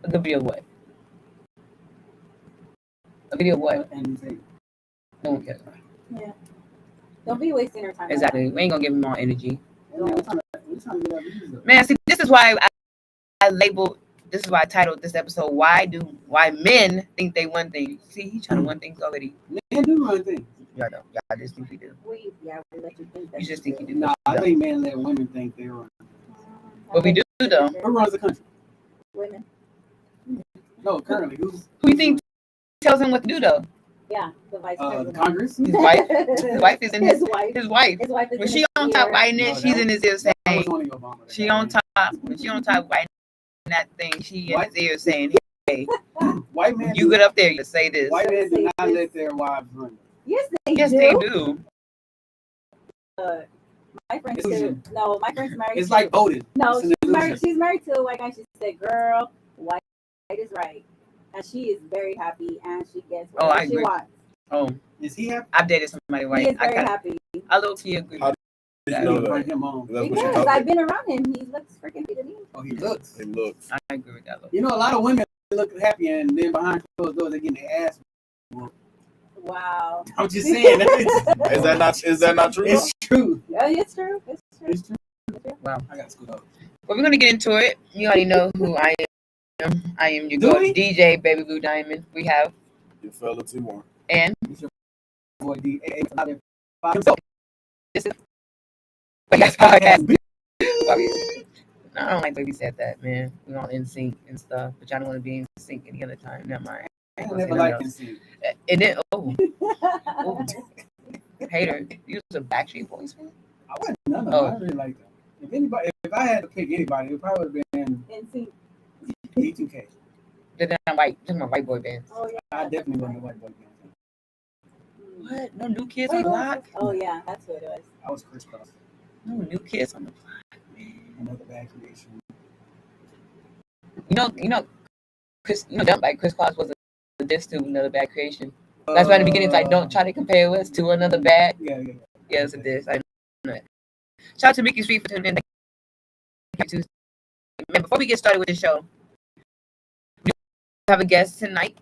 The video what? A video what? No one cares. Yeah. Don't be wasting our time. Exactly. We ain't gonna give him more energy. Don't. Man, see, this is why I labeled. This is why I titled this episode. Why men think they one thing? See, he's trying to one things already. Men do one thing. Y'all don't. Y'all just think we do. We let you think that. You just think you do. No, I think men let women think they run. But we do though. Who runs the country? Women. No, currently. Who you think tells him what to do though? Yeah, the vice The president. Congress. His wife. His wife is in His wife. His wife. His wife is When in she his on top ear. writing it, she's in his ear That was saying. only Obama. She on top. When she on top writing that thing, she in his ear saying, "Hey, White men. you get up there, you say this." White men do not let their wives run. Yes, they Yes, do. they do. My friend Illusion. too. No, my friend's married. It's like voted. No, It's an illusion. she's married to a white guy. She said, "Girl, white is right," and she is very happy, and she gets Oh, whatever I she agree. wants. Oh, Is he happy? I've dated somebody He white. is very happy I low key agree. How Did you know Bring that? him home. That's what you because thought. I've been around him. He looks freaking good to me. Oh, he looks. It looks. I agree with that. Low. You know, a lot of women look happy, and then behind closed doors, they getting their ass. Wow. I'm just saying. Is that not true? It's true. Yeah, it's true. It's true. It's true. Wow. I got screwed up. Well, we're gonna get into it. You already know who I am. I am your Do girl, we? DJ Baby Blue Diamond. We have You fell into one. and Boy, D.A. this is Podcast Podcast. I don't like the way we said that, man. We all in sync and stuff, but y'all don't want to be in sync any other time. Never mind. I ain't gonna say never nothing liked else. this. And then hater, you was a Backstreet Boys fan? I wasn't none of Oh. them. I really liked them. If I had to pick anybody, it probably would have been And see, D2K. They're not white. Just my white boy bands. oh yeah. I definitely wasn't a white boy. What? No new kids Wait, on the what? block? Oh yeah, that's what it was. I was crisscross. No new kids on the block, man. Another bad creation. Chris. Jump like Chris Claus was a diss to Another Bad Creation. That's why in the beginning it's like, don't try to compare us to another bad. Yeah. Yeah, it's a diss. I know that. Shout out to Mickey Street for tuning in. Thank you. Man, before we get started with the show, we have a guest tonight.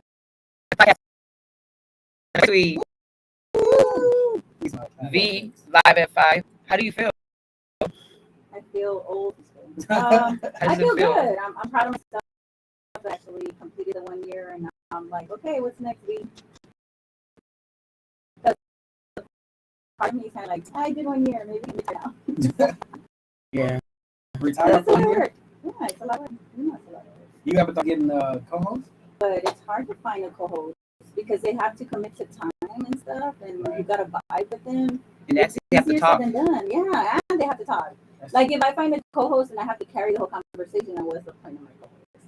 V live at 5. How do you feel? I feel old. How I does feel it feel? good. I'm proud of myself. I've actually completed the 1 year, and I'm like, okay, what's next week? Part of me is kind of like, I did 1 year, maybe now. Yeah. Retired That's a lot from of here. work. Yeah, it's a lot of work. It's a lot of work. You ever thought getting a co-host? But it's hard to find a co-host because they have to commit to time and stuff, and you gotta vibe with them. And that's you have to Easier talk. said than done. Yeah, and they have to talk. Like if I find a co-host and I have to carry the whole conversation, then what's the point of my co-host?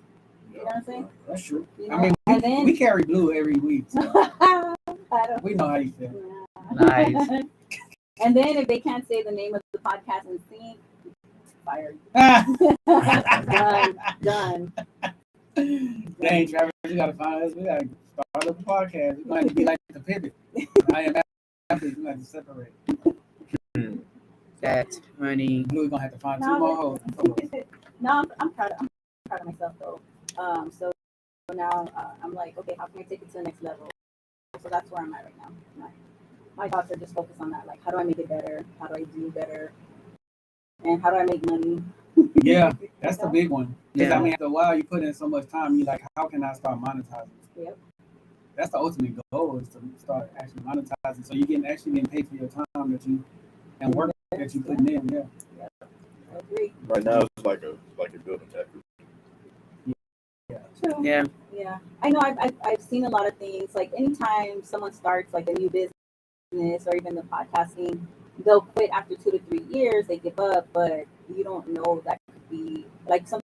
You know what I'm saying? That's true. You I know? mean, and then we carry Blue every week. So I don't. we know how you feel. Nice. And then if they can't say the name of the podcast and sing, fired. Done. Dang, Travis, you gotta find us. We gotta start up a podcast. It's going to be like the pivot. I am after you have to separate. That's funny. Blue's gonna have to find two more hosts. No, I'm proud of myself though. So now I'm like, okay, how can I take it to the next level? So that's where I'm at right now. My thoughts are just focused on that. Like, how do I make it better? How do I do better? And how do I make money? Yeah, that's the big one. Because Yeah. I mean, after a while, you put in so much time, you like, how can I start monetizing? Yep. That's the ultimate goal, is to start actually monetizing. So you can actually get paid for your time that you and work that you putting in. Yeah. I agree. Right now, it's like a building tactic. True. Yeah. Yeah, I know. I've seen a lot of things. Like anytime someone starts like a new business or even the podcasting, they'll quit after 2 to 3 years. They give up, but you don't know that could be like sometimes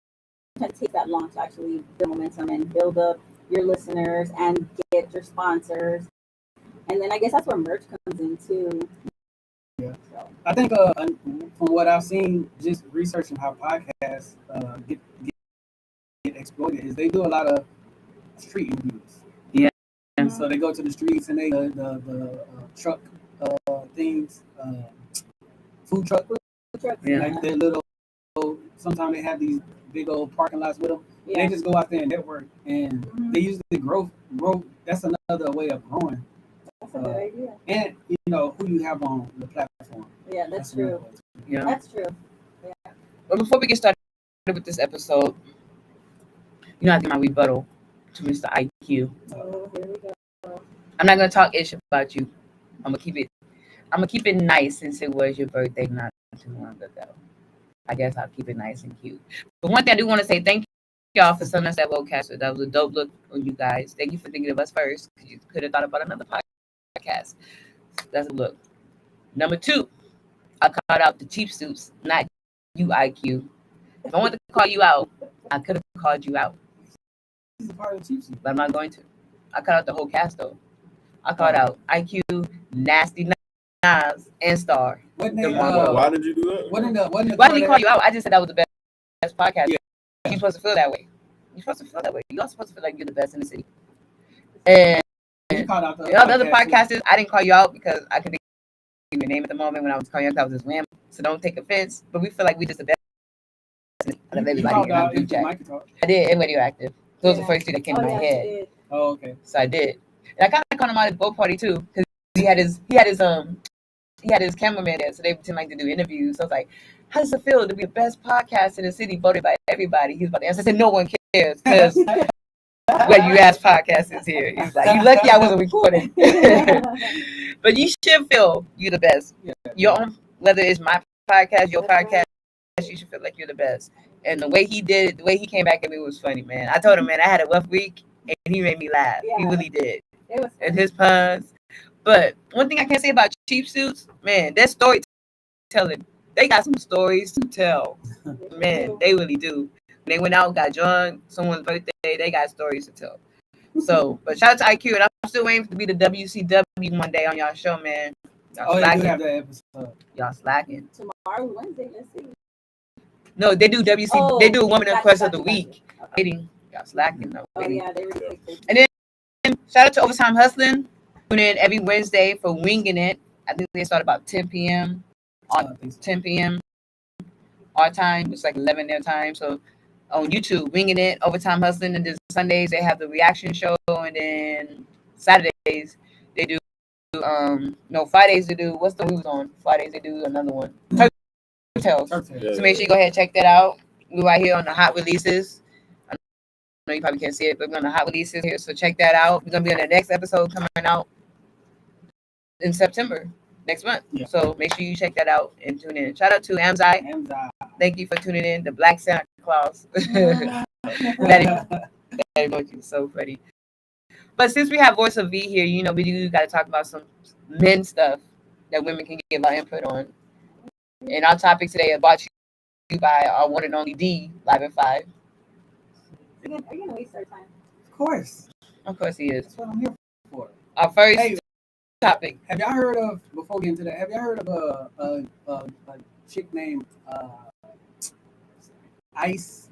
it takes that long to actually build momentum and build up your listeners and get your sponsors. And then I guess that's where merch comes in too. Yeah. So, I think from what I've seen, just researching how podcasts get exploited, is they do a lot of street interviews. Yeah. And so they go to the streets and they the truck things, food truck, trucks, Yeah. like their little. Sometimes they have these big old parking lots with them, They just go out there and network, and they usually grow. That's another way of growing. That's a good idea. And you know who you have on the platform. Yeah, that's true. Yeah. That's true. But before we get started with this episode, you know, I do my rebuttal to Mr. IQ. Oh, here we go. I'm not gonna talk ish about you. I'm gonna keep it nice since it was your birthday not too long ago. I guess I'll keep it nice and cute. But one thing I do want to say, thank y'all for sending us that Vocaster. That was a dope look on you guys. Thank you for thinking of us first, because you could have thought about another podcast. That's a look. Number 2, I called out the cheap suits, not you, IQ. If I wanted to call you out, I could have called you out. He's a part of the cheap suit. But I'm not going to. I called out the whole cast though. I called out IQ, Nasty Nas, and Star. Why did you do that? Why did he call you out? I just said that was the best podcast. Yeah. You're supposed to feel that way. You're supposed to feel that way. You're supposed to feel like you're the best in the city. And the other podcasters, I didn't call you out because I couldn't think of your name at the moment when I was calling you out. I was just wham. So don't take offense. But we feel like we just the best out of everybody. I did, and Radioactive. Those were the first 2 that came to my head. Oh, okay. So I did. And I kind of called him out at the boat party too, because he had his cameraman there, so they pretend like to do interviews. So I was like, how does it feel to be the best podcast in the city voted by everybody? He's about to answer. I said, no one cares, because well, you asked podcasters here. He's like, you lucky I wasn't recording. But you should feel you're the best. Your own, whether it's my podcast, your podcast, you should feel like you're the best. And the way he did it, the way he came back at me was funny, man. I told him, man, I had a rough week, and he made me laugh. Yeah. He really did. And his puns. But one thing I can say about cheap suits, man, their storytelling. They got some stories to tell. Man, they really do. When they went out, got drunk, someone's birthday, they got stories to tell. So, but shout out to IQ, and I'm still waiting to be the WCW one day on y'all show, man. Y'all slacking. Have that episode. Y'all slacking. Tomorrow, Wednesday, let's see. No, they do they do Woman in Quest of the Week. Y'all slacking though. Oh yeah, they really. And then shout out to Overtime Hustling. Tune in every Wednesday for Winging It. I think they start about 10 p.m. 10 p.m. our time. It's like 11 their time. So on YouTube, Winging It, Overtime Hustling, and then Sundays they have the reaction show, and then Saturdays they do Fridays they do what's the news on? Fridays they do another one. Hotels. So make sure you go ahead and check that out. We're right here on the hot releases. I know you probably can't see it, but we're on the hot releases here. So check that out. We're gonna be on the next episode coming out in September next month. Yeah. So make sure you check that out and tune in. Shout out to Amzai. Thank you for tuning in. The Black Santa Claus. That emoji is so funny. But since we have Voice of V here, you know, we do got to talk about some men stuff that women can give our input on. And our topic today is brought to you by our one and only D, Live at 5. Are you going to waste our time? Of course. Of course he is. That's what I'm here for. Our first topic. Have y'all heard of, before we get into that, have y'all heard of a chick named Ice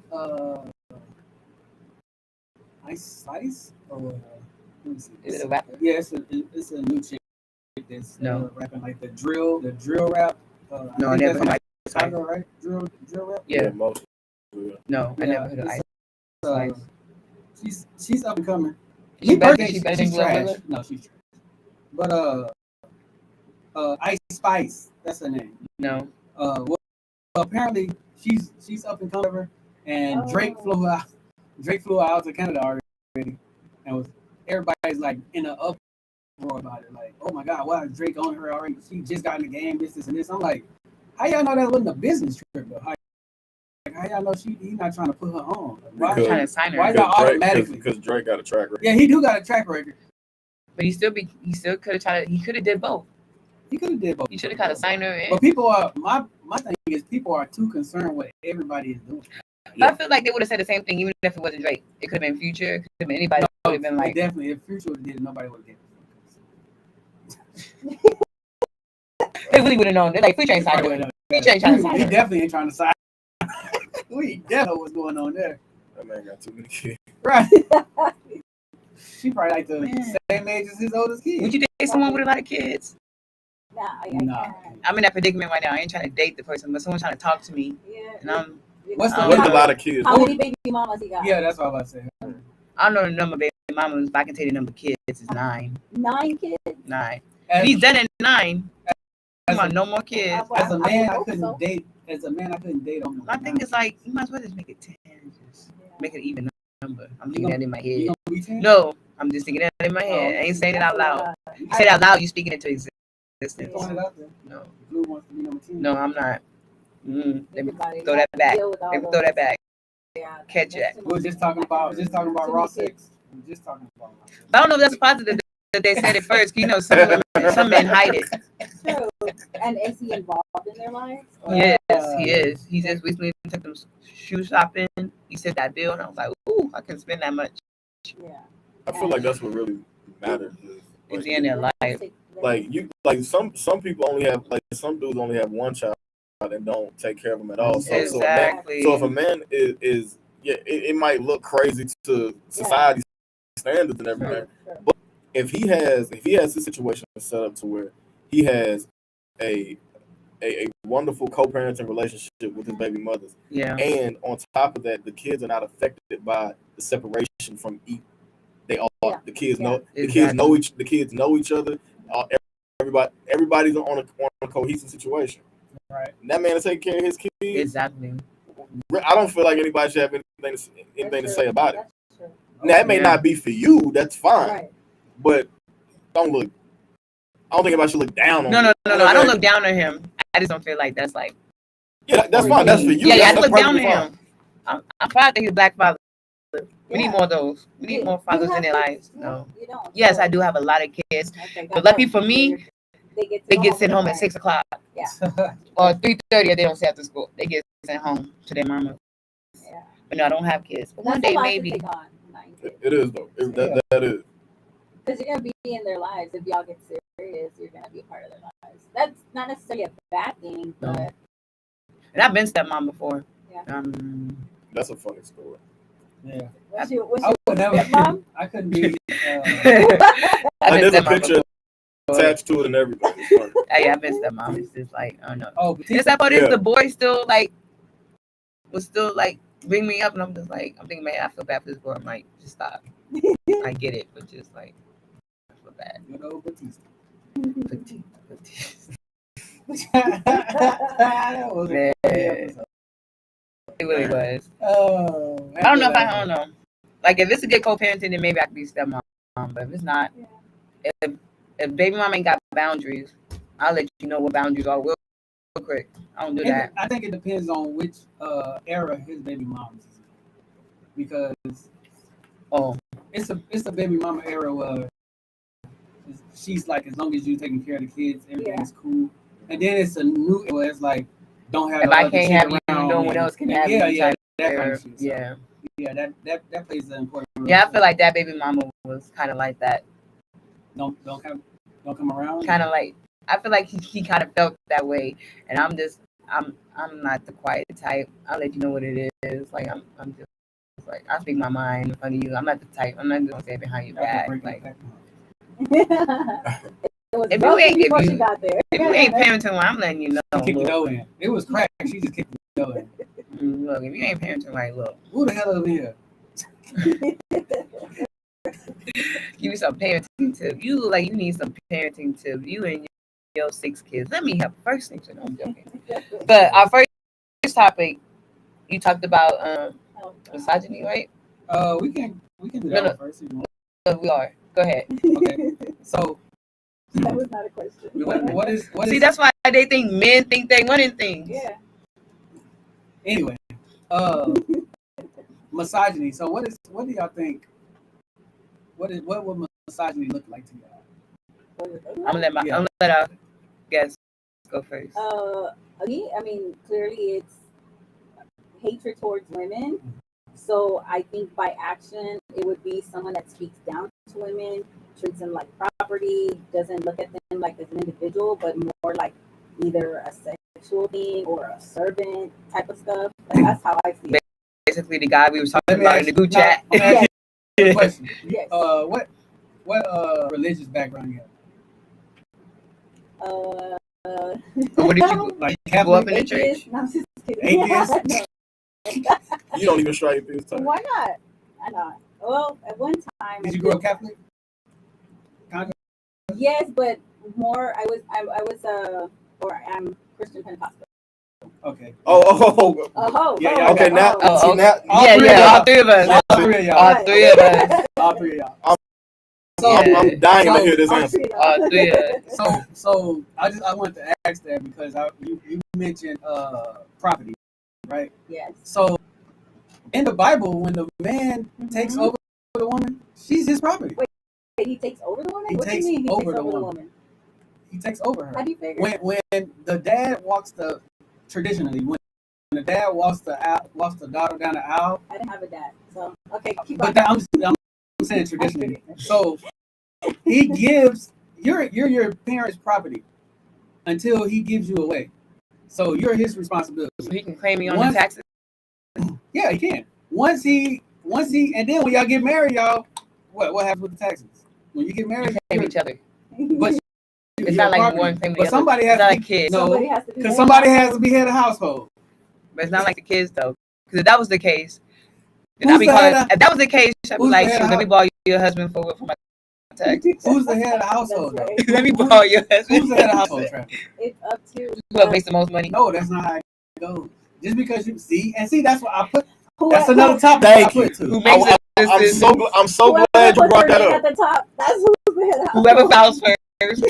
Spice? Or, let me see. Is it a rapper? Yeah, it's a new chick that's rapping like the drill rap. No, I never heard of Ice Spice. Right? Drill rap? Yeah. No, I never heard of Ice Spice. She's up and coming. She better than trash. No, she's trash. But Ice Spice, that's her name. No. Well, apparently she's up and coming, and Drake flew out to Canada already, and everybody's like in an uproar about it. Like, oh my God, why is Drake on her already? She just got in the game, this and this. I'm like, how y'all know that wasn't a business trip though? How y'all know he's not trying to put her on? Why trying to sign her? Why y'all automatically? Because Drake got a track record. Yeah, he do got a track record. But he still could have tried. He could have did both. He could have did both. He should have kind of signed her. But people are my thing is people are too concerned with what everybody is doing. Yeah. I feel like they would have said the same thing even if it wasn't Drake. It could have been Future. It could have been anybody. It would have been like definitely if Future would have did it, nobody would have did it. They really would have known. They're like Future ain't signing her. Future ain't trying to sign her. He definitely ain't trying to sign. We definitely know what's going on there. That man got too many kids. Right. She probably like the same age as his oldest kid. Would you date someone with a lot of kids? Nah. I'm in that predicament right now. I ain't trying to date the person, but someone's trying to talk to me. Yeah. And What's the With a number? lot of kids. How many baby mamas he got? Yeah, that's what I was about to say. I don't know the number of baby mamas, but I can tell you the number of kids is 9. 9 kids. 9. As, He's done at 9. as, Come on, a, no more kids. as a man, I hope couldn't so. date. As a man, I couldn't date on. My thing is like, you might as well just make it 10. Just make it even number. I'm thinking that in my You head. gonna be 10? No, I'm just thinking that in my head. I ain't saying it out loud. You say it out loud, you speaking it into existence. Throwing it out there. No, Blue wants to be number 10. no, I'm not. Let me Everybody throw that back. deal with all Let me those. throw that back. Yeah, Catch that's it. too We were much. just talking about Too raw many sex. kids. We were just talking about raw sex. But I don't know if that's positive that they said it first. 'Cause you know, some men hide it. True. And is he involved in their lives? Yes, he is. He just recently took them shoe shopping. He sent that bill, and I was like, ooh, I can spend that much. Yeah. I feel like that's what really matters. It's the end of their life. Like some people only have some dudes only have one child and don't take care of them at all. So Exactly. so if a man is it might look crazy to society standards and everything, but if he has this situation set up to where he has a wonderful co-parenting relationship with his baby mothers, Yeah. and on top of that, the kids are not affected by the separation from each. They all the kids know the kids know each other. Everybody's on a cohesive situation. Right. And that man is taking care of his kids. Exactly. I don't feel like anybody should have anything to say about it. That's true. Now it may not be for you. That's fine. Right. But I don't think anybody should look down on No. him. I don't look down on him. I just don't feel like that's like. Yeah, that's fine. That's for you. Yeah, I That's look down on perfectly fine. him. I'm proud that he's a black father. We need Yeah. more of those. We need more fathers in their lives. No. You don't. Yes, I do have a lot of kids, Okay, but lucky for me, they get sent home at 6 o'clock. Yeah. Or 3:30 if they don't stay after school. They get sent home to their mama. Yeah. But no, I don't have kids. But That's one day a lot maybe. to take on, 9 kids. It is though. That is. Because you're gonna be in their lives. If y'all get serious, you're gonna be a part of their lives. That's not necessarily a bad thing, No. but And I've been stepmom before. Yeah. That's a funny story. Yeah. what's your I would never. stepmom? I couldn't be. I've been There's a stepmom picture before. attached to it and everything. It's funny. Hey, I've been stepmom. It's just like, I don't know. Oh, but It's that part is Yeah. the boy still like was still like bring me up, and I'm just like, I'm thinking, man, I feel bad for this boy. I'm like, just stop. I get it, but just like, I feel bad. good old Batista. Petite. That was a Man. funny episode. It really was. Oh, I don't know if I don't know. Like if it's a good co-parenting, then maybe I could be stepmom. But if it's not, if baby mom ain't got boundaries, I'll let you know what boundaries are real quick. I don't do that. I think it depends on which era his baby mom is in. Because it's a baby mama era where she's like, as long as you taking care of the kids, everything's cool. And then it's a new era where it's like, don't have If no I other can't chick have you, around no me. one else can have you. that Type kind of shit. So, yeah. that plays an important role. Yeah, I feel like that baby mama was kind of like that. Don't come around. Kind of like, I feel like he kind of felt that way, and I'm not the quiet type. I'll let you know what it is. Like I'm just like, I speak my mind in front of you. I'm not the type. I'm not gonna say it behind your back. Like If you ain't parenting, parenting, well, I'm letting you know. Kick the Look, door in. It was crack. She just kicked the door in. look, if you ain't parenting right, look, Who the hell over here? give me some parenting tips. You look like you need some parenting tips. You and your 6 kids. Let me help. First thing, no, I'm joking. But our first topic, you talked about misogyny, right? We can do that one first. If you want. So we are. Go ahead. Okay. So that was not a question. what is See, that's why they think men think they running things. Yeah. Anyway, misogyny. So what do y'all think? What would misogyny look like to y'all? I'm gonna let our guests go first. Me, I mean, clearly it's hatred towards women. So I think by action, it would be someone that speaks down to women, treats them like property, doesn't look at them like as an individual, but more like either a sexual thing or a servant type of stuff. Like, that's how I see it. Basically, the guy we were talking about in the group chat. Let me ask you a question. Yes. What religious background you have? What did you Like go up in the Catholic? church? No, I'm just kidding. Atheist? You don't even strike this time. Why not? I know. Well, at one time. Did you grow up Catholic? Yes, but more. I am Christian Pentecostal. Okay. Oh, Yeah, okay, now, see, now, all three of us. All three of y'all. All three of us. All three of y'all. I'm dying to hear this answer. All three of us. So I wanted to ask that because you mentioned property, right? Yes. So in the Bible, when the man takes over the woman, she's his property. Wait, he takes over the woman? He What do takes you mean he takes over the over the woman. woman? He takes over her. How do you figure? When the dad traditionally when the dad walks the daughter down the aisle. I didn't have a dad, so okay, keep going. But I'm saying traditionally. So he gives you're your parents' property until he gives you away. So you're his responsibility. So he can claim me on the taxes. Yeah, he can. Once he and then when y'all get married, y'all what happens with the taxes? When you get married, You claim each other. But It's not like property. one claim the But other. somebody It's has not to like kids. No, because somebody has to be head of household. But it's not like the kids though. Because if that was the case, then Who's I'd be the calling. head of- If that was the case, I'd be who's like, the head shoot, of let me borrow your husband for my taxes. Who's the head of the household? That's Though? right. Let me borrow your husband. Who's the head of household, Travis? It's up to Whoever makes the most money. No, that's not how it goes. Just because you see, that's what I put. whoever, That's another topic Thank I put Who too. makes the decision? I'm so whoever glad you puts brought their that name up. at the top. That's who's the head of Whoever household. files first.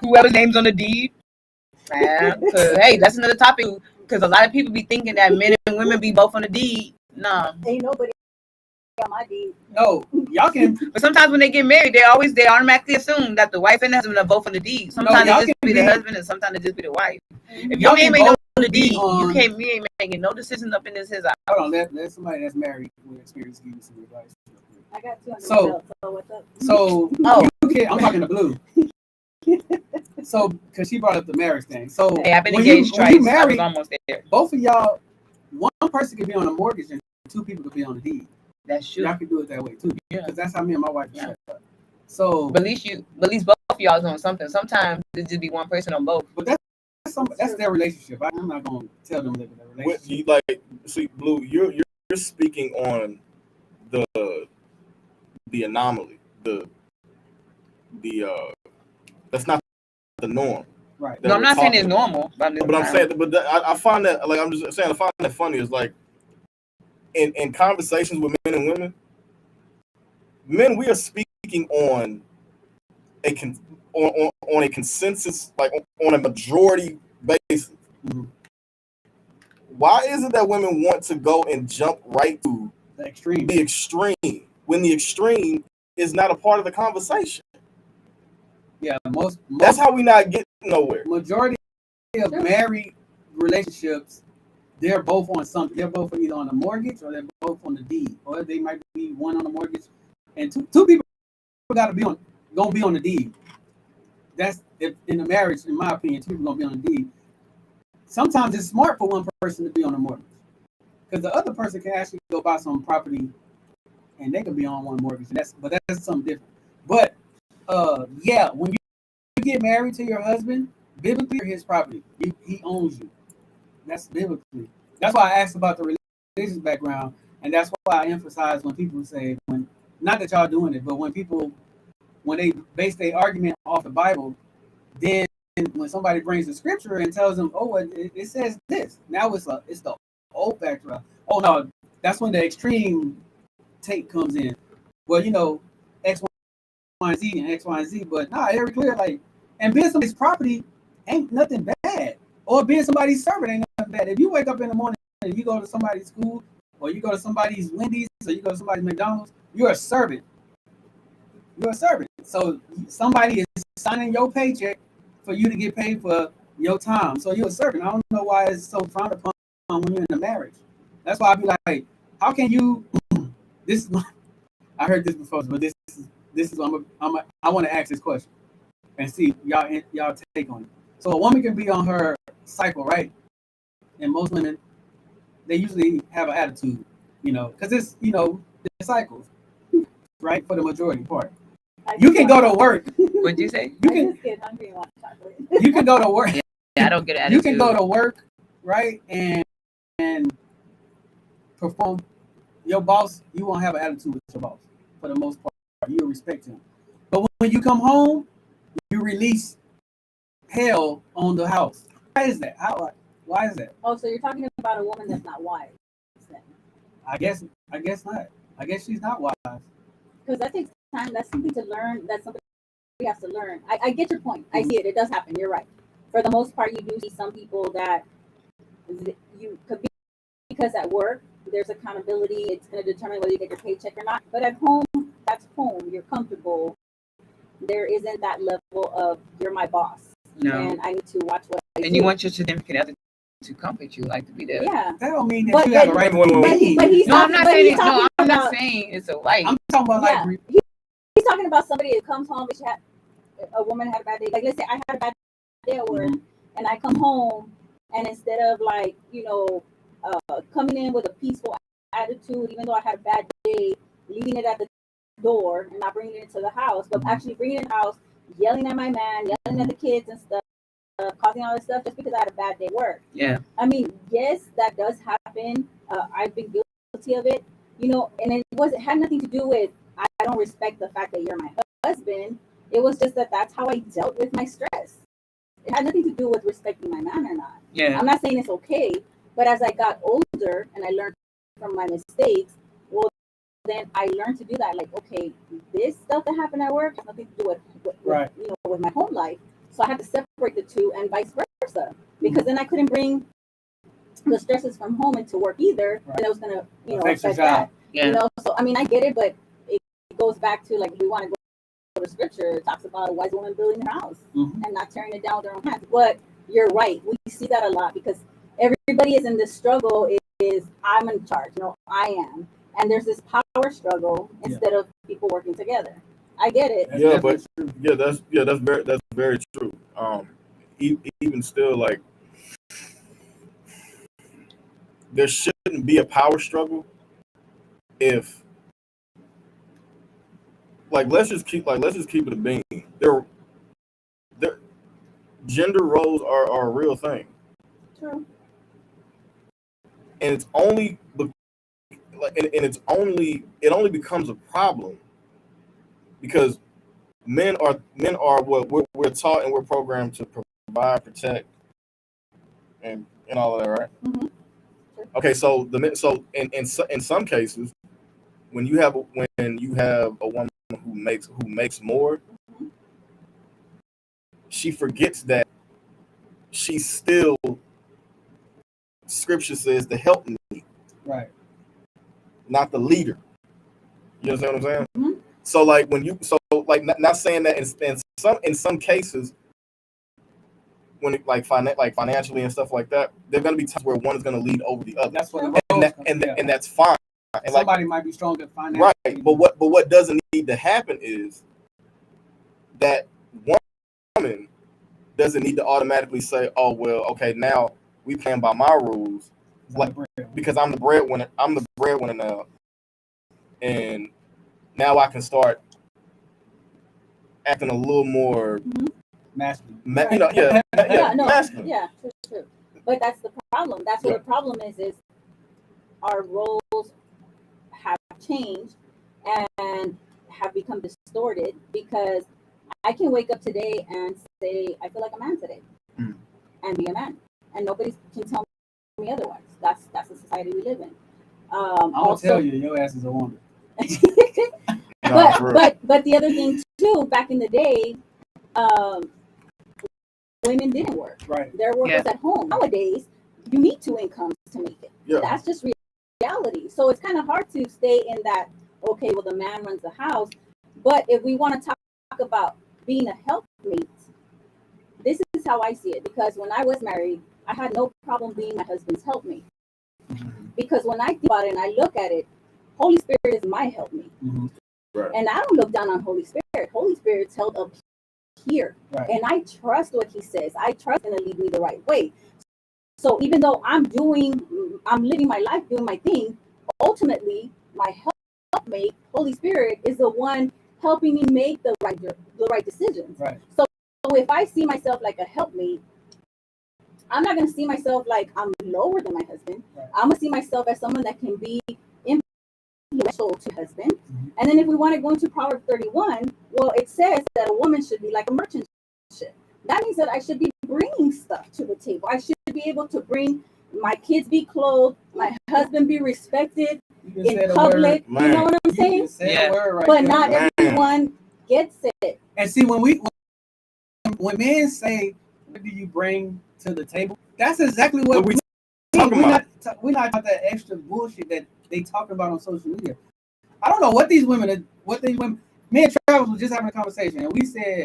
Whoever's name's on the deed. Cause hey, that's another topic. Because a lot of people be thinking that men and women be both on the deed. Nah. Ain't nobody on my deed. No, y'all can. But sometimes when they get married, they automatically assume that the wife and the husband are both on the deed. Sometimes y'all it just can be be- the husband, and sometimes it just be the wife. If Y'all your name can ain't both on the be deed, on- you ain't making no decisions up in this his house. Hold on, let somebody that's married with experience give you some advice. I got 200 So- belts, so what's up? So, Oh. you can, I'm talking to Blue. So, because she brought up the marriage thing. So, Hey, I've been when engaged you when you twice. I married, was almost there. both of y'all, one person could be on a mortgage and two people could be on the deed. That's true. Y'all can do it that way too. Yeah. Because that's how me and my wife set up. So, But at least both of y'all doing something. Sometimes it just be one person on both. but that's their relationship. I'm not gonna tell them live in their What relationship. you like? See, Blue, you're speaking on the anomaly. The that's not the norm. Right. No, I'm not saying it's talking about. normal. But I'm saying, I find that, like, I'm just saying, I find that funny. Is like in conversations with men and women, we are speaking on on a consensus, like on a majority basis. Mhm. Why is it that women want to go and jump right to The extreme. the extreme when the extreme is not a part of the conversation? Yeah, most That's how we not getting nowhere. majority of married relationships, they're both on something. They're both either on the mortgage or they're both on the deed, or they might be one on the mortgage, and two people gonna be on the deed. That's if in the marriage, in my opinion, two people gonna be on the deed. Sometimes it's smart for one person to be on the mortgage because the other person can actually go buy some property, and they can be on one mortgage. But that's something different. But yeah, when you get married to your husband, biblically, you're his property. He owns you. That's biblically. That's why I asked about the religious background, and that's why I emphasize when people say, not that y'all doing it, but when they base their argument off the Bible, then when somebody brings the scripture and tells them, oh, it says this, now it's the old factor. Oh no, that's when the extreme take comes in. Well, X, Y, and Z and X, Y, and Z, but very clear, like, and being somebody's property ain't nothing bad, or being somebody's servant ain't nothing bad. If you wake up in the morning and you go to somebody's school, or you go to somebody's Wendy's, or you go to somebody's McDonald's, you're a servant. You're a servant. So somebody is signing your paycheck for you to get paid for your time. So you're a servant. I don't know why it's so frowned upon when you're in a marriage. That's why I be like, how can you? This is I heard this before, but this is I want to ask this question and see y'all take on it. So a woman can be on her cycle, right? And most women, they usually have an attitude, because it's the cycles, right? For the majority part. You can go to work. What'd you say? You I can just get hungry and want chocolate. you can go to work. Yeah, I don't get an You attitude. can go to work, right? And perform your boss, you won't have an attitude with your boss for the most part. You'll respect him. But when you come home, you release hell on the house. Why is that? Why is that? Oh, so you're talking about a woman that's not wise then. I guess not. I guess she's not wise. Because that takes time. That's something to learn. That's something we have to learn. I get your point. I see it. It does happen. You're right. For the most part, you do see some people that you could be, because at work there's accountability. It's going to determine whether you get your paycheck or not. But at home, that's home. You're comfortable. There isn't that level of you're my boss. No. And I need to watch what I do. And you want your significant other to comfort you, like to be there. Yeah. That don't mean that But- you have a right to be mean. But he's No, I'm talking, not but saying he's it. No, talking I'm not about, saying it's a wife. I'm talking about yeah, like he's talking about somebody that comes home and a woman had a bad day. Like, let's say I had a bad day at work, and I come home, and instead of like, coming in with a peaceful attitude, even though I had a bad day, leaving it at the door and not bringing it into the house, but actually bringing it in the house, yelling at my man, yelling at the kids and stuff, causing all this stuff just because I had a bad day at work. Yeah. I mean, yes, that does happen. I've been guilty of it, and it had nothing to do with I don't respect the fact that you're my husband. It was just that's how I dealt with my stress. It had nothing to do with respecting my man or not. Yeah. I'm not saying it's okay, but as I got older and I learned from my mistakes, well, then I learned to do that. Like, okay, this stuff that happened at work has nothing to do with Right. with my home life. So I had to separate the two and vice versa, because then I couldn't bring the stresses from home into work either, Right. and it was gonna Affects your affect that. Yeah. So I mean, I get it, but it goes back to like we want to go to scripture. It talks about a wise woman building her house and not tearing it down with their own hands. But you're right, we see that a lot because everybody is in this struggle. Is I'm in charge, I am, and there's this power struggle instead of people working together. I get it. That's very true. Even still, like, there shouldn't be a power struggle if, like, let's just keep it a being. There gender roles are a real thing. True. And it's only it only becomes a problem because men are what we're taught and we're programmed to provide, protect, and all of that, right? Mm-hmm. Okay, so in some cases, when you have a woman who makes more, she forgets that she's still, Scripture says, the helpmeet, right, not the leader. You understand what I'm saying? Mm-hmm. So like not saying that in some cases, when it, like financially and stuff like that, there's gonna be times where one is gonna lead over the other. That's what and that's fine. And somebody might be stronger financially. Right, but what doesn't need to happen is that one woman doesn't need to automatically say, oh well, okay, now we playing by my rules, like, because I'm the breadwinner now, and now I can start acting a little more masculine. Masculine. Yeah, true. But that's the problem. That's what the problem is our roles have changed and have become distorted, because I can wake up today and say I feel like a man today and be a man, and nobody can tell me otherwise. That's the society we live in. I'm gonna tell you, your ass is a woman. But the other thing too, back in the day, women didn't work. Right. Their work was at home. Nowadays, you need 2 incomes to make it. Yeah. That's just reality. So it's kind of hard to stay in that, okay, well, the man runs the house. But if we want to talk about being a helpmate, this is how I see it. Because when I was married, I had no problem being my husband's helpmate. Because when I think about it and I look at it, Holy Spirit is my helpmate. Right. And I don't look down on Holy Spirit. Holy Spirit's held up here. Right. And I trust what he says. I trust him to lead me the right way. So even though I'm living my life, doing my thing, ultimately my helpmate, Holy Spirit, is the one helping me make the right decisions. Right. So if I see myself like a helpmate, I'm not going to see myself like I'm lower than my husband. Right. I'm gonna see myself as someone that can be influential to husband. And then if we want to go into Proverbs 31, well, it says that a woman should be like a merchant ship. That means that I should be bringing stuff to the table. I should be able to bring my kids be clothed, my husband be respected in public. You know what I'm saying? Yeah. Right but there. not everyone gets it. And see, when men say, "What do you bring to the table?" That's exactly what we talking about. We're not about that extra bullshit that they talk about on social media. I don't know what these women. Me and Travis was just having a conversation, and we said,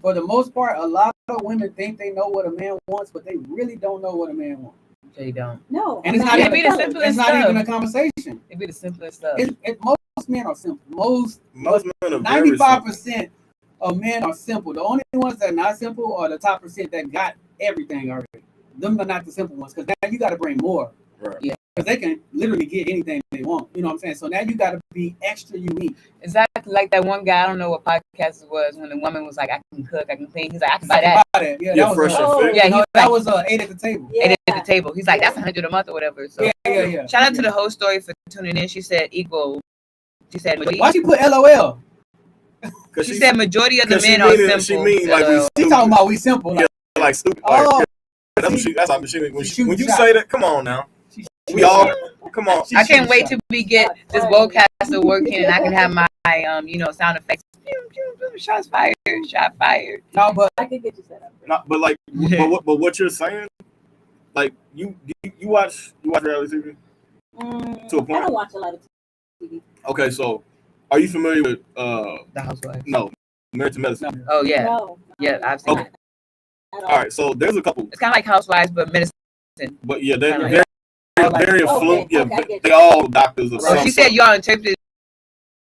for the most part, a lot of women think they know what a man wants, but they really don't know what a man wants. They don't. No, and it's not even a conversation. It'd be the simplest stuff. Most men are simple. Most men are 95% of men are simple. The only ones that are not simple are the top percent that got everything already. Them are not the simple ones, because now you got to bring more. Right. Yeah. Because they can literally get anything they want. You know what I'm saying? So now you got to be extra unique. Exactly like that one guy. I don't know what podcast it was, when the woman was like, "I can cook, I can clean." He's like, "I can buy that." Yeah, that was fresh and fit. Yeah, that was 8 at the table. Ate at the table. He's like, "That's $100 a month or whatever." So Yeah. shout out to the whole story for tuning in. She said equal. She said Why she put LOL? She said majority of the men are simple. She mean like she talking about we simple. Like stupid. Oh, that's how she when you say that. Come on now. We all come on. I can't wait till we get this Wocaster working and I can have my sound effects. Shots fired. Shot fired. No, but I could get you set up. Not, but like, but what you're saying, like you watch reality TV to a point. I don't watch a lot of TV. Okay, so are you familiar with The Housewives? No, Married to Medicine. Oh yeah, No. yeah, I've seen it. All right, so there's a couple. It's kind of like Housewives, but medicine. But yeah, they're Kinda very affluent. Okay, Yeah, okay. they all doctors of Oh, some she said sort. y'all interpreted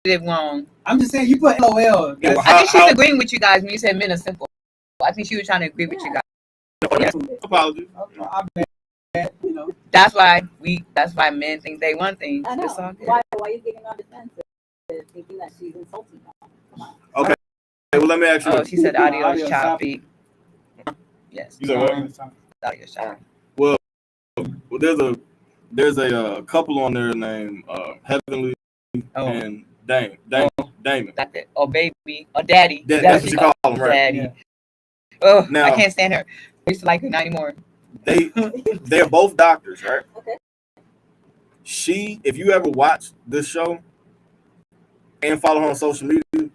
it wrong. I'm just saying you put LOL. Yeah, I think she's agreeing with you guys when you said men are simple. I think she was trying to agree with you guys. Apologies. I'm bad, That's why men think they want things. I know. It's all good. Why are you getting on defensive, thinking that she's insulting them? Okay. Well, let me ask you. Oh, she said audio is Audio choppy. Yes. You said what? Audio is choppy. Well, there's a couple on there named Heavenly and Damon. That's it. Oh, baby. Oh, daddy. That's what you call them, right? Daddy. Yeah. Oh, Now- I can't stand her. I used to like her, not anymore. They're both doctors, right? Okay. If you ever watch this show and follow her on social media,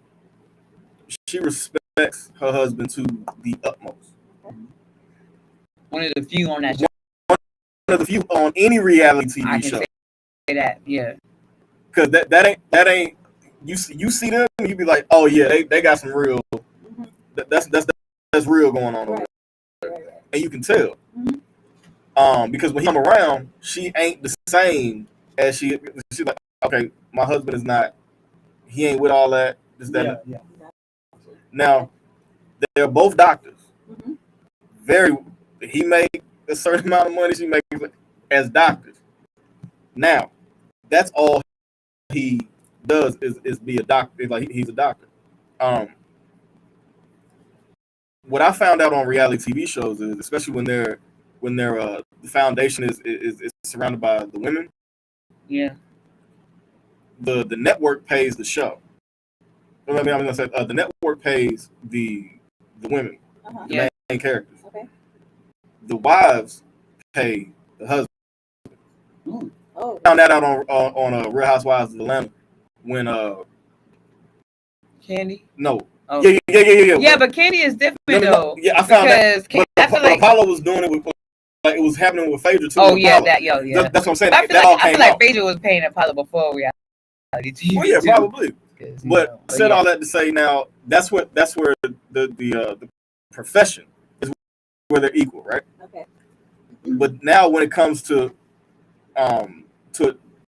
she respects her husband to the utmost. One of the few on that show. One of the few on any reality I TV can show. say that. Yeah. Because that ain't you see them, you be like, oh yeah, they got some real. That's real going on over there, Right. and you can tell. Mhm. Because when he come around, she ain't the same as she's like, okay, my husband is not. He ain't with all that. This, that. Yeah. Now, they're both doctors. Mhm. He make a certain amount of money. She makes as doctors. Now, that's all he does is be a doctor. Like he's a doctor. What I found out on reality TV shows is, especially when the foundation is surrounded by the women. Yeah. The network pays the show. I mean, I'm gonna say the network pays the women, Uh-huh. Yeah. main characters. Okay. The wives pay the husband. Oh. Found that out on Real Housewives of Atlanta when Candy. no. Oh. Yeah. Yeah, but Candy is different though. Yeah, I found that. Because But I feel like. Apollo was doing it with, like it was happening with Phaedra too. Oh with yeah, Apollo. yeah. That's what I'm saying. I feel That all like, I came feel like out. Phaedra was paying Apollo before reality TV. Oh yeah, too. probably. But I said yeah. all that to say now that's where the profession is where they're equal, right? Okay. But now when it comes to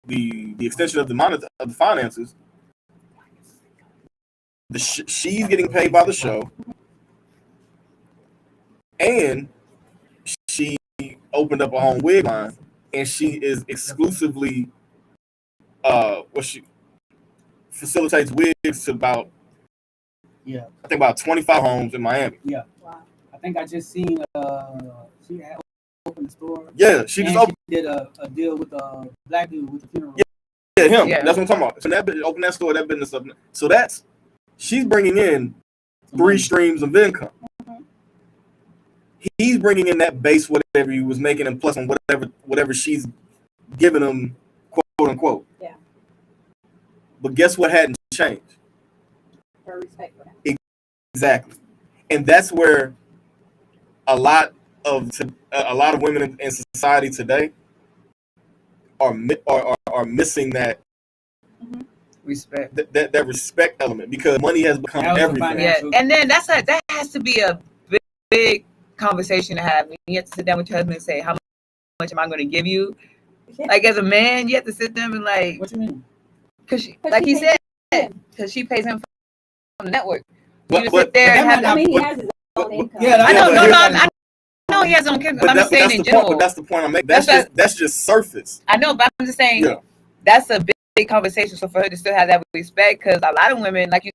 the extension of the finances, she's getting paid by the show, and she opened up her own wig line, and she is exclusively she facilitates wigs to about I think about 25 homes in Miami. Yeah. Wow. I think I just seen she had opened the store. Yeah, she just opened. She did a deal with a black dude with the funeral. Yeah, him. Yeah. That's what I'm talking about. So that open that store, that business up. So she's bringing in 3 streams of income. He's bringing in that base whatever he was making, and plus on whatever she's giving him, quote unquote. Yeah. But guess what hadn't changed? Her respect for him. Exactly, and that's where a lot of women in society today are missing that respect, that respect element, because money has become everything. Yeah, and then that has to be a big conversation to have. You have to sit down with your husband and say, how much am I going to give you? Like, as a man, you have to sit down and like, what you mean? Because like he said, because she pays him from the network. But he has his own income. Yeah, I know he has his own income. I'm just saying in general. But that's the point I'm making. That's just surface. I know, but I'm just saying that's a big conversation. So for her to still have that respect, because a lot of women, like you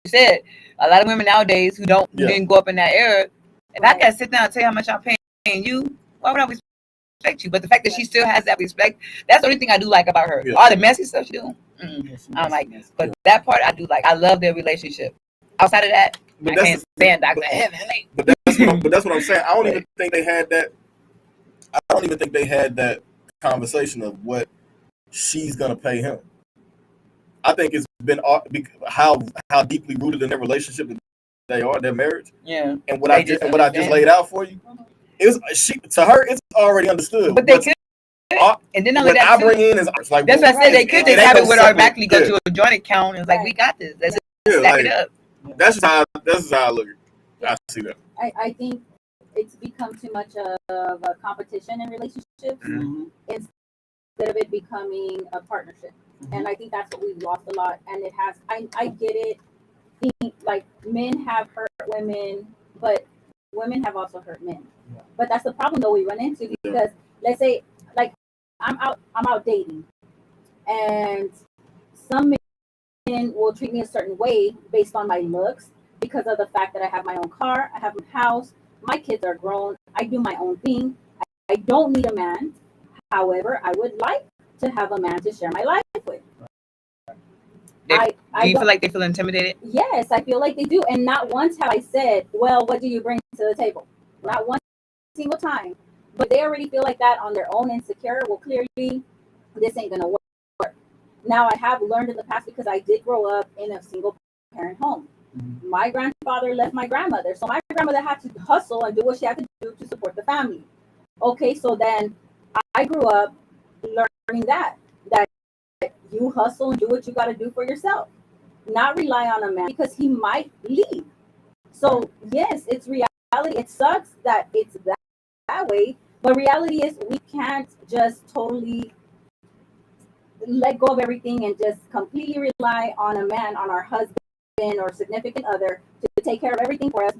said, a lot of women nowadays who didn't go up in that era, if I gotta sit down and tell you how much I'm paying you, why would I respect you? But the fact that she still has that respect, that's the only thing I do like about her. Yeah. All the messy stuff she do, I'm like, but that part I do like. I love their relationship. Outside of that, I can't stand Dr. Heaven. But that's what I'm saying. I don't even think they had that. I don't even think they had that conversation of what she's gonna pay him. I think it's been how deeply rooted in their relationship that they are, their marriage. Yeah. And what I just laid out for you, to her it's already understood. But they could. And then what I bring in is like, that's what I said. They could just have it with automatically go to a joint account and it's like, we got this. Let's stack it up. That's how I look at it. I see that. I think it's become too much of a competition in relationships instead of it becoming a partnership. And I think that's what we've lost a lot. And it has. I get it. Like, men have hurt women, but women have also hurt men. Yeah. But that's the problem that we run into, because let's say, like, I'm out dating, and some men will treat me a certain way based on my looks, because of the fact that I have my own car, I have my house, my kids are grown, I do my own thing. I don't need a man. However, I would like to have a man to share my life with. Do you feel like they feel intimidated? Yes, I feel like they do. And not once have I said, well, what do you bring to the table? Not one single time. But they already feel like that on their own, insecure. Well, clearly, this ain't going to work. Now, I have learned in the past, because I did grow up in a single parent home. My grandfather left my grandmother. So my grandmother had to hustle and do what she had to do to support the family. Okay, so then I grew up learning that you hustle and do what you got to do for yourself. Not rely on a man, because he might leave. So yes, it's reality. It sucks that it's that way, but reality is we can't just totally let go of everything and just completely rely on a man, on our husband or significant other, to take care of everything for us.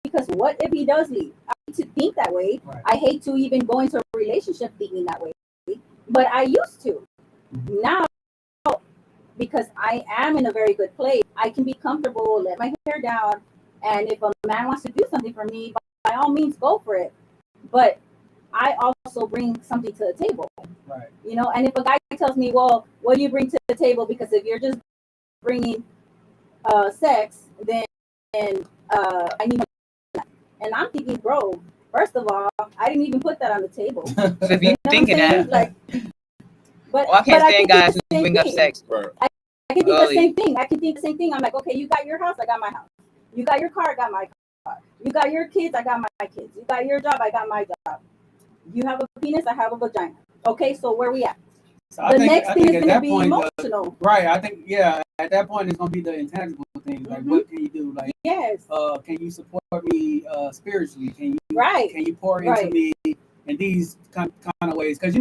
Because what if he does leave? I hate to think that way. Right. I hate to even go into a relationship thinking that way, but I used to. Now, because I am in a very good place, I can be comfortable, let my hair down, and if a man wants to do something for me, by all means, go for it. But I also bring something to the table, right? You know, and if a guy tells me, well, what do you bring to the table? Because if you're just bringing sex, then I need. And I'm thinking, bro, first of all, I didn't even put that on the table. So if you're thinking that, like, but I can't stand guys who bring up sex. Right. I can think the same thing. I can think the same thing. I'm like, okay, you got your house, I got my house. You got your car, I got my car. You got your kids, I got my kids. You got your job, I got my job. You have a penis, I have a vagina. Okay, so where we at? So the next thing is going to be emotional. Right. I think, at that point, it's going to be the intangible things. Like, what can you do? Like, can you support me spiritually? Can you pour into me in these kind of ways? Because,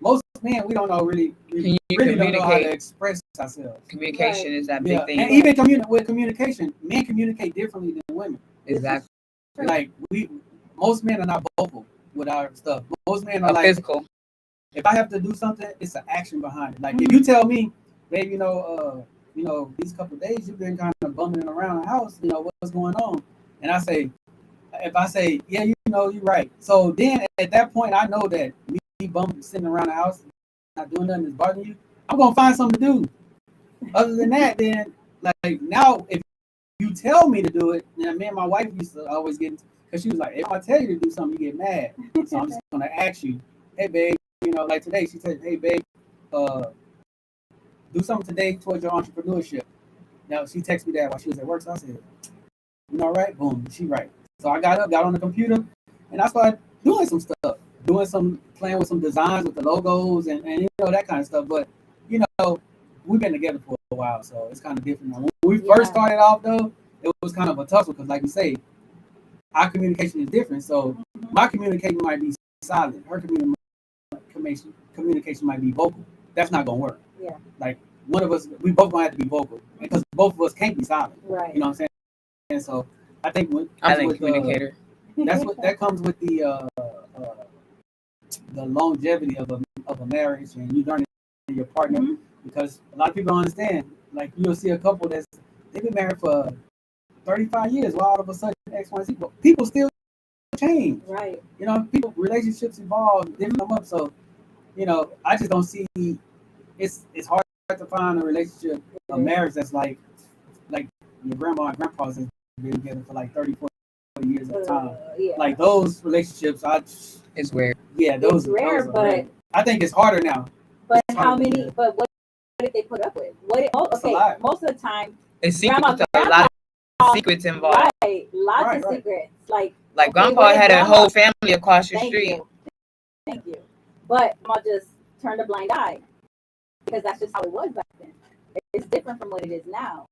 most men, we don't know really don't know how to express ourselves. Communication is that big thing. And even with communication, men communicate differently than women. Exactly. Like, most men are not vocal with our stuff. Most men are like physical. If I have to do something, it's an action behind it. Like, if you tell me, babe, these couple of days you've been kind of bumming around the house, what's going on? And I say, if I say, yeah, you're right. So then at that point, I know that me sitting around the house, not doing nothing is bothering you. I'm gonna find something to do. Other than that, then like now, if you tell me to do it, then me and my wife used to always get, because she was like, if I tell you to do something, you get mad. So I'm just gonna ask you, hey babe, like today she said, hey babe, do something today towards your entrepreneurship. Now she texted me that while she was at work, so I said, right? Boom, she right. So I got up, got on the computer, and I started doing some stuff, playing with some designs with the logos and that kind of stuff. But we've been together for a while, so it's kind of different now. When we first started off, though, it was kind of a tussle because, like you say, our communication is different. So my communication might be silent. Her communication might be vocal. That's not gonna work. Yeah. Like one of us, we both gonna have to be vocal because both of us can't be silent. Right. You know what I'm saying? And so I think I'm a communicator. That comes with the longevity of a marriage, and you learn your partner. Mm-hmm. Because a lot of people don't understand. Like you'll see a couple they've been married for 35 years. Why all of a sudden X, Y, Z? People still change. Right. Relationships evolve, different come up. So, I just don't see. It's hard to find a relationship, a marriage that's like your grandma and grandpa's has been together for like 30, 40 years at a time. Yeah. Like those relationships, it's weird. Yeah, those rare, are but rare. I think it's harder now. But how many? But what did they put up with? Most of the time, it's secrets. A lot of secrets involved. Right, lots of secrets. Like grandpa had a whole family across the street. Thank you. But I'll just turn a blind eye because that's just how it was back then. It's different from what it is now.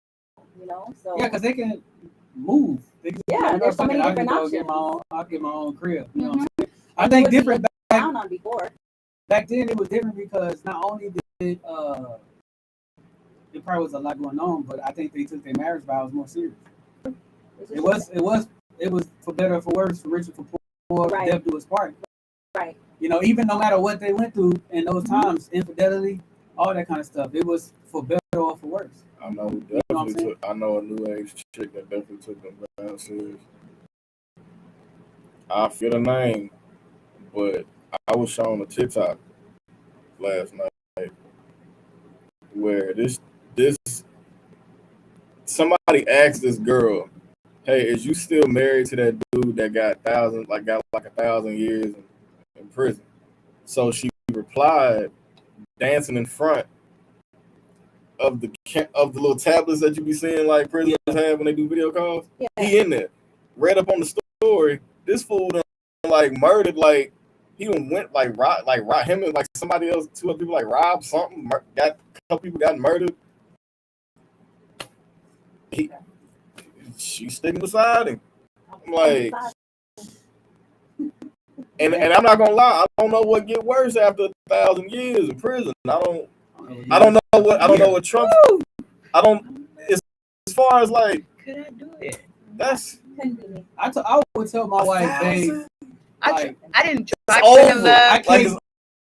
So yeah, because they can move. There's so many different options. I'll get my own crib. You know what I'm saying? I think different down on before. Back then it was different because not only did there probably was a lot going on, but I think they took their marriage vows more serious. It was for better or for worse, for richer for poor, death do us part. Right. Even no matter what they went through in those times, infidelity, all that kind of stuff, it was for better or for worse. I know definitely I know a new age chick that definitely took them down serious. I feel the name, but I was shown a TikTok last night where this somebody asked this girl, "Hey, is you still married to that dude that got 1,000 years in prison?" So she replied, dancing in front of the little tablets that you be seeing like prisoners have when they do video calls. Yeah. He in there. Read up on the story. This fool done murdered he done went rob him and somebody else, 2 other people robbed something. Got a couple people got murdered. She's sticking beside him. I'm like, and I'm not gonna lie, I don't know what get worse after 1,000 years in prison. I don't know what Trump. As far as could I do it? That's. I would tell my wife, babe. I didn't try prison love.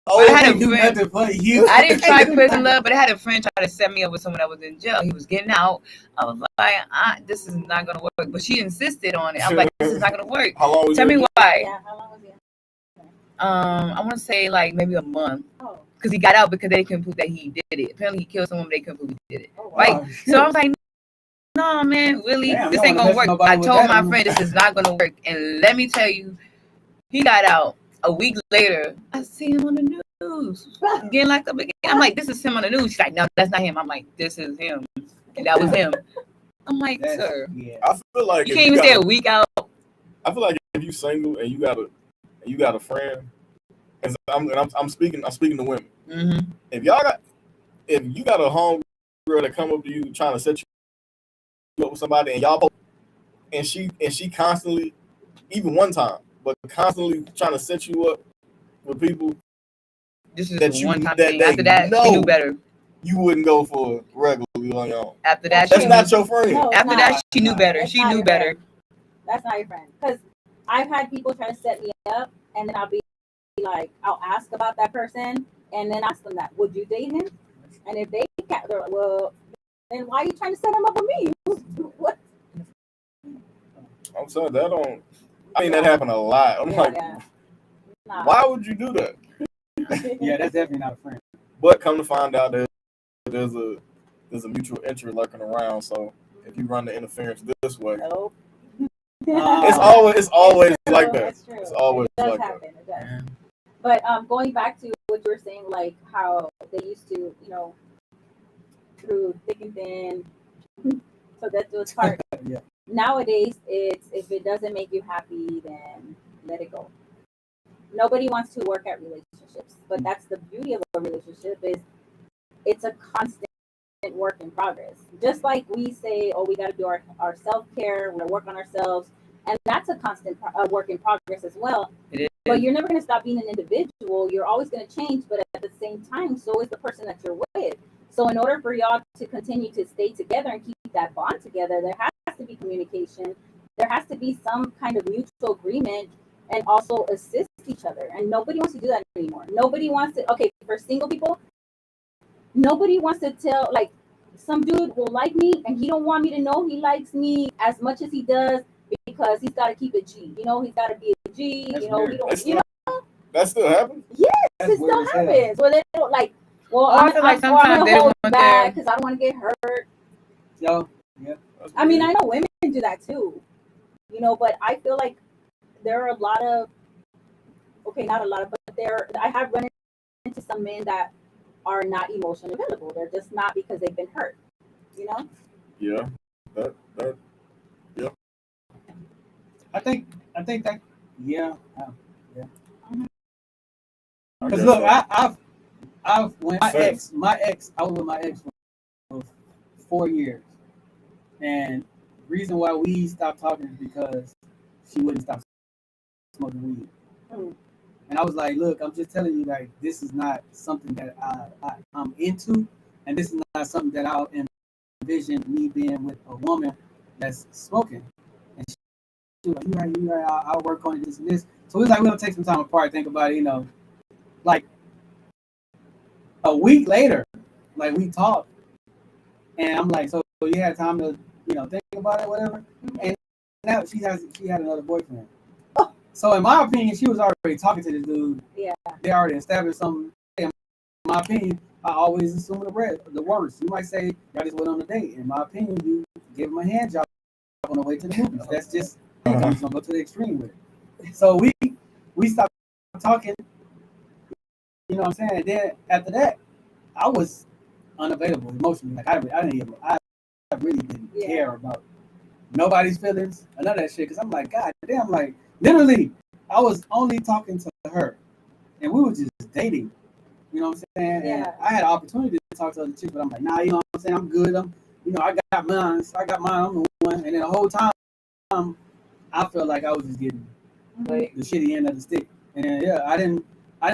I didn't try prison love, but I had a friend try to set me up with someone that was in jail. He was getting out. I was like, this is not gonna work. But she insisted on it. I'm like, this is not gonna work. How long was Tell me why. Yeah, how long was it? I want to say maybe a month. Because he got out because they couldn't prove that he did it. Apparently he killed someone, but they couldn't prove he did it. Right? So I was like, no, man, really? This ain't gonna work. I told my friend this is not gonna work. And let me tell you, he got out. A week later, I see him on the news getting locked up again. I'm like, this is him on the news. She's like, no, that's not him. I'm like, this is him. And that was him. I'm like, sir. Yeah. I feel like you can't even stay a week out. I feel like if you single and you got a friend, and I'm speaking to women. Mm-hmm. If you got a home girl that come up to you trying to set you up with somebody, and she constantly, even one time, but constantly trying to set you up with people. This is that one time thing. After that, she knew better. You wouldn't go for regularly on your own. After that, that's not your friend. No, after that, she knew better. She knew better. That's not your friend. Because I've had people try to set me up, and then I'll be like, I'll ask about that person, and then ask them that, would you date him? And if they can't, they're like, well, then why are you trying to set him up with me? What? I'm sorry, that don't. I mean, that happened a lot. I'm like, Nah. why would you do that? Yeah, that's definitely not a friend. But come to find out that there's a mutual interest lurking around. So if you run the interference this way, Nope. it's always like that. It's true. It's always it does like happen. that. It does. But going back to what you were saying, like how they used to, you know, through thick and thin, so that was part. Yeah. Nowadays, it's if it doesn't make you happy, then let it go. Nobody wants to work at relationships, but that's the beauty of a relationship is it's a constant work in progress. Just like we say, oh, we got to do our self-care, we're going to work on ourselves, and that's a constant work in progress as well. But you're never going to stop being an individual. You're always going to change, but at the same time, so is the person that you're with. So in order for y'all to continue to stay together and keep that bond together, there has to be communication. There has to be some kind of mutual agreement and also assist each other. And nobody wants to do that anymore. Nobody wants to, okay, for single people, nobody wants to tell, like, some dude will like me and he don't want me to know he likes me as much as he does because he's got to keep it G. You know, he's got to be a G. That's you know, weird. he don't, you know. That still happens? Yes, That's it still weird as hell. happens. Where they don't like, well, I feel like I'm sometimes going they to hold want back their- because I don't want to get hurt. Yo, yeah. I mean, I know women do that too, you know, but I feel like there are a lot of, okay, not a lot of, but I have run into some men that are not emotionally available. They're just not because they've been hurt, you know? Yeah. That I think that, yeah. Yeah. I Because guess look, so. I've when Sense. I was with my ex for 4 years, and the reason why we stopped talking is because she wouldn't stop smoking weed. Mm. And I was like, look, I'm just telling you, like, this is not something that I'm into, and this is not something that I'll envision me being with a woman that's smoking. And she was like, you right, I'll work on it, this and this. So we was like, we'll take some time apart, think about it, you know. Like, a week later, like, we talked, and I'm like, so you had time to, you know, think about it, whatever. And now she had another boyfriend. So in my opinion, she was already talking to this dude. Yeah. They already established something. In my opinion, I always assume the worst. You might say, y'all just went on a date. In my opinion, you give him a hand job on the way to the movies. That's just, I'm just gonna go to the extreme with it. So we stopped talking. You know what I'm saying? And then after that, I was unavailable emotionally. Like I really didn't care about nobody's feelings, none of that shit. Cause I'm like, God damn, like literally, I was only talking to her, and we were just dating. You know what I'm saying? Yeah. And I had an opportunity to talk to other chicks, but I'm like, nah, you know what I'm saying? I'm good. I got mine. I'm the one. And then the whole time, I felt like I was just getting the shitty end of the stick. And yeah, I didn't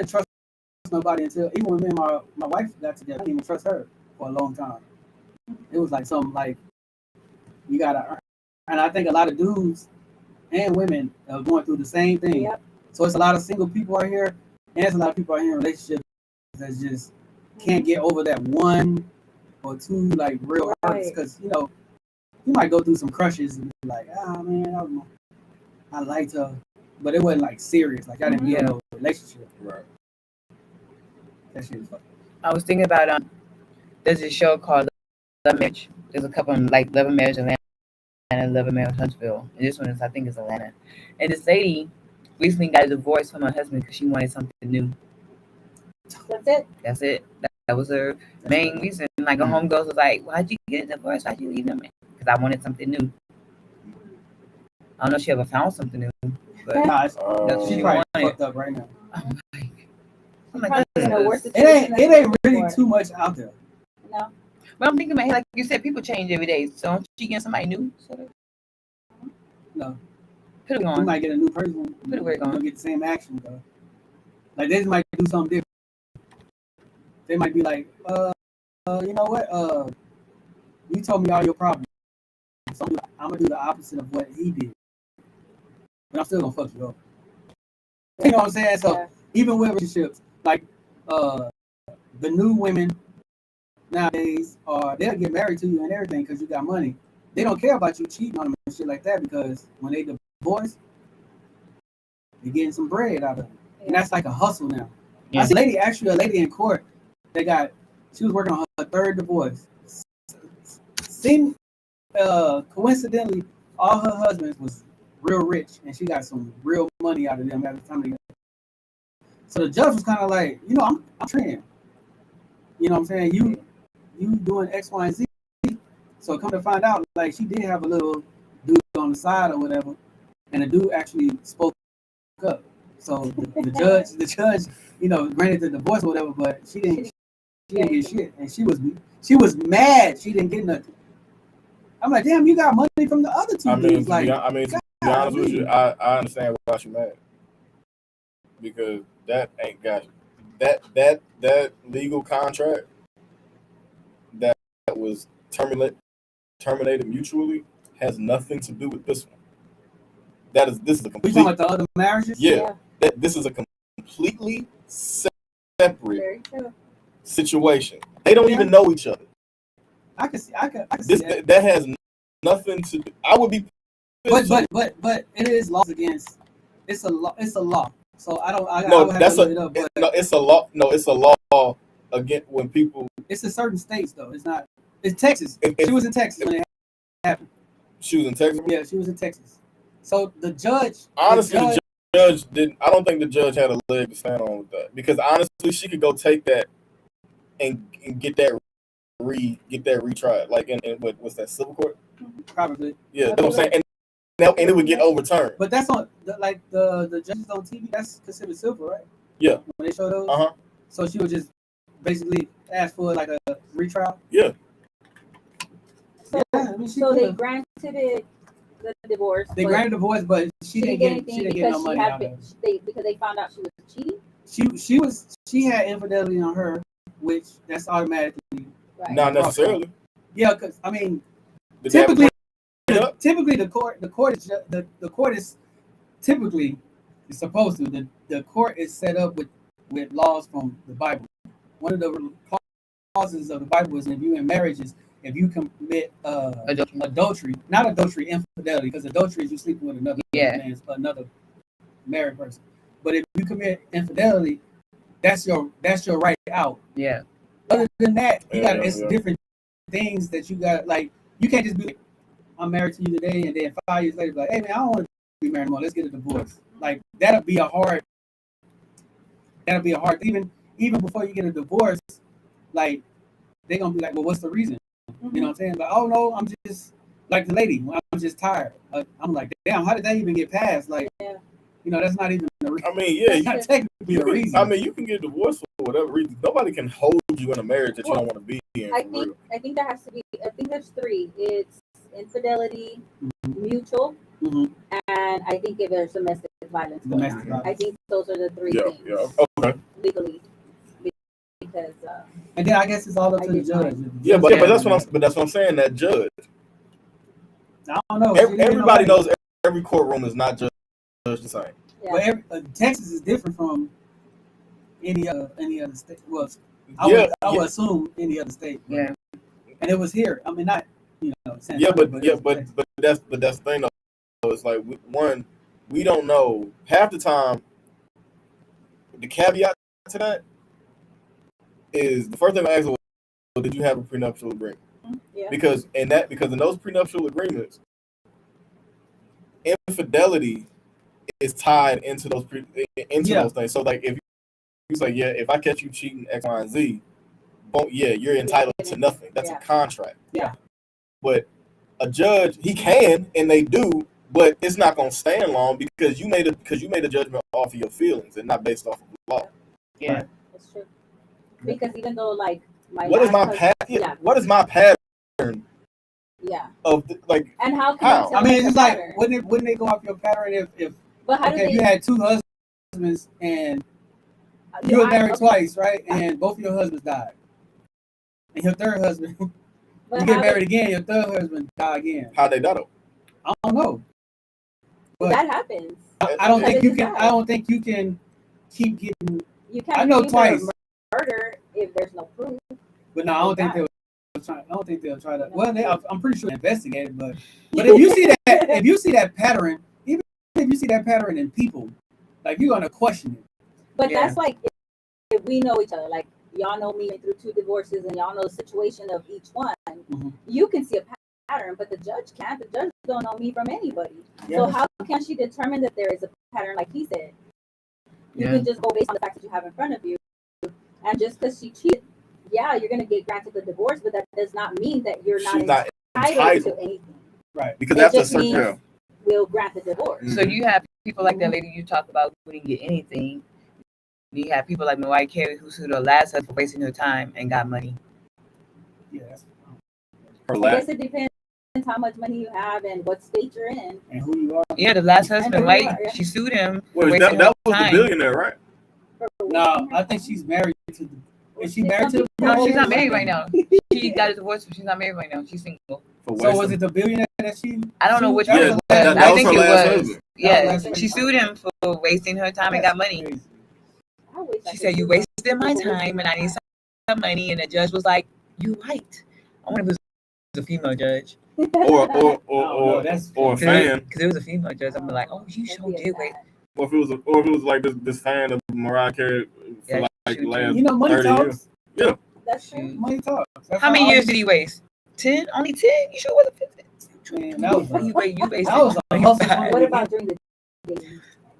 trust nobody until even when me and my wife got together. I didn't even trust her for a long time. It was like something like you gotta earn. And I think a lot of dudes and women are going through the same thing. Yep. So it's a lot of single people out here, and it's a lot of people out here in relationships that just can't get over that one or two like real hurts. Because you know, you might go through some crushes and be like, oh man, I liked her, but it wasn't like serious. Like I didn't get no relationship. Right. That shit is fucking. I was thinking about there's a show called Love Marriage. There's a couple of like Love Marriage Atlanta and Love Marriage Huntsville, and this one is I think is Atlanta. And this lady recently got a divorce from her husband because she wanted something new. That's it. That was her main reason. Like her homegirls was like, "Why'd you get a divorce? Why'd you leave them?" Because I wanted something new. I don't know if she ever found something new, but Nah, that's what she she probably wanted. fucked up right now. I'm like, it ain't really too much out there. No. But I'm thinking about, like you said, people change every day. So aren't you getting somebody new? No. Put it You on. might get a new person. Put it where it You don't going. get the same action though. Like they just might do something different. They might be like, you know what? You told me all your problems. So I'm gonna do the opposite of what he did. But I'm still gonna fuck you up. You know what I'm saying? So even with relationships, like the new women nowadays they'll get married to you and everything because you got money. They don't care about you cheating on them and shit like that because when they divorce, They're getting some bread out of it. And Yeah. that's like a hustle now. Yeah. I see a lady in court, she was working on her third divorce. Coincidentally, all her husbands was real rich, and she got some real money out of them at the time. So the judge was kind of like, I'm trans. You know what I'm saying? You doing X, Y, and Z. So come to find out, like she did have a little dude on the side or whatever, and the dude actually spoke up. So the judge, granted the divorce or whatever, but she didn't get shit, and she was mad. She didn't get nothing. I'm like, damn, you got money from the other two dudes. To be honest with you, I understand why she mad, because that ain't got that legal contract that was terminated mutually has nothing to do with this one. This is a complete. You talking about the other marriages? Yeah. This is a completely separate situation. They don't even know each other. I can see This that. That has nothing to do. I would be. But it is laws against. It's a law. So I don't. It's a law. No, it's a law against when people. It's in certain states though. It's not. It's Texas. She was in Texas when it happened. She was in Texas. Yeah, she was in Texas. So the judge. Honestly, the judge didn't. I don't think the judge had a leg to stand on with that, because honestly, she could go take that and get that retried, like in what's that, civil court? Probably. Yeah, that's what I'm saying. And it would get overturned. But that's on the judges on TV. That's considered civil, right? Yeah. When they show those. So she would just basically ask for like a retrial. Yeah. So they granted it the divorce. They granted divorce, but she didn't get no money out of it. Because they found out she was cheating. She had infidelity on her, which that's automatically. Right. Not necessarily. Yeah, because I mean, typically the court is typically supposed to. The court is set up with laws from the Bible. One of the clauses of the Bible is if you in marriages, if you commit adultery, not adultery, infidelity, because adultery is you sleeping with another married person. But if you commit infidelity, that's your right out. Yeah. Other than that, it's different things that you got. Like you can't just be like, I'm married to you today, and then 5 years later, be like, hey man, I don't want to be married anymore. Let's get a divorce. Like that'll be a hard. Even before you get a divorce, like they're gonna be like, well, what's the reason? Mm-hmm. You know what I'm saying? Like, oh no, I'm just like the lady. I'm just tired. I'm like, damn, how did that even get passed? Like, that's not even a reason. I mean, yeah, not technically a reason. I mean, you can get divorced for whatever reason. Nobody can hold you in a marriage that you don't want to be in. I think there has to be. I think there's three. It's infidelity, mutual, and I think if there's domestic violence going on. I think those are the three things. Yeah. Okay. Legally, because. And then I guess it's all up to the judge. Yeah, but that's what I'm saying. That judge. I don't know. Everybody knows every courtroom is not judged the same. Yeah. But Texas is different from any other state. Well, I would assume any other state. Yeah. And it was here. I mean, not San Yeah, Antonio, but that's the thing though. It's like we don't know half the time. The caveat to that is the first thing I ask, well, did you have a prenuptial agreement? Yeah. Because in those prenuptial agreements, infidelity is tied into those those things. So like if you say, if I catch you cheating X, Y, and Z, you're entitled to nothing. That's a contract. Yeah. But a judge, he can, and they do, but it's not gonna stand long because you made a judgment off of your feelings and not based off of law. Yeah. Right. That's true. Because even though like what is my pattern? Yeah. Of like, and how? I mean, it's like wouldn't they go off your pattern if but how you had two husbands and you were married twice, right? And both of your husbands died, and your third husband, you get married again, your third husband died again. How they die though? I don't know. But that happens. I don't think you can. I don't think you can keep getting. You can't. I know twice. Murder if there's no proof. But no, I don't think they'll try to. Well, I'm pretty sure they investigate it, but if you see that pattern, even if you see that pattern in people, Like you're gonna question it. But that's like if we know each other, like y'all know me through 2 divorces, and y'all know the situation of each one. Mm-hmm. You can see a pattern, but the judge can't. The judge don't know me from anybody. Yeah. So how can she determine that there is a pattern, like he said? You can just go based on the facts that you have in front of you, and just because she cheated, yeah, you're gonna get granted the divorce, but that does not mean that you're not entitled to anything. Right. Because It that's a just means certain. we'll grant the divorce. So you have people like that lady you talk about who didn't get anything. You have people like Mariah Carey who sued her last husband for wasting her time and got money. Yeah. Her I last. guess it depends how much money you have and what state you're in. And who you are. Yeah, the last husband, who right? you are, yeah. She sued him for Well, wasting that her was the time. billionaire, right? No, I think she's married to the. Is she married to the? No, she's not married right now. She got a divorce, but she's not married right now. She's single. So was it the billionaire that she? I don't know which That one was it the was. last- I think her it last was. husband. Yeah, That was she sued him for wasting her time and got money. Crazy. I wish I She could said, do "You wasted something my for wasting time, my and I need time." some money." And the judge was like, "You right." I wonder if it was a female judge. Or that's a fan. Because it was a female judge. I'm like, "Oh, you That'd sure be a did wait." bad. Or if it was like this fan of Mariah Carey for Yeah, like the she- last You know, money 30 years. talks. That's true. Money talks. That's How many all years these- did he waste? 10? Only 10? You sure it wasn't 15? Man, that was You wasted. that was a hustle fund. What about during the day?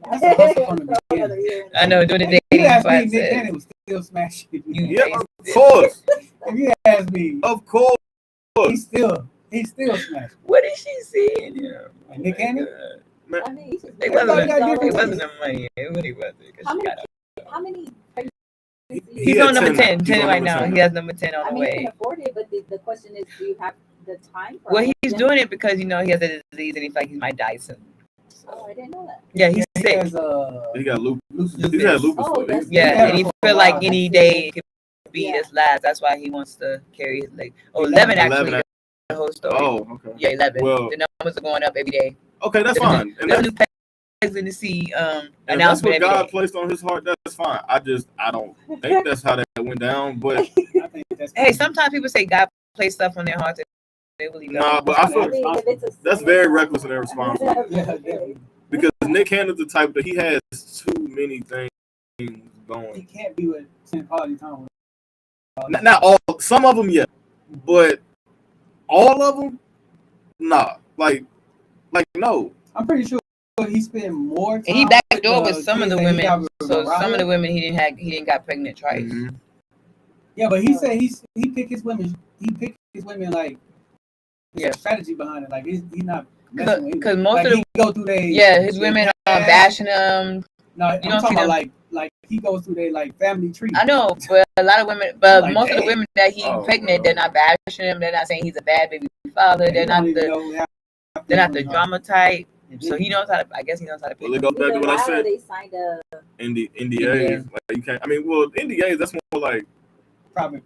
That's a hustle fund to Throw begin. another year in I know, doing the If you dating ask me, Nick process. Cannon was still smashing. You- Yeah, of wasted. course. If you ask me, Of course. he's still smashing. What is she seeing? Yeah. And Nick Cannon? Man, I mean, he's just It Everybody wasn't, got different it wasn't tastes. the money. It really wasn't. 'Cause How she many? got a- How many? He's had on number 10. He's 10 on right number now. 10. He has number 10 on I the mean, you way. can afford it, but the question is, do you have the time for Well, it? he's doing it because, he has a disease and he feels like he might die soon. Oh, I didn't know that. Yeah, he's He sick. has, he got lupus. lupus. He's had lupus. Oh, for that's- Yeah, Yeah, and he for a feel like while. any day it could be Yeah. his last. That's why he wants to carry his leg. Oh, 11 11 actually. 11. The whole story. Oh, okay. Yeah, 11. Well- The numbers are going up every day. Okay, that's There's fine. And There's that's, new pegs in the sea if that's announcement what every God day. placed on his heart, that's fine. I don't think that's how that went down. But I think that's Hey, sometimes people say God placed stuff on their hearts. They really don't. nah, but I I feel mean, if it's a that's very reckless and irresponsible. Yeah, definitely. Because Nick Cannon's the type that he has too many things He going. can't be with spending quality time with. Not all, some of them, yeah, but all of them, nah. Like no. I'm pretty sure he spent more time. And he backdoor with the some of kids the than he got women. with So Mariah. some of the women he didn't got pregnant twice. Mhm. Yeah, but he said he picked his women. He picked his women like Yeah. strategy behind it. Like he's not messing with Because anyone. most Like, of the he go through they his women are past. bashing him. No, I'm don't see talking about them. like he goes through their like family tree. I know, but a lot of women, but Like, most of the dang. women that he Oh, pregnant, well. they're not bashing him. They're not saying he's a bad baby father. He They're don't not even the know half they're not the women are. drama type. So he knows how to. I guess he knows how to pick. Well, it them. goes back to what I said. They signed a. NDAs, like you can't. I mean, well, NDAs. That's more like probably.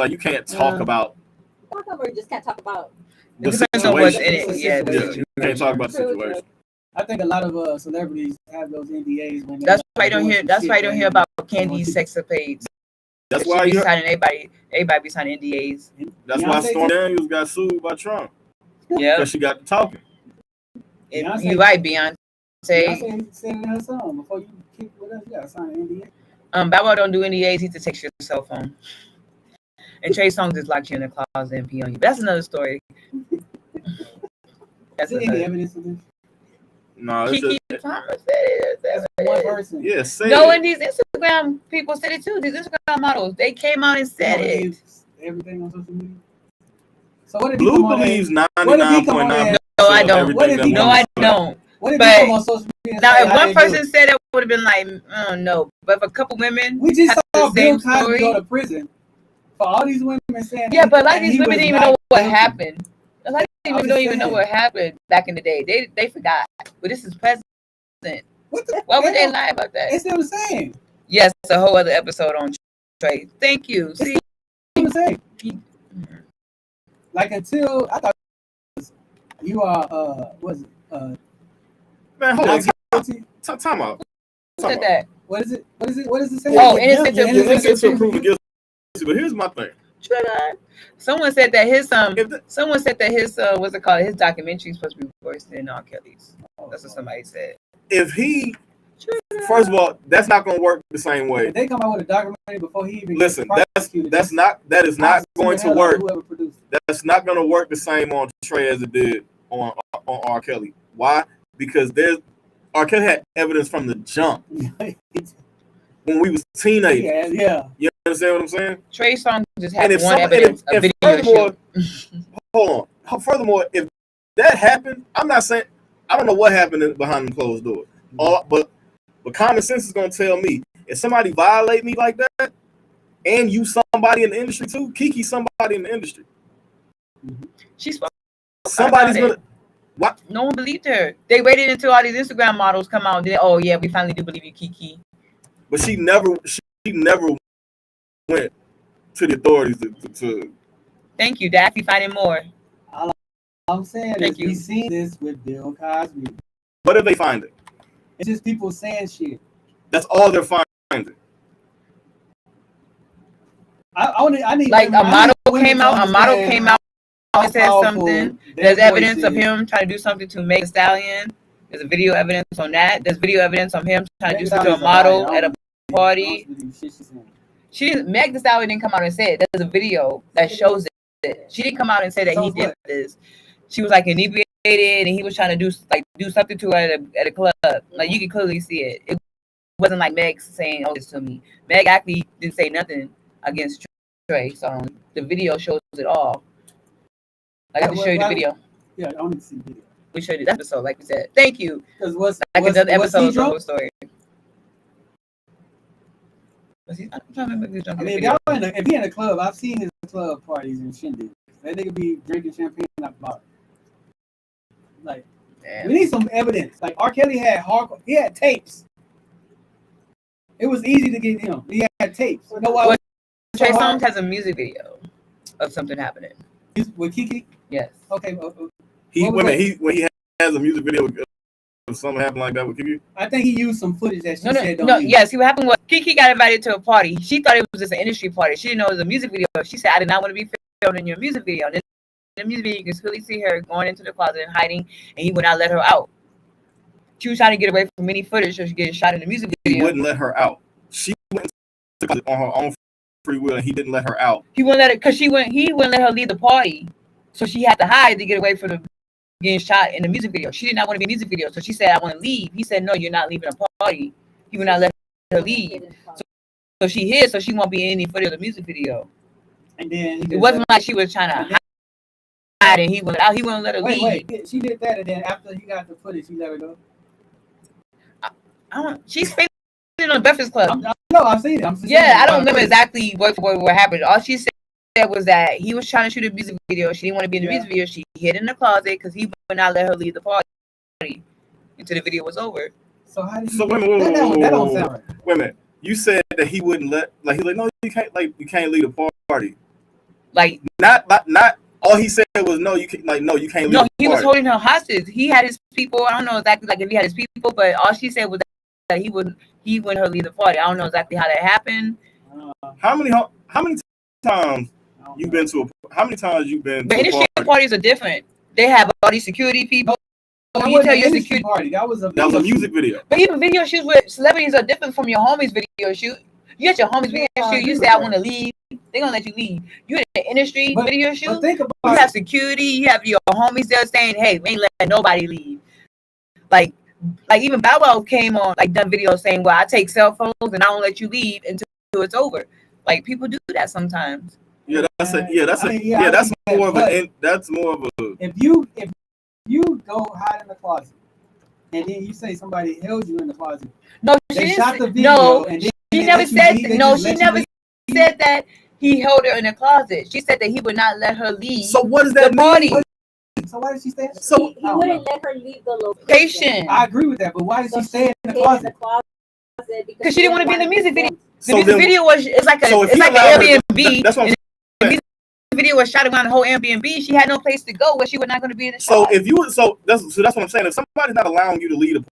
you can't talk about. Talk about, you just can't talk about. The It depends on what's in situation. it. Yeah, the Yeah, situation. you can't talk about the True, situation. I think a lot of celebrities have those NDAs when That's why you don't hear. That's why you don't hear about Candy's sexapades. That's She why be you. signing everybody be signing NDAs. That's why Beyonce Stormy too? Daniels got sued by Trump Yeah, because she got to talking. Beyonce- you're right, Beyonce. Beyonce said in her song before you kick with us, you gotta sign an NDA. Bow Wow don't do NDAs. He just takes your cell phone. And Trey Songz just locked you in the closet and pee on you. That's another story. That's Is there any another. evidence of this? No, it's Kiki just Palmer said it. That's one person. yeah. Say No, it. and these Instagram people said it too. These Instagram models, they came out and said You it. believe everything on social media. So what if he Blue come on believes there- 99.9%. No, I don't. What if he No, I don't. What if But- he come on social media? and Now, say, if "I one didn't do person it"? said it, would have been like, oh no. But if a couple women, We just have saw the same Bill Cosby story. go to prison for all these women saying. Yeah, but a lot of and these he women was didn't even not know what guilty. happened. A lot of these I'm women just don't even know saying. what happened back in the day. They forgot. But this is present. What the Why would they hell? lie about that? It's still the same. Yes, it's a whole other episode on Trey. Thank you. See, It's still the same. Like until I thought you are was it Man, hold on. not guilty. Time out. who said that? What is it? What is it? What does it say? Oh, innocent You're till innocent till proven guilty. But here's my thing. Trigger. Someone said that his If the, someone said that his what's it called? His documentary is supposed to be worse than R. Kelly's. That's what somebody said. if he, first of all, that's not going to work the same way. If they come out with a documentary before he even listen, that is not going to work. That's not going to work the same on Trae as it did on R. Kelly. Why? Because R. Kelly had evidence from the jump when we was teenagers. Yeah. You understand what I'm saying? Trae song just had one evidence, a video shoot. Hold on. Furthermore, if that happened, I'm not saying, I don't know what happened behind the closed doors. But common sense is going to tell me, if somebody violate me like that, and you somebody in the industry too, Kiki somebody in the industry. She's somebody's going to. What? No one believed her. They waited until all these Instagram models come out. And then, oh yeah, we finally do believe you, Kiki. But she never went to the authorities to. Thank you, Daffy. Finding more. All I'm saying is we seen this with Bill Cosby. What if they find it? It's just people saying shit. That's all they're finding. I need like a model came out. A model came out and said something. There's evidence of him trying to do something to Meg Thee Stallion. There's a video evidence on that. There's video evidence on him trying to do something to a model at a party. Meg Thee Stallion didn't come out and say it. There's a video that shows it. She didn't come out and say that he did this. She was like inebriated and he was trying to do something to her at a club. Like you can clearly see it. It wasn't like Meg saying, "Oh, this to me." Meg actually didn't say nothing against Trae. So the video shows it all. Like I have to show you the video. Yeah, I want to see the video. We showed you the episode, like we said. Thank you. Because what's another episode of the whole story. I'm trying to remember if he was drunk. I mean, if he in a club, I've seen his club parties and shindigs. That nigga be drinking champagne at the bar. Like, we need some evidence. Like R. Kelly had he had tapes. It was easy to get him. He had tapes. Well, Trae Songz has a music video of something happening. With Kiki? Yes. Okay. When he has a music video of something happened like that with Kiki? I think he used some footage that she said don't use. Yes, what happened was Kiki got invited to a party. She thought it was just an industry party. She didn't know it was a music video. She said, I did not want to be filmed in your music video. And in the music video, you can clearly see her going into the closet and hiding, and he would not let her out. She was trying to get away from any footage so she get shot in the music video. He wouldn't let her out. She went into the closet on her own free will, and he didn't let her out. He wouldn't let it because he wouldn't let her leave the party. So she had to hide to get away from the getting shot in the music video. She did not want to be in the music video. So she said, I want to leave. He said, no, you're not leaving the party. He would not let her leave. So she hid so she won't be in any footage of the music video. And then it wasn't like she was trying to hide and he wouldn't let her leave. Wait, she did that and then after he got the footage, he let her go? She's famous on Breakfast Club. No, I've seen it. I don't remember exactly what happened. All she said was that he was trying to shoot a music video. She didn't want to be in the music video. She hid in the closet because he would not let her leave the party until the video was over. So how did that don't sound right. Wait a minute. You said that he wouldn't let he's like, no, you can't leave the party. Like not all he said was no, you can't leave. No, he was holding her hostage. He had his people. I don't know exactly if he had his people, but all she said was that he wouldn't her leave the party. I don't know exactly how that happened. How many times you've been to how many times you've been but to industry parties are different. They have all these security people. You tell your security party. That was a music video. But even video shoots with celebrities are different from your homies video shoot. You get your homies video shoot, you say I want to leave, they're gonna let you leave. You in the industry video shoot, you have security, you have your homies there saying, hey, we ain't letting nobody leave. Like even Bow Wow came on, done videos saying, well, I take cell phones and I don't let you leave until it's over. Like people do that sometimes. That's more of a. If you go hide in the closet and then you say somebody held you in the closet. No, she shot the video. No, she never said. No, she never said that he held her in the closet. She said that he would not let her leave. So what does that mean? So why did she stay? So he wouldn't let her leave the location. I agree with that, but why did she stay in the closet? Because she didn't want to be in the music video. The music video was like an Airbnb. That's what I'm saying. The video was shot around the whole Airbnb. She had no place to go where she was not going to be in the shot. That's what I'm saying. If somebody's not allowing you to lead a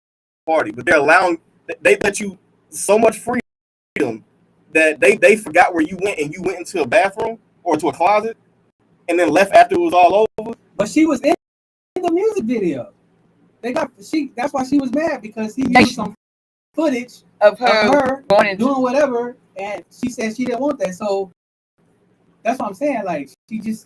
party, but they let you so much freedom that they forgot where you went and you went into a bathroom or to a closet and then left after it was all over. But she was in the music video. That's why she was mad, because he used some footage of her going and doing whatever, and she said she didn't want that. So that's what I'm saying. Like because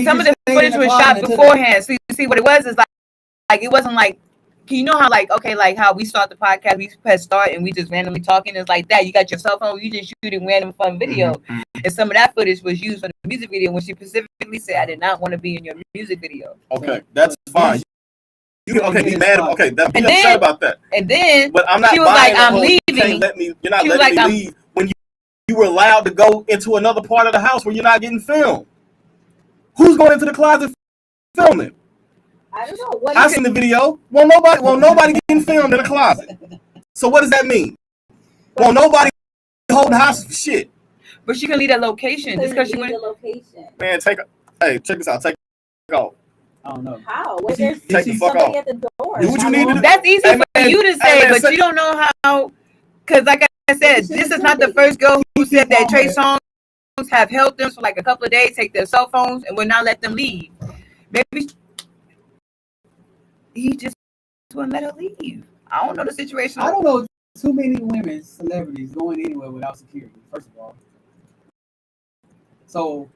some of the footage was shot beforehand. So you see what it was is like it wasn't like, you know how like, okay, like how we start the podcast, we press start and we just randomly talking. It's like that. You got your cell phone, you just shooting random fun video. Mm-hmm. And some of that footage was used for the music video when she specifically said, I did not want to be in your music video. Okay, that's fine. You okay? Be mad. Okay, be upset about that. And then but I'm not. She was like, "I'm leaving. You're not letting me leave when you were allowed to go into another part of the house where you're not getting filmed. Who's going into the closet filming? I don't know. I seen the video. Well, nobody getting filmed in the closet. So what does that mean? Well, nobody holding hostage for shit. But she can leave that location just because she went. The location. Man, hey, check this out. Take off. I don't know. How? There's take the fuck off. At the door. Do what you need to do. That's easy for you to say, but you don't know how. Because like I said, this is not the first girl who said that Trae Songz have held them for like a couple of days, take their cell phones, and would not let them leave. Maybe he just wouldn't let her leave. I don't know the situation. I don't know too many women, celebrities, going anywhere without security, first of all. So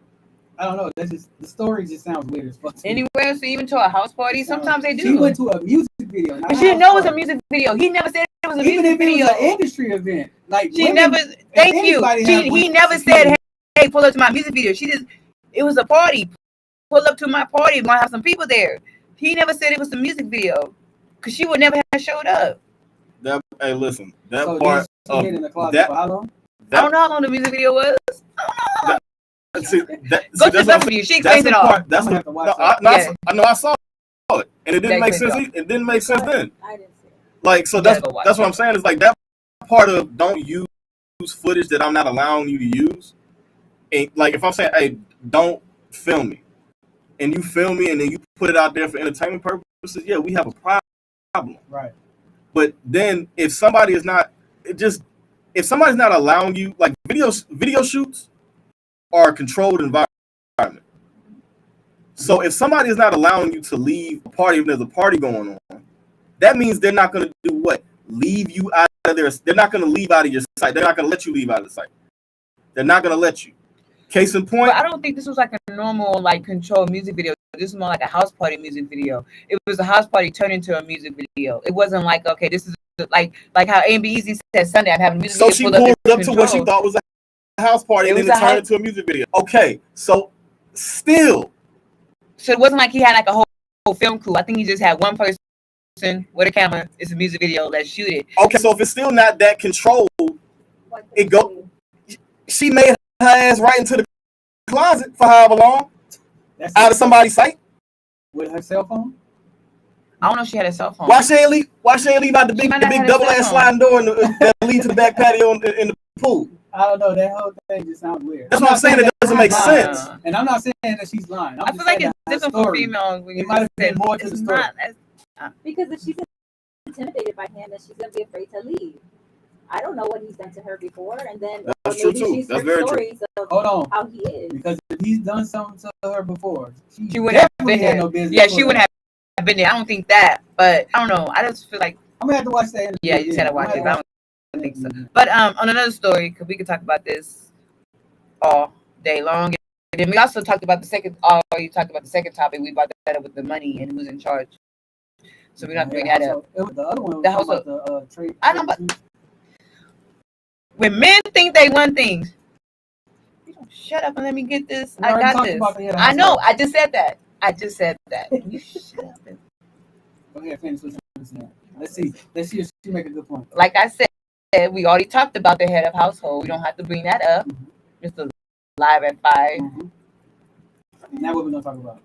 I don't know. That's just, the story just sounds weird as fuck. Anywhere, so even to a house party, sometimes they do. She went to a music video. But she didn't know it was a music video. He never said it was a music video. Even if it was an industry event, like she never. Thank you. He never said, "Hey, pull up to my music video." She just. It was a party. Pull up to my party. Might have some people there. He never said it was a music video, because she would never have showed up. Hey, listen. That so part. In the closet for how long? I don't know how long the music video was. Go to some video. She explains it all. I know I saw it, and it didn't make sense. It didn't make sense then. I didn't see it. Like, so that's what I'm saying. Is like that part of don't use footage that I'm not allowing you to use. And like if I'm saying, hey, don't film me, and you film me, and then you put it out there for entertainment purposes, yeah, we have a problem. Right. But then if somebody is not, if somebody's not allowing you, like video shoots are a controlled environment. So if somebody is not allowing you to leave a party, if there's a party going on, that means they're not going to do what? Leave you out of their. They're not going to leave out of your sight. They're not going to let you leave out of the sight. They're not going to let you. Case in point. But I don't think this was like a normal like controlled music video. This is more like a house party music video. It was a house party turned into a music video. It wasn't like, okay, this is like how A&B Easy said Sunday, I'm having a music video. So she pulled up to what she thought was a house party, and then it turned into a music video. Okay, so still. So it wasn't like he had like a whole film crew. I think he just had one person with a camera. It's a music video. Let's shoot it. Okay, so if it's still not that controlled, she made her ass right into the closet for however long. That's out of somebody's sight. With her cell phone? I don't know if she had a cell phone. Why she ain't leave out the big double ass sliding door that leads to the back patio in the pool? I don't know. That whole thing just sounds weird. That's what I'm saying. It doesn't make sense. And I'm not saying that she's lying. I feel like it's different for females. When it might have been more to the story. Because if she's intimidated by him, then she's gonna be afraid to leave. I don't know what he's done to her before, and then that's true too. That's very true. Hold on, how he is. Because if he's done something to her before, she wouldn't have been there. No business. Yeah, she wouldn't have been there. I don't think that, but I don't know. I just feel like I'm gonna have to watch that. Yeah, you just had to watch it. I don't think so. But on another story, because we could talk about this all day long. And then we also talked about the second. You talked about the second topic. We brought that up with the money and who's in charge. So we're not bring that up. The other one. The household. I know, but when men think they want things, you don't shut up and let me get this. I got this. I know. I just said that. You shut up. Go ahead, finish what you're saying. Let's see if she make a good point. Like I said, we already talked about the head of household. We don't have to bring that up. Just live at 5. Now what we're gonna talk about?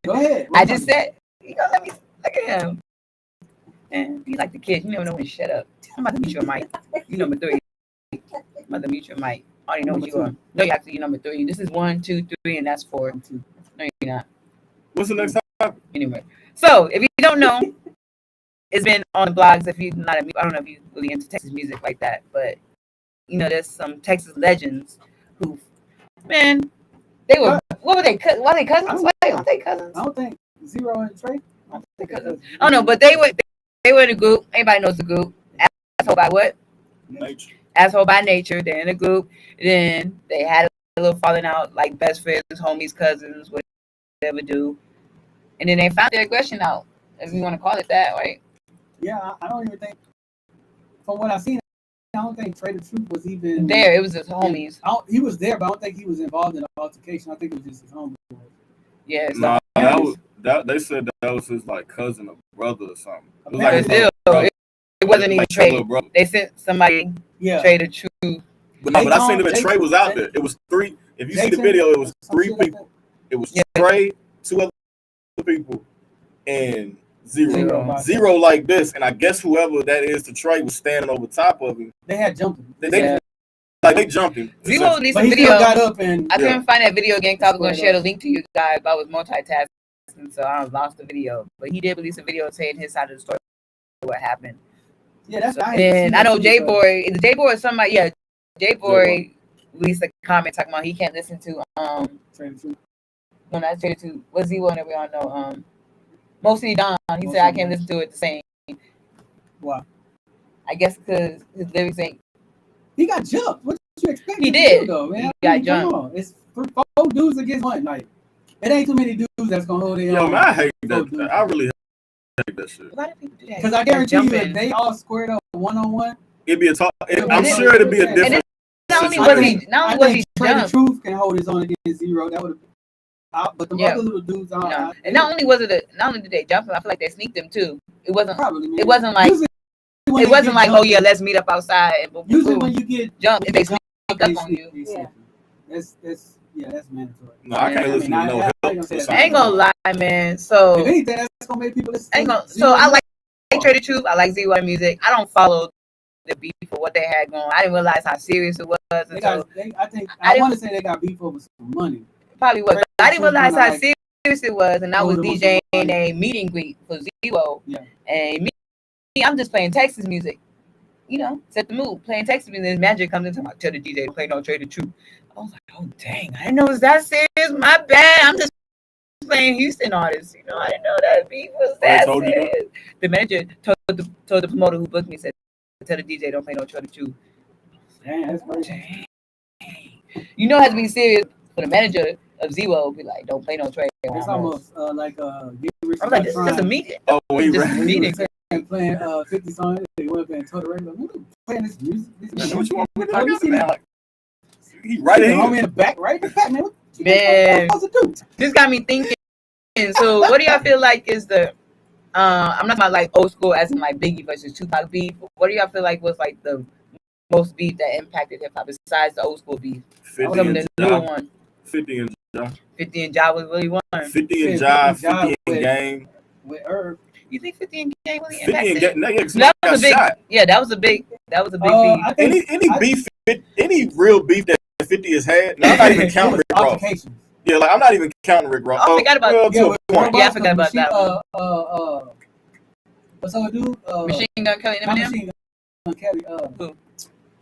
Go ahead. I just said, let me look at him. And you like the kids, you never know when to shut up. I'm about to mute your mic. You number 3. I'm about to mute your mic. I already know what you are. No, you have to be number 3. This is 1, 2, 3, and that's 4. No, you're not. What's the next topic? Anyway, so if you don't know, it's been on the blogs. If you're not, I don't know if you really into Texas music like that, but there's some Texas legends who, man, they were. What were they? Were they cousins? I don't think Zro and Trae. I don't know, but they were in a group. Everybody knows the group. Asshole by what? Nature. Asshole by nature. They're in a group. Then they had a little falling out, like best friends, homies, cousins, whatever do. And then they found their aggression out, if you want to call it that, right? Yeah, I don't even think, from what I've seen, I don't think Trae the Truth was even There, it was his homies. He was there, but I don't think he was involved in the altercation. I think it was just his homies. Yeah, so Nah, that was that. They said that was his like cousin or brother or something. It was but like his still, brother. it wasn't even Like his little Trae. brother. They sent somebody Yeah. Trae the Truth. But no, but I seen They- that Trae was out there. It was 3. If you see the video, it was 3 people. It was Yeah. Trae, 2 other people, and Zro. Zro. Zero like this, and I guess whoever that is to Trae was standing over top of him. They had jumped him. They jumped him. Zero released But a he video. still got up and I couldn't find that video again because I was going to Squared share up. the link to you guys, but I was multitasking, so I lost the video. But he did release a video saying his side of the story, what happened. yeah, that's So, nice. and I know J-Boy or somebody, yeah, J-Boy released a comment talking about he can't listen to, Trae the Truth. when I said to, what's he one that we all know, Mostly Don. He said Mostly I can't Don. listen to it the same. Why? I guess because his lyrics ain't. He got jumped. What you expect? He him to did. do, though, man. He I got mean, come jumped. on. It's 4 dudes against 1. Like, it ain't too many dudes that's gonna hold their Yo, own. man, I hate Four that. dudes. I really hate that shit. A lot of people do that. Because I guarantee you, Jumping. if they all squared up 1-on-1, It'd be a talk. And I'm then- sure it'd be a and different. Not only situation. was he, not I only was think he Trae the jumped, Truth can hold his own against Zero. That would have. But the Yeah. other little dudes, no. And not only did they jump him, I feel like they sneaked him too. It wasn't. probably. Man. It wasn't like. Usually when It they wasn't get like, jumped, oh yeah, let's meet up outside. And boom, boom, Usually boom. when you get jump, when they you sneak jump, up they on sneak- you. they sneak. That's mandatory. No, I can't Yeah, listen I to mean, no I help. ain't gonna say for that. something. I ain't gonna lie, man. So If anything, that's gonna make people listen. I ain't gonna. Zero So I like more. Trae the Truth. I like ZY music. I don't follow the beef for what they had going. I didn't realize how serious it was. They Until got, I think I I want to say they got beef over some money. probably was. But I didn't realize how serious it was, and I was Told them DJing some a meet and greet for Zero. Yeah. And me, I'm just playing Texas music. You know, set the mood, playing Texas music. And Magic comes in, tell the DJ to play no Trae the Truth. I was like, oh dang, I didn't know it was that serious. My bad. I'm just playing Houston artists. You know, I didn't know that beef was that told you that? serious. The manager told the promoter who booked me, said, tell the DJ don't play no Trae the Truth. Damn, that's crazy. Dang. You know, it has to be serious for the manager of Zero. Be like, don't play no Trae. It's almost like I was like, this is just a meeting. Oh, he Just ran. a meeting. playing 50 songs. They went up there and told the radio, "Man, playing this music. Man, what you want me to Have you do? seen that? He right The here. homie in the back, right in the back, man. What you Man. supposed to do? This got me thinking. So, what do y'all feel like is the? I'm not about like old school, as in like Biggie versus Tupac beef. What do y'all feel like was like the most beef that impacted hip hop besides the old school beef? 50 Some of and the newer Ja. one. 50 and Ja. 50 and Ja was really one. 50 and Yeah, Ja. 50 and Ja 50 and with- Game. With Herb. You think 50 and Gang really 50 impacted? and Game. No, yeah, 'cause That got was a big. shot. Yeah, that was a big. That was a big beef. I think Any beef, any real beef that 50 has had. No, I'm not even counting Rick Ross. altercations. Yeah, like I'm not even counting Rick Ross. Oh, I forgot about- well, to Yeah, a with point. Yeah, I forgot about that What's up, dude? Machine Gun Kelly and not Eminem. Machine Gun Kelly. Who?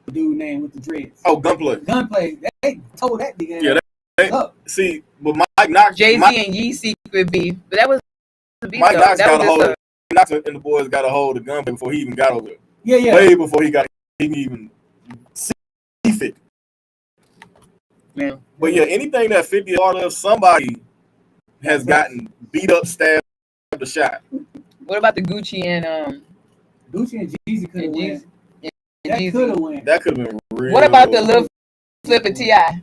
The dude name with the dreads. Oh, Gunplay. Gunplay. They told that nigga. Yeah, they- up. See, but Mike Knox, Jay Z Mike and Yee secret beef, but that was a beef. Knox though. That got a was hold. just Knox and the boys got a hold of Gunplay before he even got over there. Yeah. Way before he didn't even see fit. man. But yeah, anything that 50 part of, somebody has gotten beat up, stabbed, or shot. What about the Gucci and Gucci and Jeezy could have and won. Jeezy? That Jeezy? could have won. That could have been real. What about the little flip of T.I.?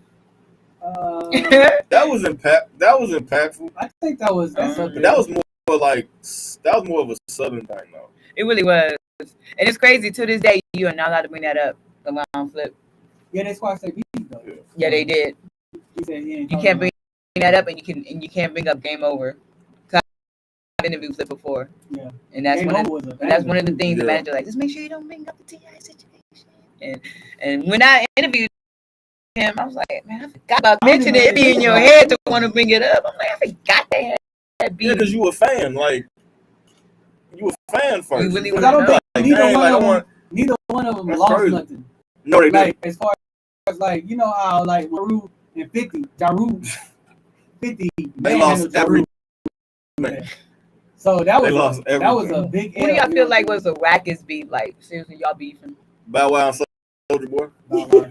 That was impactful. I think that was that's up But there. that was more of a southern thing though. It really was, and it's crazy. To this day, you are not allowed to bring that up. The round flip. Yeah, they squashed their beef though. Yeah, they did. He said he ain't You can't bring that up, and you can't bring up Game Over. 'Cause I've interviewed Flip before. Yeah. And that's Game one of Over was a and that's one of the banger, things the Yeah. manager like. Just make sure you don't bring up the T.I. situation. And when I interviewed him, I was like, man, I forgot about mentioning it. It be in your head to want to bring it up. I'm like, I forgot they had that beef. Yeah, because you a fan, like you a fan first. You really Because I don't know. think neither Dang, one like, of I want- them, neither one of them That's lost crazy. nothing. No, they Like did. as far as like you know how like Maru and 50, Ja Rule, 50 They lost manhandled Ja Rule. every. So that They was lost that was everything. a big. Who do y'all feel like was the wackest beef? Like seriously, y'all beefing? Bow Wow and Soldier Boy.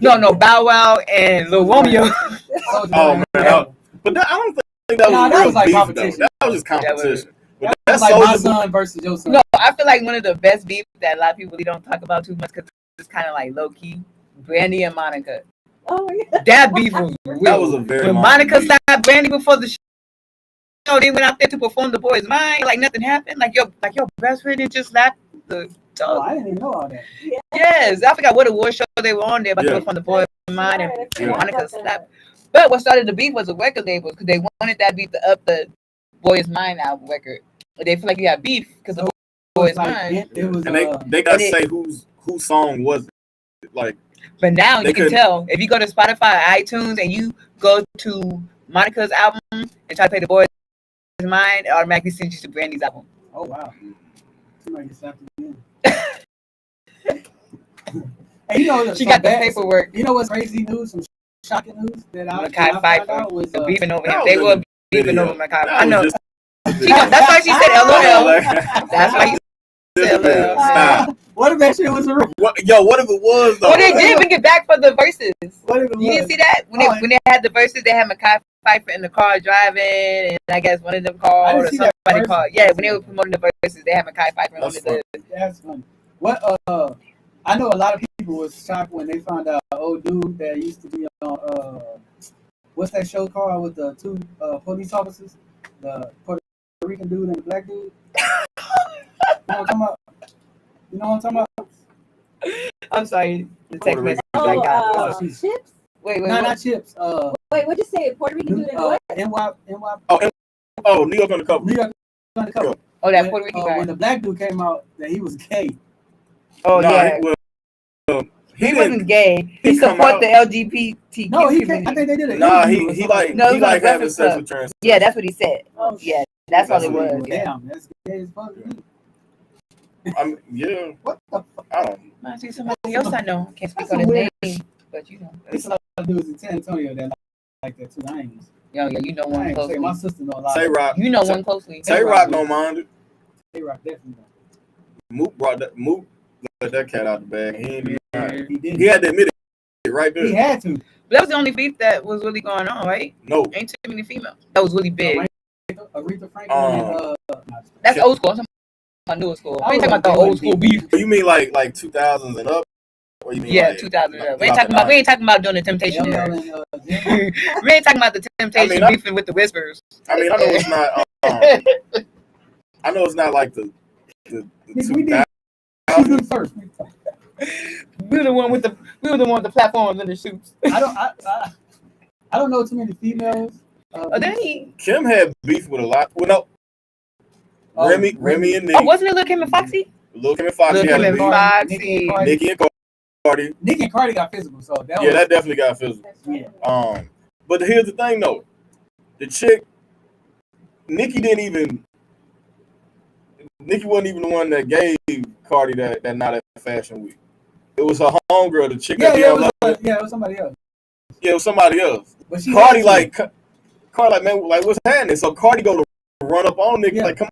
No, Bow Wow and Lil Romeo. Oh man, but I don't think that was that real was like beef competition. though. That was just competition. That was like my son versus your son. No, I feel like one of the best beef that a lot of people really don't talk about too much because it's kind of like low key. Brandy and Monica. Oh yeah. That beef was real. That was a very when long Monica beef. slapped Brandy before the show, they went out there to perform The Boy's Mind. Like nothing happened. Like your best friend did just slap the dog. Oh, I didn't even know all that. Yes, I forgot what award show they were on there, but they were from The Boy's Mind and Monica slapped. But what started the beef was the record labels because they wanted that beef to up the Boy's Mind album record. But they feel like you got beef because the Boy's Mind. It was, and they gotta say whose song was it. Like, but now you can tell if you go to Spotify or iTunes and you go to Monica's album and try to play The Boy's Mind, it automatically sends you to Brandy's album. Oh wow. Somebody get slapped again. And she got the paperwork. You know what's crazy news? Some shocking news that I found out was beefing over him. They were beefing over Makai. I know. That's why she said LOL. That's why you said LOL. What if that shit was a real? What if it was though? Well, they did bring it back for the verses. What if it was? You didn't see that when they had the verses? They had Makai Pfeiffer in the car driving, and I guess one of them called or somebody called. Yeah, when they were promoting the verses, they had Makai Pfeiffer on the. That's funny. What I know a lot of people was shocked when they found out an old dude that used to be on what's that show called with the two police officers, the Puerto Rican dude and the black dude. You know what I'm talking about? I'm sorry. The text message. Chips? Wait, no, not Chips. Wait, what'd you say? Puerto Rican dude and what? NY. Oh, New York Undercover. New York Undercover. Oh, that Puerto Rican guy. When the black dude came out, that he was gay. Oh yeah. He wasn't gay. He support the LGBTQ. No, he can't. I think they did it. Nah, he like having sex with trans. Yeah, that's what he said. Oh, yeah, that's all it was. Damn, that's gay as fuck. Yeah. What the fuck? I don't know. Might see somebody else I know. Can't speak on his name, but you know. There's a lot of dudes in San Antonio that like that too. I ain't. Yeah, you know one closely. My sister know a lot. Tay-Rock. You know one closely. Tay-Rock don't mind it. Tay-Rock definitely. Mook let that cat out the bag. He ain't He did. He had to admit it right there. He had to. But that was the only beef that was really going on, right? No. Ain't too many females. That was really big. Aretha Franklin. That's old school. I'm talking about newer school. I ain't talking about the old school beef. You mean like 2000s and up? Or you mean 2000 and up. We ain't talking about doing the Temptation era. We ain't talking about the Temptation beefing with the Whispers. I mean, I know it's not. I know it's not like the 2000s. First. We were the one with the platforms and the shoots. I don't know too many females. Kim had beef with a lot. Well, no. Remy and Nick. Oh, wasn't it Lil Kim and Foxy? Lil Kim and Foxy. Nicki and Cardi. Nicki and Cardi got physical, so that definitely got physical. Yeah. But here's the thing, though. The chick, Nicki wasn't even the one that gave Cardi that night at Fashion Week. It was her homegirl, the chick. It was somebody else. Yeah, it was somebody else. But Cardi man, like what's happening? So Cardi go to run up on Nicki, like, come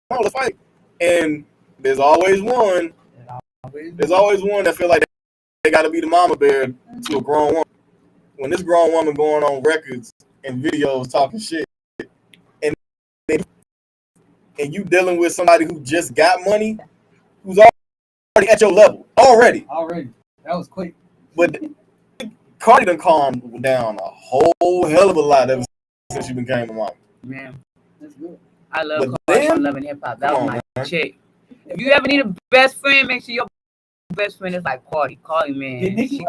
on, let's fight. And there's always one that feel like they got to be the mama bear to a grown woman. When this grown woman going on records and videos talking shit, and you dealing with somebody who just got money, who's already at your level. Already. That was quick. But Cardi done calmed down a whole hell of a lot ever since she became a mom. Man, that's good. I love Cardi. I love hip hop. That was my chick. If you ever need a best friend, make sure your best friend is like Cardi. Cardi, man. Did Nicki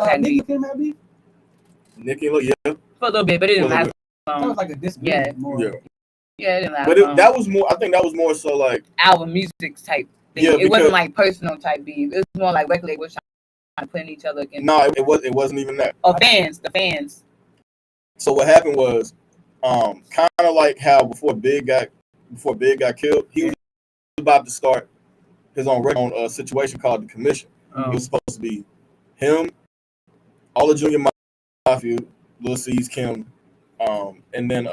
Kim have beef? Nicki, yeah. For a little bit, but it didn't last long. That was like a disagreement. Yeah, it didn't last long. But that was more. I think that was more so like album music type thing. Yeah, it wasn't like personal type beef. It was more like record labels trying to play each other against. No, it wasn't even that. Oh, the fans. So what happened was, kind of like how before Big got killed, he was about to start his own situation called The Commission. It was supposed to be him, all the Junior Mafia, Lil C's, Kim, and then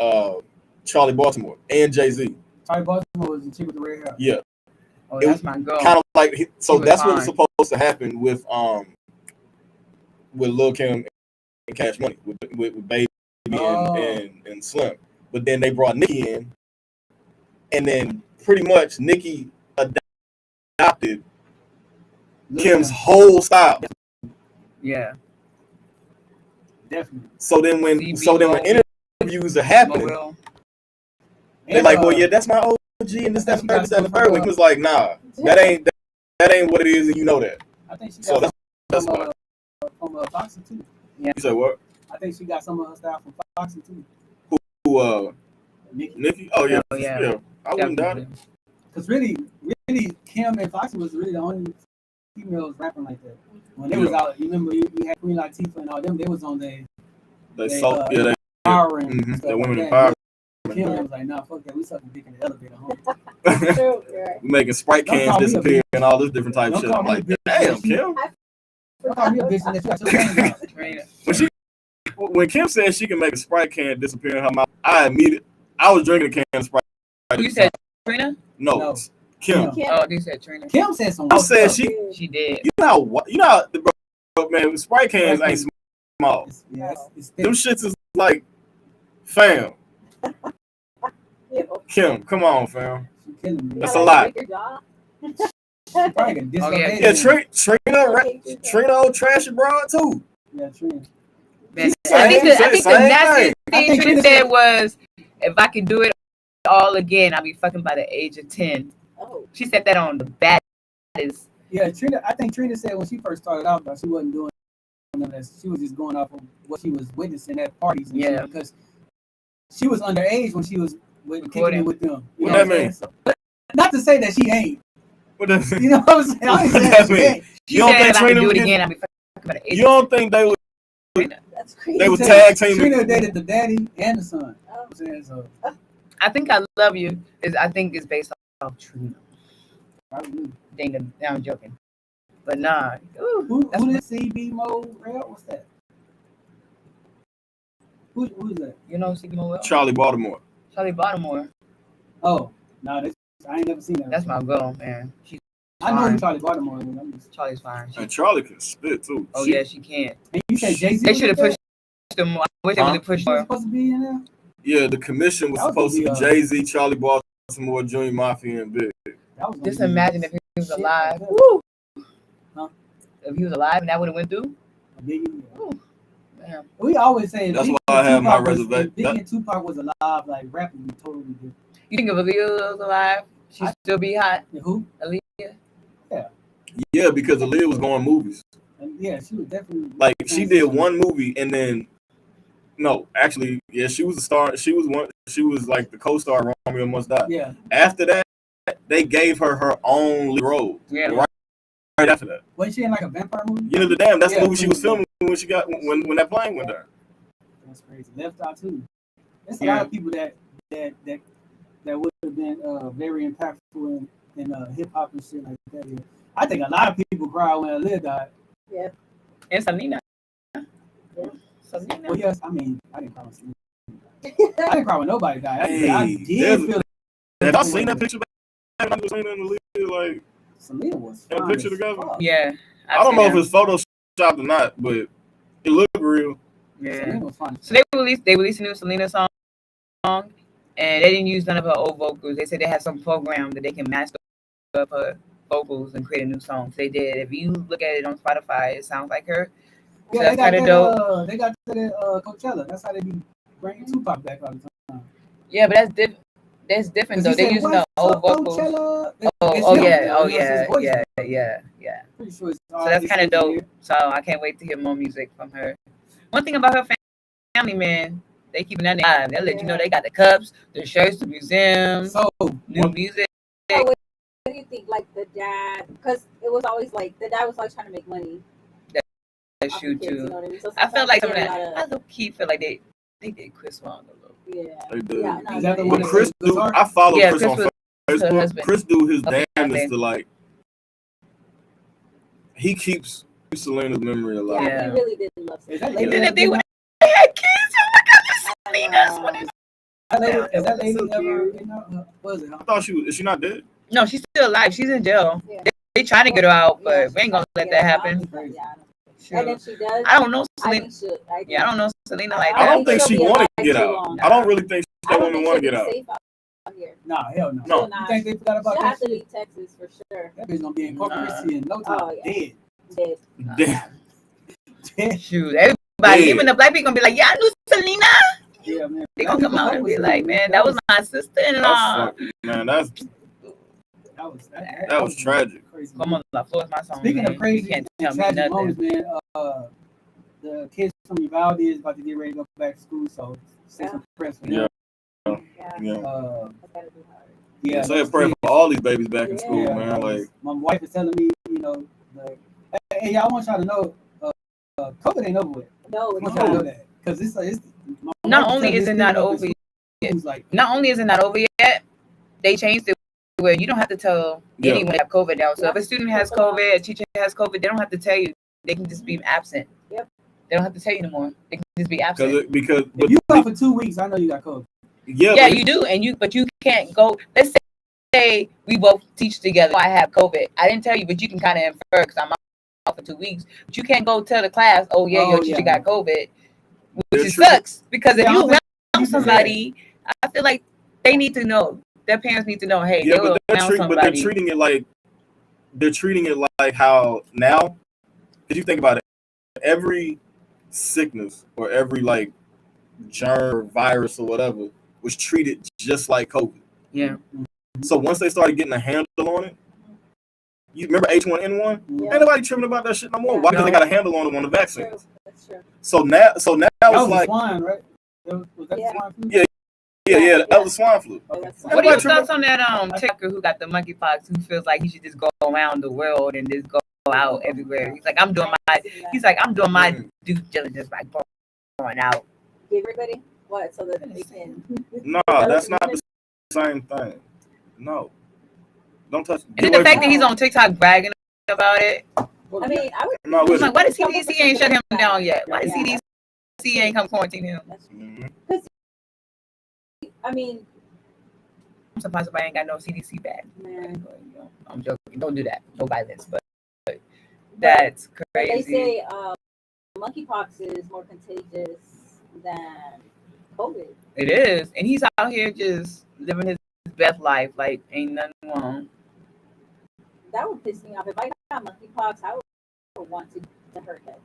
Charlie Baltimore and Jay-Z. Charlie Baltimore was the chick with the red hair. Yeah, Oh, it that's was my girl. kind of like so. was That's what was fine. supposed to happen with Lil Kim and Cash Money with Baby and Slim, but then they brought Nicki in, and then pretty much Nicki adopted Kim's whole style. Yeah. Definitely. So then when interviews are happening, Mobile. they're like, "Well, yeah, that's my OG and this, that, and the third." He was like, "Nah, that ain't what it is, and you know that." I think she So got that's some why. from Foxy too. Yeah. You said what? I think she got some of her style from Foxy too. Who? Nicki. Nicki? Oh yeah, Yeah. yeah. I wouldn't doubt it. Because really, Kim and Foxy was really the only females rapping like that. When they was out, you remember you had Queen Latifah and all them. They was on They empowering and stuff the women like empowerment. that. Kim was like, "Nah, fuck that. We sucking dick in the elevator, home." True, you're right. We making Sprite Don't cans call me a disappear and all this different type Don't shit. call I'm me a like, bitch. damn, Kim. Don't call me a bitch and that you got your thing out. When Kim said she can make a Sprite can disappear in her mouth, I was drinking a can of Sprite. You said Trina? No. Kim. Oh, you said Trina. Kim said some. I said She did. You know bro, man, Sprite cans ain't small. It's Them shits is like, fam. Kim, come on, fam. She killing me. That's a lot. She probably can Oh, yeah. dislocate Yeah, Trina old trashy broad too. Yeah, Trina. Man, Same- I think the same nastiest thing. thing Trina said was, if I could do it all again, I'll be fucking by the age of 10. Oh. She said that on the baddest. Yeah, Trina. I think Trina said when she first started out, though, she wasn't doing none of that. She was just going off of what she was witnessing at parties. And shit, because she was underage when she was kicking it with them. What that mean? So, not to say that she ain't. What that You know what I'm saying? I ain't saying that she mean? ain't. She You don't said think if I could Trina do it would again, I'll be fucking by the age You don't think they would? That's crazy. They would tag team. Trina dated the daddy and the son. Oh. I'm saying so. I think I Love You I think it's based off Trina. Probably. Dang, I'm joking. But nah. Ooh, Who that's did CB Mo Rail? What's that? Who's that? you know CB Mobile? Charlie Baltimore. Charlie Baltimore. Oh, no, I ain't never seen that. That's my girl, man. She's I know fine. who Charlie Baltimore is. I'm just... Charlie's fine. And Charlie can spit too. Oh yeah, she can. And you said Jay-Z? They should have pushed them more. I wish they would have pushed She was more. supposed to be in there? Yeah, the commission was That was supposed to be gonna be, Jay-Z, Charlie Baltimore, Junior Mafia, and Big. That was gonna Just be imagine if he was shit alive. like that. Woo! Huh? If he was alive and that would have went through. Biggie. Ooh, man. We always say That's Biggie why I have my Tupac was- reservation. if Biggie and Tupac was alive, like rapping would be totally different. You think if Aaliyah was alive, she'd still be hot? Yeah, who? Aaliyah? Yeah, because Aaliyah was going movies. And yeah, she was definitely Like she did one movie and then no, actually, yeah, she was a star. She was like the co-star of Romeo Must Die. Yeah. After that, they gave her own lead role. Yeah. Right after that. Wasn't she in like a vampire movie? You know the damn. That's Yeah, the movie she was Queen. filming when she got when that plane went down. That's crazy. Left Out too. There's a Yeah. lot of people that would have been very impactful in hip hop and shit like that. Yeah. I think a lot of people cried when Aaliyah died. And Selena. Yeah. Selena. Well, yes, I mean, I didn't cry when Selena. I didn't cry when nobody died. I Hey, did feel have y'all seen that picture back when Selena and Aaliyah like Selena was in a fine picture as together? fuck. Yeah. I don't know if it's photoshopped or not, but it looked real. Yeah. Selena was fine. So they released a new Selena song, and they didn't use none of her old vocals. They said they had some program that they can master up her vocals and create a new song. So they did. If you look at it on Spotify, it sounds like her. So Yeah, that's kind of dope. they got that at Coachella. That's how they be bringing Tupac back all the time. Yeah, but that's different though. They using the old vocals. Yeah. Pretty sure it's So that's kind of dope. So I can't wait to hear more music from her. One thing about her family, man, they keeping that alive. They'll let you know they got the cups, the shirts, the museums, So new music. What do you think, like the dad? Because it was always like the dad was always trying to make money. That's off true the kids, you too. know what I mean? So I felt like some of sometimes that. I low key feel like they did Chris wrong a little. Yeah. They do. Yeah, no, Is that the yeah. one But that- Chris do. I follow Yeah, Chris Chris on was her Facebook. husband. Chris do his Okay, damnedest okay. to like. He keeps Selena's memory alive. Yeah, Yeah. he really did love Is that Selena. lady And then that if they did would have had kids, oh my God, that's Selena's. What is That lady, Yeah, is that it was lady so ever? cute. You know, was it? I thought is she not dead? No, she's still alive. She's in jail. Yeah. They trying to get her out, Yeah, but we ain't gonna let yeah, that I happen. don't think that- yeah. Sure. And if she does, I don't know I Selena. think she. I think, Yeah, I don't know Selena like I that. don't think she'll she be want to alive get too out. long. I don't really think I that don't woman think want she'll to get be out. safe out here. Nah, hell no. No. She'll not. You think they forgot about She'll that have to shit? leave Texas for sure. That bitch gonna be in corporate city in no time. Oh, yeah. Dead. Dead. Dead. Shoot, everybody, even the black people gonna be like, yeah, I knew Selena. Yeah, man. They gonna come out and be like, man, that was my sister-in-law. That's fucking, man. That was tragic. Crazy. Come on, La Flor is my song. Speaking man. of crazy, you can't tell me tragic nothing. moments, man. The kids from Uvalde is about to get ready to go back to school, so say some prayers for them. Yeah. Yeah. Yeah, say a prayer for all these babies back in school, Yeah, man. Like, my wife is telling me, you know, like, hey, y'all want y'all to know, COVID ain't over with. No, I it's want y'all to know not. that because it's Not only is it not over yet, not only is it not over yet, they changed it where you don't have to tell anyone to have COVID now. So if a student has COVID, a teacher has COVID, they don't have to tell you. They can just be absent. Yep. They don't have to tell you anymore. They can just be absent. because if you go for 2 weeks, I know you got COVID. Yeah, you do, but you can't go. Let's say we both teach together. I have COVID. I didn't tell you, but you can kind of infer because I'm out for 2 weeks. But you can't go tell the class, oh yeah, your teacher got COVID, which sucks because if you help somebody, I feel like they need to know. Their parents need to know. Hey, yeah, but they're treating it like how now. If you think about it, every sickness or every like germ, virus, or whatever was treated just like COVID. Yeah. So once they started getting a handle on it, you remember H1N1? Yeah. Ain't nobody tripping about that shit no more. Yeah. Why? Because they got a handle on it on the vaccines. That's true. So now That it's was like swine, right? Was that swine flu? Yeah, that was swine flu. Okay. What are your thoughts on that TikToker who got the monkeypox who feels like he should just go around the world and just go out everywhere? He's like, I'm doing my due diligence by going out. Everybody, what? So that they can. No, that's not the same thing. No, don't touch. And the fact that he's on TikTok bragging about it. I mean, I would. No, I'm like, why the CDC ain't shut him down yet? Why the CDC ain't come quarantine him? Mm-hmm. I mean, I'm surprised if I ain't got no CDC bag. Man. I'm joking. Don't do that. No violence, but that's crazy. They say monkeypox is more contagious than COVID. It is, and he's out here just living his best life. Like ain't nothing wrong. That would piss me off. If I got monkeypox, I would want to hurt that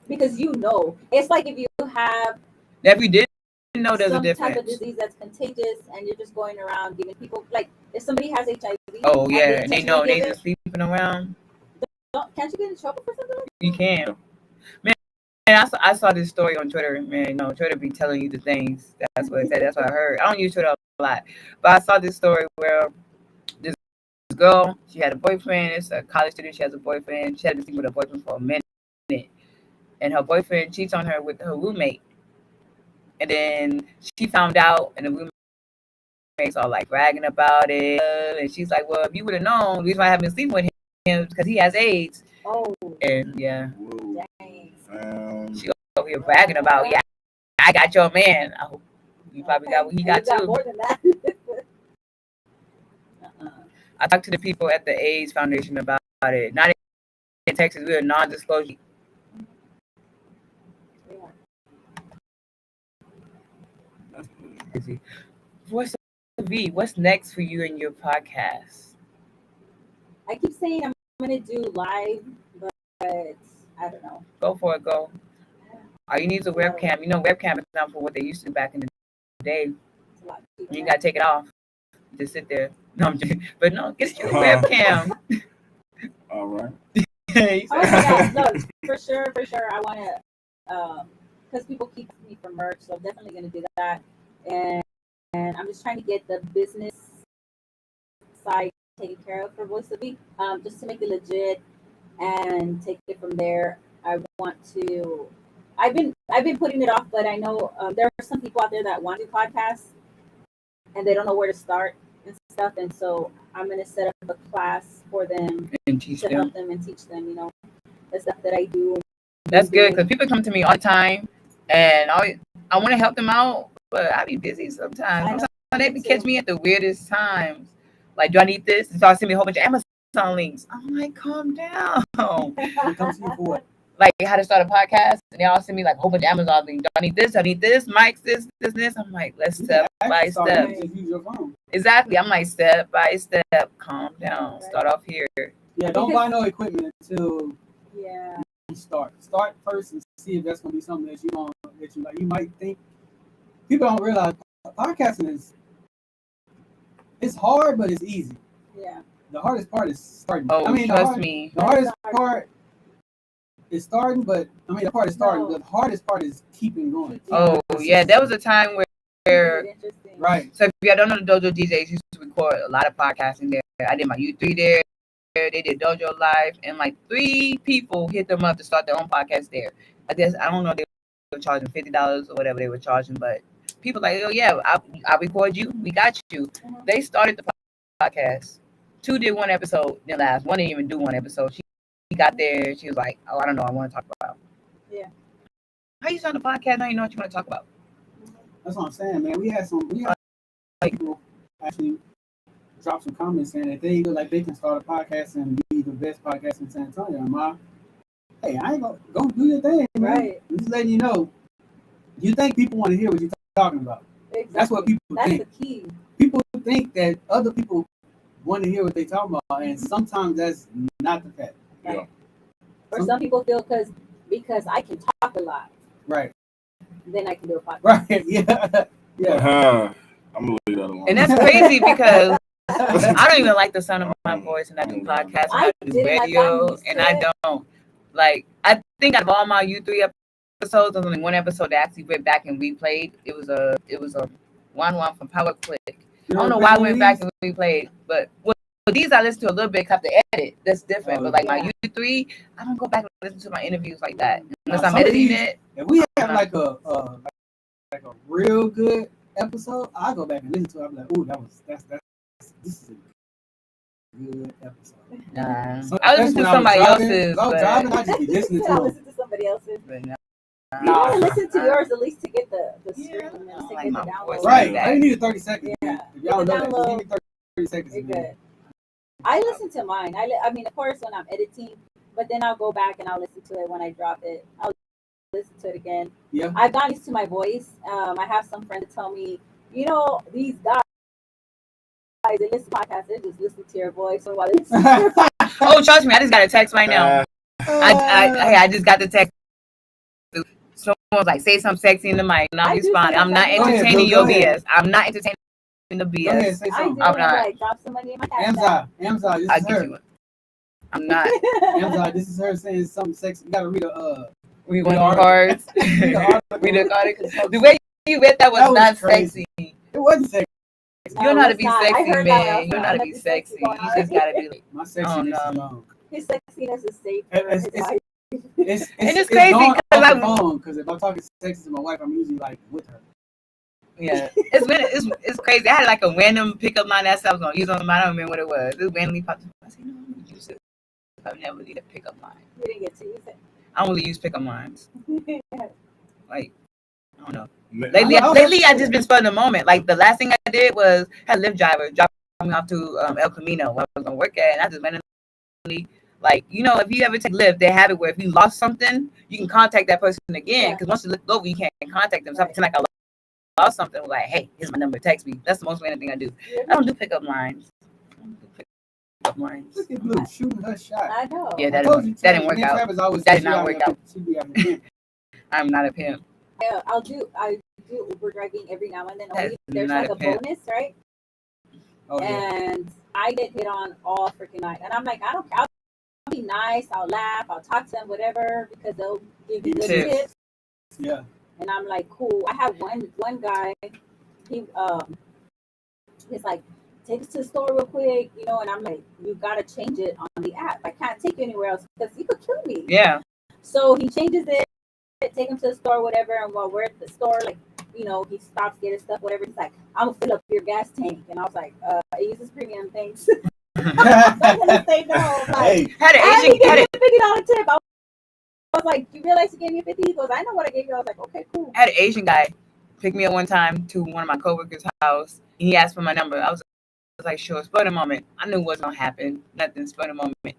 because it's like if you have If you didn't know there's a some difference. type of disease that's contagious and you're just going around giving people, like if somebody has HIV. Oh yeah, and they know intentionally they give just sleeping around. can't you get in trouble for something like that? You can. Man, I saw this story on Twitter. Man, Twitter be telling you the things. That's what it said. That's what I heard. I don't use Twitter a lot, but I saw this story where this girl, she had a boyfriend. It's a college student. She has a boyfriend. She had been with her boyfriend for a minute, and her boyfriend cheats on her with her roommate. And then she found out, and the roommates all like bragging about it. And she's like, "Well, if you would have known, the reason why I haven't been sleeping with him because he has AIDS." Oh, and yeah, dang. she over here bragging about, "Yeah, I got your man." I hope you probably got what he got too. More than that. I talked to the people at the AIDS Foundation about it. Not in Texas, we're a non-disclosure. What's next for you and your podcast? I keep saying I'm gonna do live, but I don't know. Go for it, go. All you need is a webcam. Webcam is not for what they used to back in the day. You gotta take it off. Just sit there. No, I'm joking. But no, get your webcam. All right. No, for sure. I want to, because people keep asking me for merch, so I'm definitely going to do that. And I'm just trying to get the business side taken care of for Voice of Me, just to make it legit and take it from there. I want to. I've been putting it off, but I know there are some people out there that want to do podcasts and they don't know where to start and stuff, and so I'm going to set up a class for them and teach to them. help them and teach them, the stuff that I do. That's good because people come to me all the time, and I want to help them out, but I be busy sometimes. I know. Sometimes they be catch me at the weirdest times. Like, do I need this? And so I send me a whole bunch of Amazon links. I'm like, calm down. It comes to you for what? Like how to start a podcast, and they all send me like a whole bunch of Amazon links. Do I need this? I need this. Mics, this. I'm like, let's step by step. Just use your phone. Exactly. I'm like, step by step. Calm down. Start off here. Yeah, don't buy no equipment until Yeah. you start. Start first and see if that's gonna be something that you like. You might think people don't realize podcasting it's hard, but it's easy. Yeah. The hardest part is starting. Oh, trust me. me. The hardest part is starting, but the part is starting. No. The hardest part is keeping going. Oh, yeah. There was a time where Interesting. Right. so if you don't know, the Dojo DJs used to record a lot of podcasting there. I did my U3 there. They did Dojo Live, and like 3 people hit them up to start their own podcast there. I guess I don't know if they were charging $50 or whatever they were charging, but people like, oh yeah, I'll record you. We got you. Mhm. They started the podcast. 2 did 1 episode. The last 1 didn't even do 1 episode. She got there. She was like, oh, I don't know. I want to talk about. Yeah. How you start a podcast? Now you know what you want to talk about. That's what I'm saying, man. We had people actually drop some comments saying that they feel like they can start a podcast and be the best podcast in San Antonio. And hey, I ain't gonna go do your thing, man. Right. I'm just letting you know. You think people want to hear what you're talking about? Exactly. That's what people think. That's the key. People think that other people want to hear what they talk about, and sometimes that's not the fact. Right. Or some people feel because I can talk a lot, Right. then I can do a podcast. Right. Yeah. Yeah. I'm gonna leave that alone. And that's crazy because I don't even like the sound of my voice, and I do podcasts, and I do radio, and I don't like. I think out of all my U3 episodes, there's only 1 episode that actually went back and replayed. It was a 1-1 from Power Click. I don't know why I went back and replayed, but these I listen to a little bit, have to edit. That's different. But like my U3, I don't go back and listen to my interviews like that unless I'm editing it. If we have like a real good episode, I go back and listen to it. I'm like, ooh, this is a good episode. Nah, So I listen to somebody else's. If I was driving, I just be listening I to listen to somebody else's. But nah. You want to listen to yours at least to get the stream Yeah, and I to like get the my download. voice. Right. That. I need 30 seconds. Yeah. If y'all know that, Download. just give me 30 seconds. You're man. good. I listen to mine. I mean, of course, when I'm editing, but then I'll go back and I'll listen to it when I drop it. I'll listen to it again. Yeah. I've gotten used to my voice. I have some friends tell me, you know, these guys, they listen to podcasts, they just listen to your voice. So while they listen to your Oh, trust me, I just got a text right now. I just got the text. Someone's like, say something sexy in the mic, and I'm responding. I'm not entertaining your BS. I'm not entertaining the Go ahead, BS. say I something. do I'm not. like drop some money in my cash. Amzai, this I'll is get her. you one. I'm not. Amzai, this is her saying something sexy. You gotta read We went on cards. read the Read the article. article. The way you read that was not crazy. sexy. It wasn't sexy. You don't know how to be it's not. I sexy, heard that man. You don't know how to outside. be sexy. You just gotta be like, My sexiness is wrong. His sexiness is safe for It's- his it's- wife. it's crazy going 'cause off the I'm- phone, because if I'm talking sexy to my wife, I'm usually like with her. yeah. It's crazy. I had like a random pickup line that I was gonna use on them. I don't remember what it was. It randomly popped up. I said, no, I'm gonna use it. I've never need a pickup line. You didn't get to use I don't really use pickup lines. it. Like, I don't know. Man, Lately, I just been spending the moment. Like the last thing I did was had a Lyft driver drop me off to El Camino where I was gonna work at, and I just randomly, like, you know, if you ever take Lyft, they have it where if you lost something, you can contact that person again. Because once you look over, you can't contact them. So I pretend like I lost something. I'm like, hey, here's my number. Text me. That's the most random thing I do. I don't do pickup lines. Look at Blue shooting her shot. I know. Yeah, I that told you, didn't work out. Travis always That said did not she work out out. there- she be out there. I'm not a pimp. Yeah, I do Uber driving every now and then. That's Only there's not like a a pimp. bonus, right? Oh, yeah. And I get hit on all freaking night. And I'm like, I don't care. I'll be nice. I'll laugh. I'll talk to them, whatever, because they'll give you good Tips. tips. Yeah. And I'm like, cool. I have one guy. He's like, take us to the store real quick, you know. And I'm like, you gotta change it on the app. I can't take you anywhere else because you could kill me. Yeah. So he changes it. Take him to the store, whatever. And while we're at the store, like, you know, he stops, get his stuff, whatever. He's like, I'm gonna fill up your gas tank. And I was like, it uses premium, thanks. I'm gonna say no. Like, Hey, Had an and he Asian, gave had me a, a $50 tip. I was like, you realize you gave me a 50? He goes, I know what I gave you. I was like, okay, cool. had an Asian guy picked me up one time to one of my coworkers' house, and he asked for my number. I was like, sure, spur the moment. I knew what's gonna happen. Nothing, spur the moment.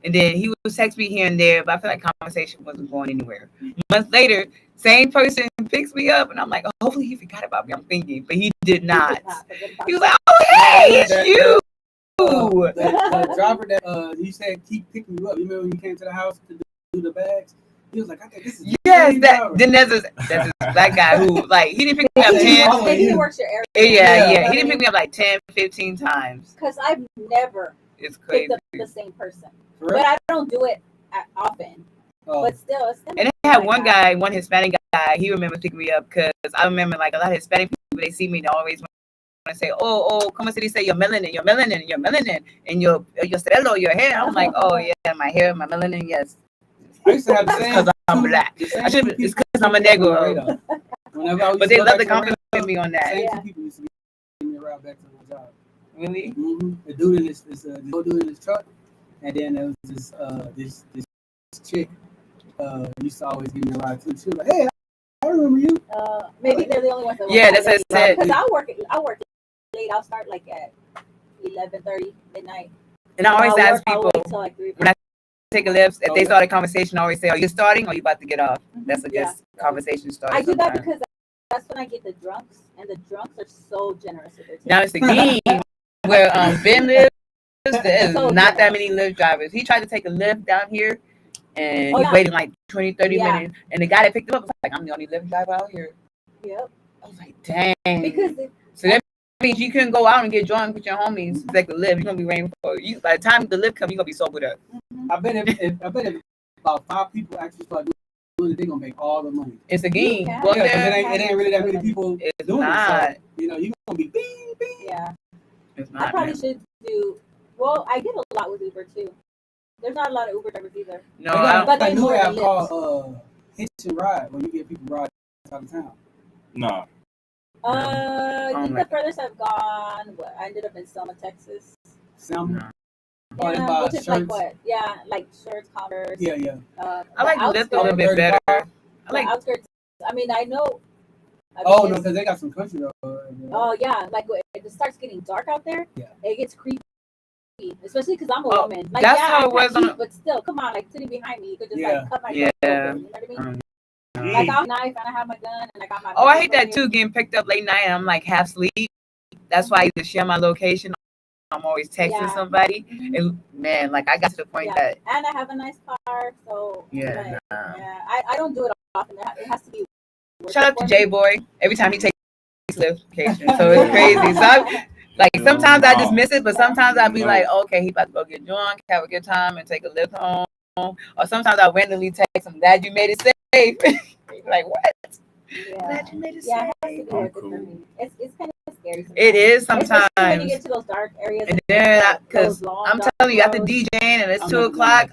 And then he would text me here and there, but I feel like conversation wasn't going anywhere. Months later, same person picks me up, and I'm like, oh, hopefully he forgot about me. I'm thinking, but he did not. He was like, oh, hey, it's you. The driver that you said keep picking you up. You remember when you came to the house to do the bags? He was like, I think this is yes. Then there's this black guy who like he didn't pick me up 10. He works your area. Yeah. He didn't pick me up like 10, 15 times. Because I've never picked up the same person, but I don't do it often. But still, it's and they had one guy, one Hispanic guy. He remembers picking me up because I remember like a lot of Hispanic people. They see me, they always want to say, "Oh, como se dice your melanin, and your cerebro, your hair." I'm like, "Oh yeah, my hair, my melanin, yes." I used to have the same because I'm black. It's because I'm a negro. But they love to compliment me on that. Same two people used to give me a ride back to my job. Really? Mm-hmm. The dude in this dude in his truck, and then there was this chick used to always give me a ride too. She was like, "Hey, I remember you." Maybe they're the only ones that that's what I said. Because I work late. I'll start like at 11:30 midnight. And I always ask people like when I take a lift, if they start a conversation, I always say, "Are you starting or are you about to get off?" That's a good conversation starter. I do that because that's when I get the drunks, and the drunks are so generous with their tips. Now it's the game where Ben lives. There's not that many Lyft drivers. He tried to take a Lyft down here, and he waited like 20, 30 minutes. And the guy that picked him up was like, "I'm the only Lyft driver out here." Yep. I was like, "Dang." Because so that means you couldn't go out and get drunk with your homies. It's like the Lyft. You're gonna be waiting for you. By the time the Lyft comes, you're gonna be sobered up. I bet if about 5 people actually start doing it, they're gonna make all the money. It's a game. Well, it ain't really that many people doing not. it. So, you're gonna be bing, bing. Yeah. It's not, I probably should do. Well, I get a lot with Uber too. There's not a lot of Uber drivers either. No, but I know app called Hitch and Ride, where you get people rides out of town. No. I think the furthest I've gone, I ended up in Selma, Texas. Selma? Yeah, which is shirts. Like what? Yeah, like shirts, Converse. Yeah. I like Lyft a little bit better. I like outskirts. I mean, I know. No, because they got some country road. Oh yeah, like if it starts getting dark out there, it gets creepy. Especially because I'm a woman. Like, that's how it was. But still, come on, like sitting behind me, you could just like cut my open, you know what I mean? Like I have a knife and I have my gun and I got my. Oh, I hate that too. Getting picked up late night and I'm like half asleep. That's why I either share my location. I'm always texting somebody, and man, like I got to the point that. And I have a nice car, so I don't do it often. It has to be. Shout out to J Boy. Every time he takes location, so it's crazy. So sometimes I just miss it, but sometimes I'll be like, okay, he about to go get drunk, have a good time, and take a lift home. Or sometimes I randomly text him, "Glad you made it safe." Like what? Yeah. Glad you made it safe. Yeah, it has to be worth it for me. It's kind of scary. Sometimes. It is sometimes. Especially when you get to those dark areas. And then, because I'm telling you, after DJing and it's 2:00,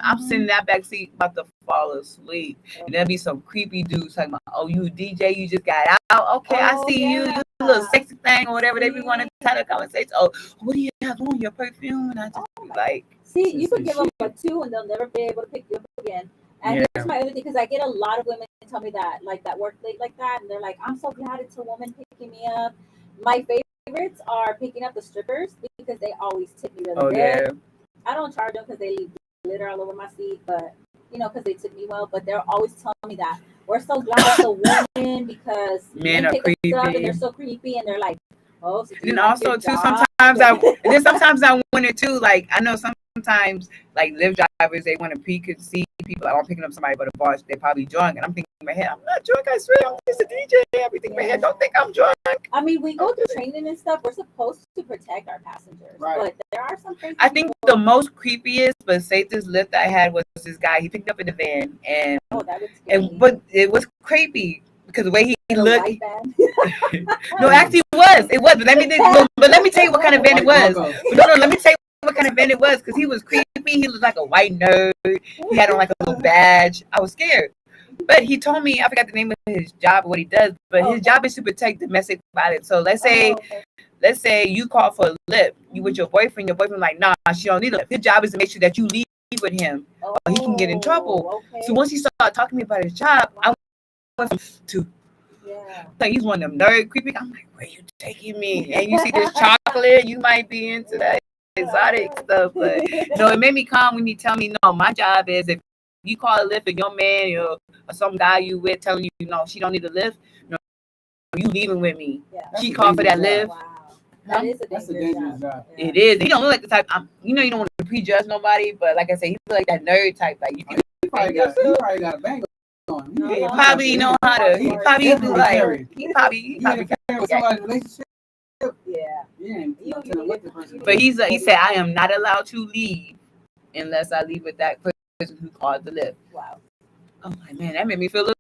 I'm sitting in that back seat about to fall asleep. And there'll be some creepy dudes talking about, "Oh, you DJ, you just got out. Okay, I see you. You little sexy thing or whatever they be wanting to have a conversation. Oh, what do you have on? Your perfume?" And I just be like, see, you could give them a 2 and they'll never be able to pick you up again. And here's my other thing, because I get a lot of women tell me that, like that work late like that, and they're like, "I'm so glad it's a woman picking me up." My favorites are picking up the strippers because they always tip me really good. I don't charge them because they leave glitter all over my seat, but because they tip me well. But they're always telling me that we're so glad it's a woman because men are creepy and they're so creepy, and they're like, "Oh." So and also too, sometimes I wonder too. Like I know sometimes like Lyft drivers, they want to preconceive people. I'm picking up somebody, but the boss, they're probably drunk, and I'm thinking in my head, I'm not drunk. I swear, I'm just a DJ. Everything in my head, don't think I'm drunk. I mean, we go through training and stuff. We're supposed to protect our passengers, but there are some things. I think the most creepiest but safest Lyft I had was this guy. He picked up in the van, and but it was creepy because the way he looked. No, actually, it was. But let me tell you what kind of van it was. No, let me tell you what kind of van it was, because he was creepy. He looked like a white nerd. He had on like a little badge. I was scared. But he told me, I forgot the name of his job, what he does, but his job is to protect domestic violence. So let's say you call for a lift, you with your boyfriend like, nah, she don't need a lift. His job is to make sure that you leave with him, or he can get in trouble. So once he started talking to me about his job, I went to Yeah. Like he's one of them nerd creepy. I'm like, where you taking me? And you see this chocolate, you might be into that exotic stuff. But no, it made me calm when he tell me, no, my job is if you call a lift and your man or some guy you with telling you, no, she don't need a lift, no, you leaving with me. Yeah. She called for that lift. Wow. That is a That's a dangerous dangerous job. job. Yeah. It is. He don't look like the type. You know, you don't want to prejudge nobody, but like I said, he feel like that nerd type. Like you can He probably got a bang on. he probably know how to. He probably do definitely like. carry. He probably You interfere with somebody's relationship. Yeah. You tell him what the person. But he said, I am not allowed to leave unless I leave with that person who called the lift. Wow. I'm like, man, that made me feel a little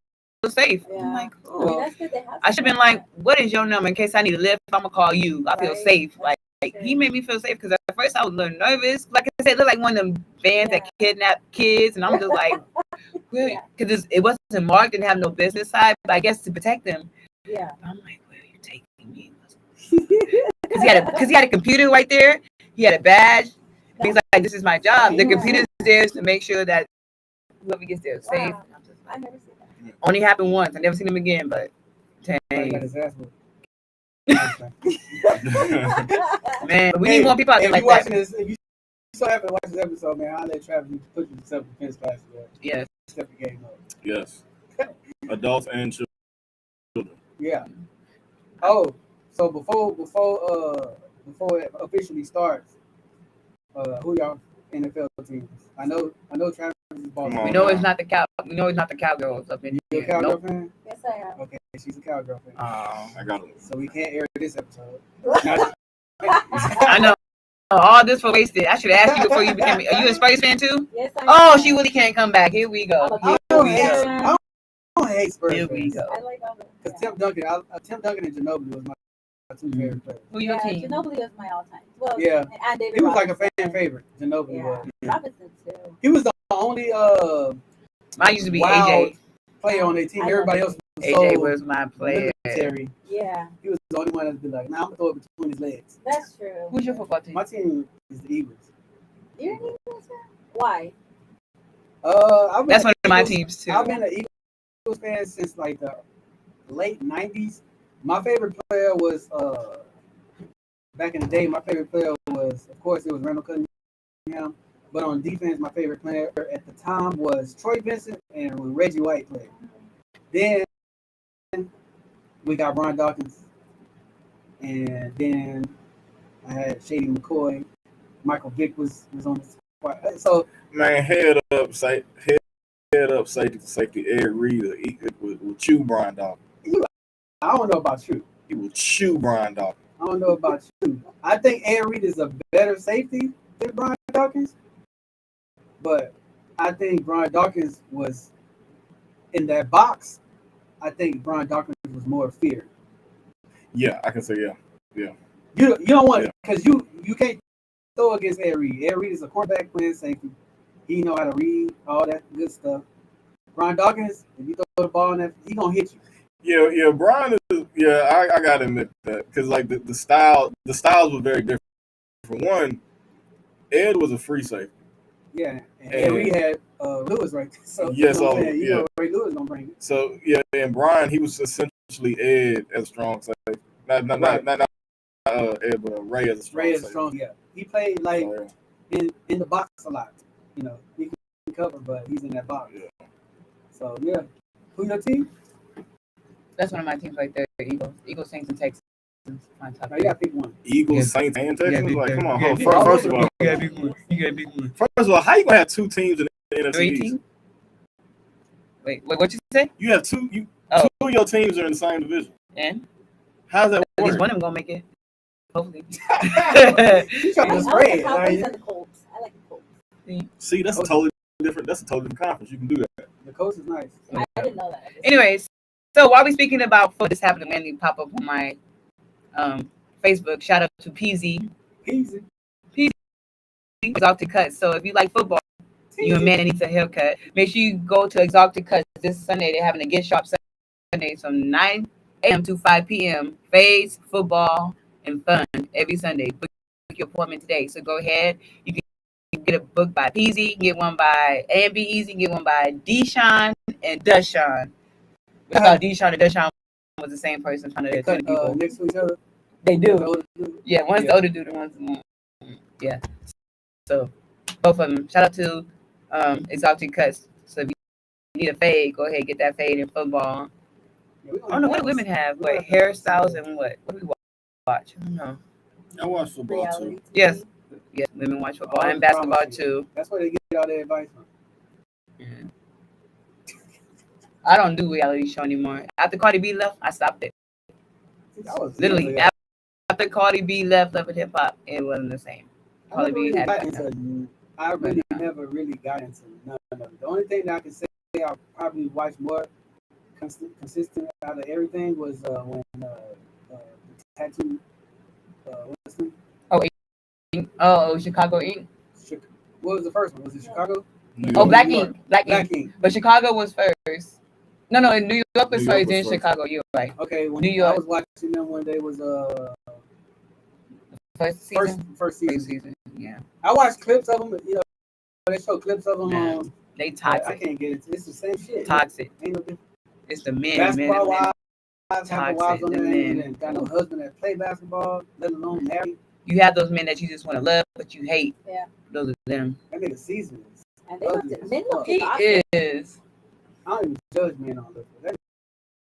safe. Yeah. I'm like, I mean, oh. that's good. They have I should have been like, what is your number in case I need a lift? I'm gonna call you. I feel Right. safe. Like he made me feel safe because at first I was a little nervous. Like I said, it looked like one of them vans that kidnap kids, and I'm just like, because it wasn't marked, didn't have no business side, but I guess to protect them. Yeah. I'm like, where are you taking me? Because he had a computer right there. He had a badge. And he's like, this is my job. The computer's there to make sure that whoever gets there is safe. Wow. I never seen that. Only happened once. I never seen him again, but dang. Man, we need more people out there like that. If you so happen to watch this episode, man, I'll let Travis put you in self-defense classes. Yes. Step the game up. Yes. Adults and children. Yeah. Oh, so before it officially starts, who y'all NFL teams? I know Travis is Baltimore. We know it's not the Cowgirls up in You a here. Cowgirl Nope. fan? Yes, I am. Okay, she's a Cowgirl fan. I got it. So we can't air this episode. I know. All this for wasted. I should have asked you before you became. Are you a Spurs fan too? Yes, I am. Oh, she really can't come back. Here we go. I'm a Here we Cowgirl go. fan. I don't hate Spurs. Here we go. I like all the. Because Tim Duncan and Ginobili was my two favorite players. Who your team? Ginobili was my all-time. Well, Yeah. and David He was like a Robinson. fan favorite. Ginobili Yeah. was. Robinson too. He was the only Mine used to be wild AJ. player on their team. I love Everybody it. else was AJ so was my player. military. Yeah, He was the only one that'd be like, nah, I'm gonna throw it between his legs. that's true. Who's your football team? My team is the Eagles. You're an Eagles fan? Why? I've been That's a one of my Eagles- teams too. I've been an Eagles fan since like the late '90s. My favorite player was back in the day. My favorite player was, of course, it was Randall Cunningham. But on defense, my favorite player at the time was Troy Vincent and when Reggie White played. Then we got Brian Dawkins, and then I had Shady McCoy. Michael Vick was on the squad. So Man, head up, safety, Ed Reed will chew Brian Dawkins. I don't know about you. He will chew Brian Dawkins. I don't know about you. I think Ed Reed is a better safety than Brian Dawkins, but I think Brian Dawkins was in that box. I think Brian Dawkins was more feared. Yeah, I can say yeah. You don't want it because you can't throw against Ed Reed. Ed Reed is a quarterback playing safety. He know how to read all that good stuff. Brian Dawkins, if you throw the ball in that, he gonna hit you. Yeah, Brian is. Yeah, I gotta admit that because like the styles were very different. For one, Ed was a free safety. Yeah, and Reed had Lewis right there. So Yes, you know what I'm oh, saying? You yeah. know Ray Lewis gonna bring it. So yeah, and Brian he was essentially Ed as a strong safety. Not Ed, but Ray as a strong Ray is safety. strong. Yeah, he played like So, yeah. in the box a lot. You know, he can cover, but he's in that box. Yeah. So yeah, who your team? That's one of my teams right there. Eagles, Saints, and Texans. My top Now you got to pick one. Eagles, Saints, and Texans. Like, come on, first of all, how you gonna have two teams in the NFC three East? teams. Wait, what you say? You have two. Oh. Two of your teams are in the same division. And How's that at least work? one of them gonna make it. Hopefully. He's trying I to like spread. the Cowboys and the Colts. I like the Colts. See, that's a totally different. That's a totally different conference. You can do that. The coach is nice. I didn't know that. Anyways, so while we speaking about food, this happened to mainly pop up on my Facebook. Shout out to PZ. Easy. Exalted Cuts. So if you like football, you a man that needs a haircut, make sure you go to Exalted Cuts this Sunday. They're having a gift shop Sunday from 9 a.m. to 5 p.m. Fades, football, and fun every Sunday. Book your appointment today. So go ahead. You can get a book by PZ, get one by A&B Easy, get one by Deshaun and Deshaun. We thought Deshaun and Deshaun was the same person trying to They two cut people. next to each other. They The do. older dude. Yeah, one's the older dude and one's the yeah. So both of them. Shout out to Exalted Cuts. So if you need a fade, go ahead and get that fade in football. Yeah, we I don't know what do women have. What hairstyles and what? What do we watch? I don't know. I watch football Reality too. TV. Yes. Yes, women watch football All and the drama basketball shit. too. That's where they get all their advice from. Yeah. I don't do reality show anymore. After Cardi B left, I stopped it. That was Literally, after Cardi B left Love and Hip Hop, it wasn't the same. Cardi B had I really never really got into none of it. The only thing that I can say I probably watched more consistent out of everything was when the tattoo. What's the Oh, Chicago Inc. What was the first one? Was it Chicago? Oh, Black New York. Ink. Black Black Ink. Ink. But Chicago was first. No, New York was New York first, was then first. Chicago. You're right. Okay, when New York. I was watching them one day was First season. first season. First season. Yeah. I watched clips of them. You know, they show clips of them Man, on. They I toxic. can't get it. It's the same shit. Toxic. Ain't no difference. It's the men. Basketball men. wives, have the wives Toxic, on the there, men. and got no husband that play basketball, let alone marry. You have those men that you just want to love, but you hate. Yeah. Those are them. That nigga seasoned. And they look, men look He exhausted. is. I don't even judge men on look. That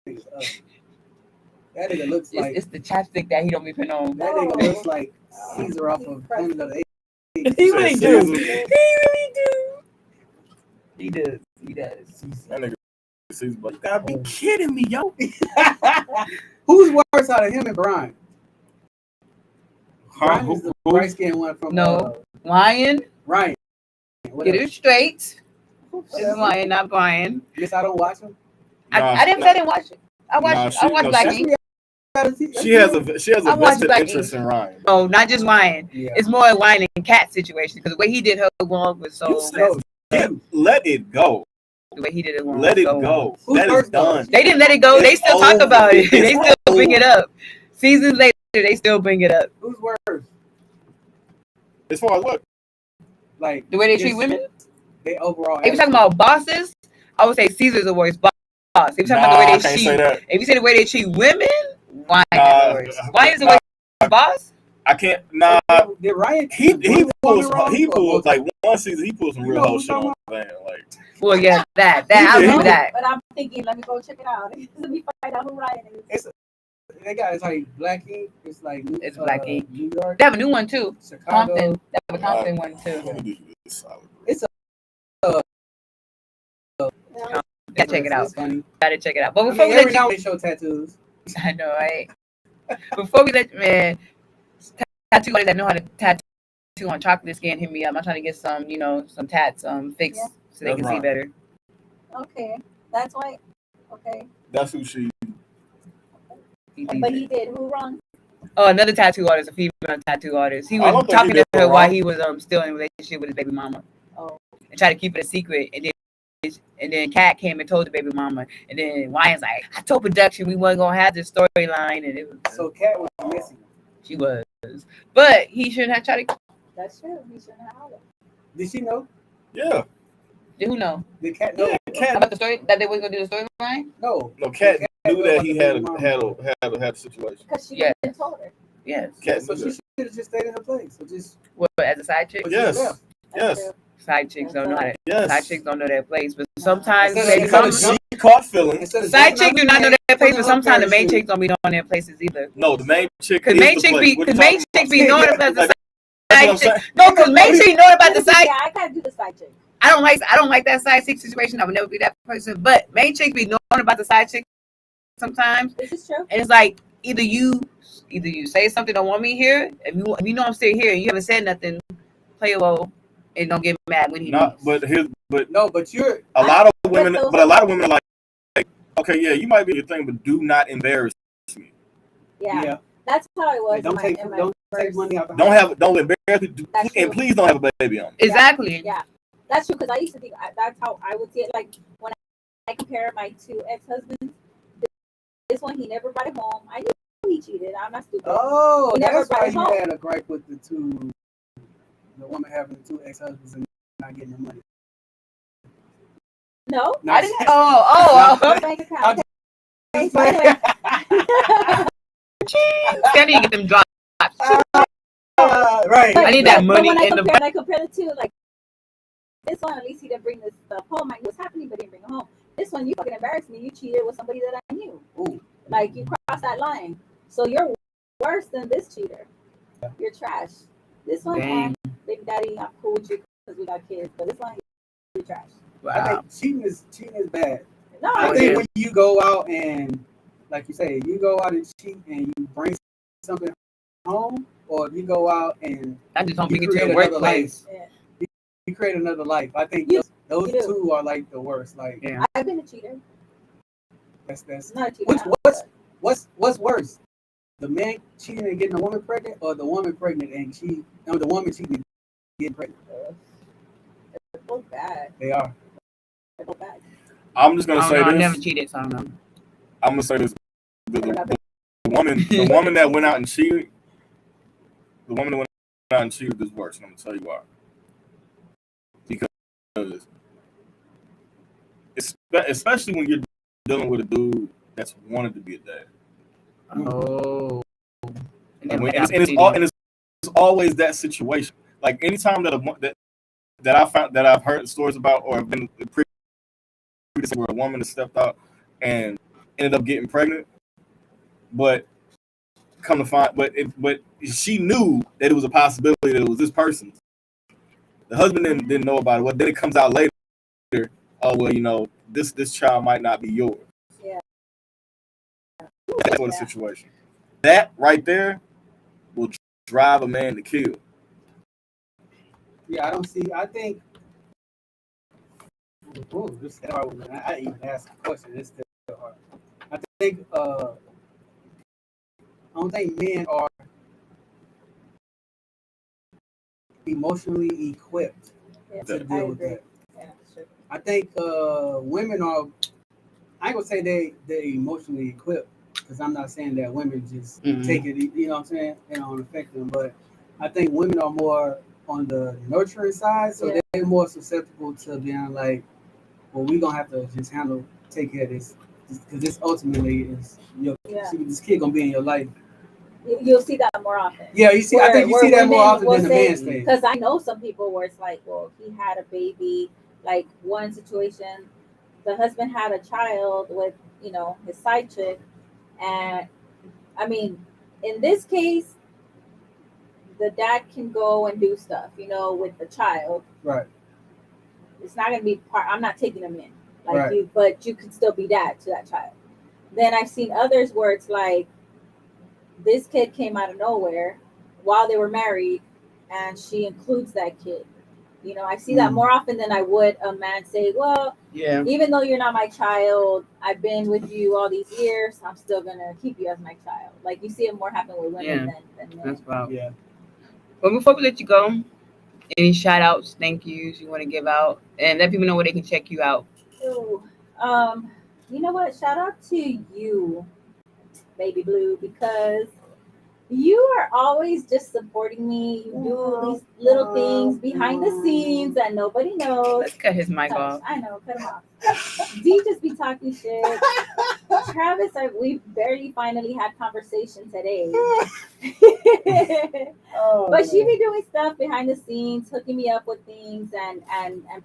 nigga's ugly. That nigga looks like It's the chapstick that he don't be putting on. that nigga looks like Caesar off of Planet of the Apes. He really do. Caesar. He really do. He does. He does. That nigga sees, but you gotta be kidding me, yo. Who's worse out of him and Brian? Brian is the Who? bright skinned one from No. Ryan, Ryan. get it straight. It's Ryan, not Brian. Guess I don't watch him. I didn't say I didn't watch it. I watched Black That's Ink. reality. She has a I watched vested Black interest in Ryan. Oh, not just Ryan. Yeah. It's more a Ryan and Cat situation because the way he did her wrong was so. You said, let it go. The way he did it wrong. Let was it so go. Who's That is first, though? done. They didn't let it go. They It's still talk over. about it. They It's still bring it over. up. Seasons later, they still bring it up. Who's worse? As far as what? Like The way they treat women. They overall. If you're talking about bosses, I would say Caesar's the worst boss. If you're talking about the I way can't they say treat, that. if you say the way they treat women, why is Nah, the worst? Why is the worst boss? I can't. Nah. Did Ryan? He pulls pulls like one season. He pulls some real whole shit on the man. Like Well, yeah, that I Yeah. remember that. But I'm thinking, let me go check it out. Let me find out who Ryan is. They got it's like Black Ink. It's like It's Black Ink. New York, They have a new one too. Chicago. Compton. They have a Compton one too. Gotta check it out. It's funny. Gotta check it out. But I before mean, we every let now you, and then they show tattoos. I know, right? Before we let man, tattoo artists that know how to tattoo on chocolate skin, hit me up. I'm trying to get some, some tats fixed Yeah. so they can see right. better. Okay, that's why. Okay, That's who she. but he did. Who wrong? Oh, another tattoo artist, a female tattoo artist. He I don't was think talking he to did her wrong. while he was still in a relationship with his baby mama. Oh. And tried to keep it a secret. And then Kat came and told the baby mama. And then Ryan's like, I told production we wasn't gonna have this storyline, and it was So Cat was missing. she was. But he shouldn't have tried to. That's true. He shouldn't have hollered. Did she know? Yeah. Who know? Did Cat know? About the story that they was gonna do the storyline? No. No, Cat knew knew that he had about a situation. Because she Yeah. didn't told her. Yes. Cat So knew she that. should have just stayed in her place. So just Well, as a side chick, but she Yes. left. Yes. That's true. side chicks don't know how to. Yes. Side chicks don't know their place, but sometimes Instead they of- come. instead of She caught feelings. Instead of Side jumping chicks do up not know and their place, putting but her sometimes the main parachute. chicks don't be knowing their places either. No, the main chick. Cause is main the chicks place. be, What cause you main talking chicks about? be knowing about the Like, side what I'm chick. saying. No, cause main chick knowing about the side. Yeah, I gotta do the side chick. I don't like that side chick situation. I would never be that person. But main chicks be knowing about the side chick sometimes, This is true. and it's like either you say something don't want me here. If you know I'm still here and you haven't said nothing, play a role and don't get mad when he Not, leaves. No, but you're a lot of women, those- but a lot of women are like, okay, yeah, you might be your thing, but do not embarrass me. Yeah. That's how it was. Don't take in my don't take first- money out the Don't embarrass me, That's and true. please don't have a baby on me. Exactly. Yeah, that's true. Because I used to think that's how I would see it. Like when I compare my two ex-husbands, this one he never brought it home. I knew he cheated. I'm not stupid. Oh, He never that's why brought it you home. had a gripe with the woman having the two ex-husbands and not getting the money. No, No, I didn't. Oh. bank account. Okay, so anyway, I need to get them drops. Right. I need that money But when in the I compare the two, like this one, at least he didn't bring this stuff home. I knew what's happening, but he didn't bring it home. This one, you fucking embarrassed me. You cheated with somebody that I knew. Ooh. Like you crossed that line. So you're worse than this cheater. You're trash. This one, baby daddy, I'm cool with you because we got kids. But this one, you're trash. Wow. I think cheating is bad. No, I think when you go out and, like you say, you go out and cheat and you bring something home, or you go out and I just don't bring you it to create the another workplace. life. You create another life. I think those two are like the worst. Like, I've been a cheater. That's not a cheater. What's worse? The man cheating and getting a woman pregnant, or the woman pregnant and the woman cheating and getting pregnant? They're both bad. They are. They're both bad. I'm just gonna say this. I never cheated, so I don't know. I'm gonna say this. The woman that went out and cheated, is worse. And I'm gonna tell you why. Because especially when you're dealing with a dude that's wanted to be a dad. Oh. And it's always that situation. Like anytime that I've heard stories about, or have been where a woman has stepped out and ended up getting pregnant, but come to find, but she knew that it was a possibility that it was this person. The husband didn't know about it. Well, then it comes out later. Oh well, this child might not be yours. Yeah. That's what the situation. That right there will drive a man to kill. Yeah, I think. Ooh, this is hard. I even asked a question. It's still hard. I think. I don't think men are emotionally equipped to deal with that. Yeah, sure. I think women are. I ain't gonna say they're emotionally equipped, because I'm not saying that women just take it. You know what I'm saying? It don't affect them, but I think women are more on the nurturing side, so they're more susceptible to being like, well, we're gonna have to just take care of this, because this ultimately is this kid gonna be in your life. You'll see that more often. Yeah, you see. I think you see that more often than the man stage. Because I know some people where it's like, well, he had a baby. Like one situation, the husband had a child with his side chick, and I mean, in this case, the dad can go and do stuff, with the child. Right. It's not gonna be part. I'm not taking them in, right. but you can still be dad to that child. Then I've seen others where it's like, this kid came out of nowhere while they were married, and she includes that kid. I see that more often than I would a man say, well, even though you're not my child, I've been with you all these years, I'm still gonna keep you as my child. Like, you see it more happen with women than men. That's wow. Yeah. Well, before we let you go, any shout outs, thank yous you want to give out, and let people know where they can check you out? Ooh, you know what? Shout out to you, Baby Blue, because you are always just supporting me. You do these little things behind the scenes that nobody knows. Let's cut his mic off. I know, cut him off. D just be talking shit. Travis, we barely finally had conversation today. But she be doing stuff behind the scenes, hooking me up with things and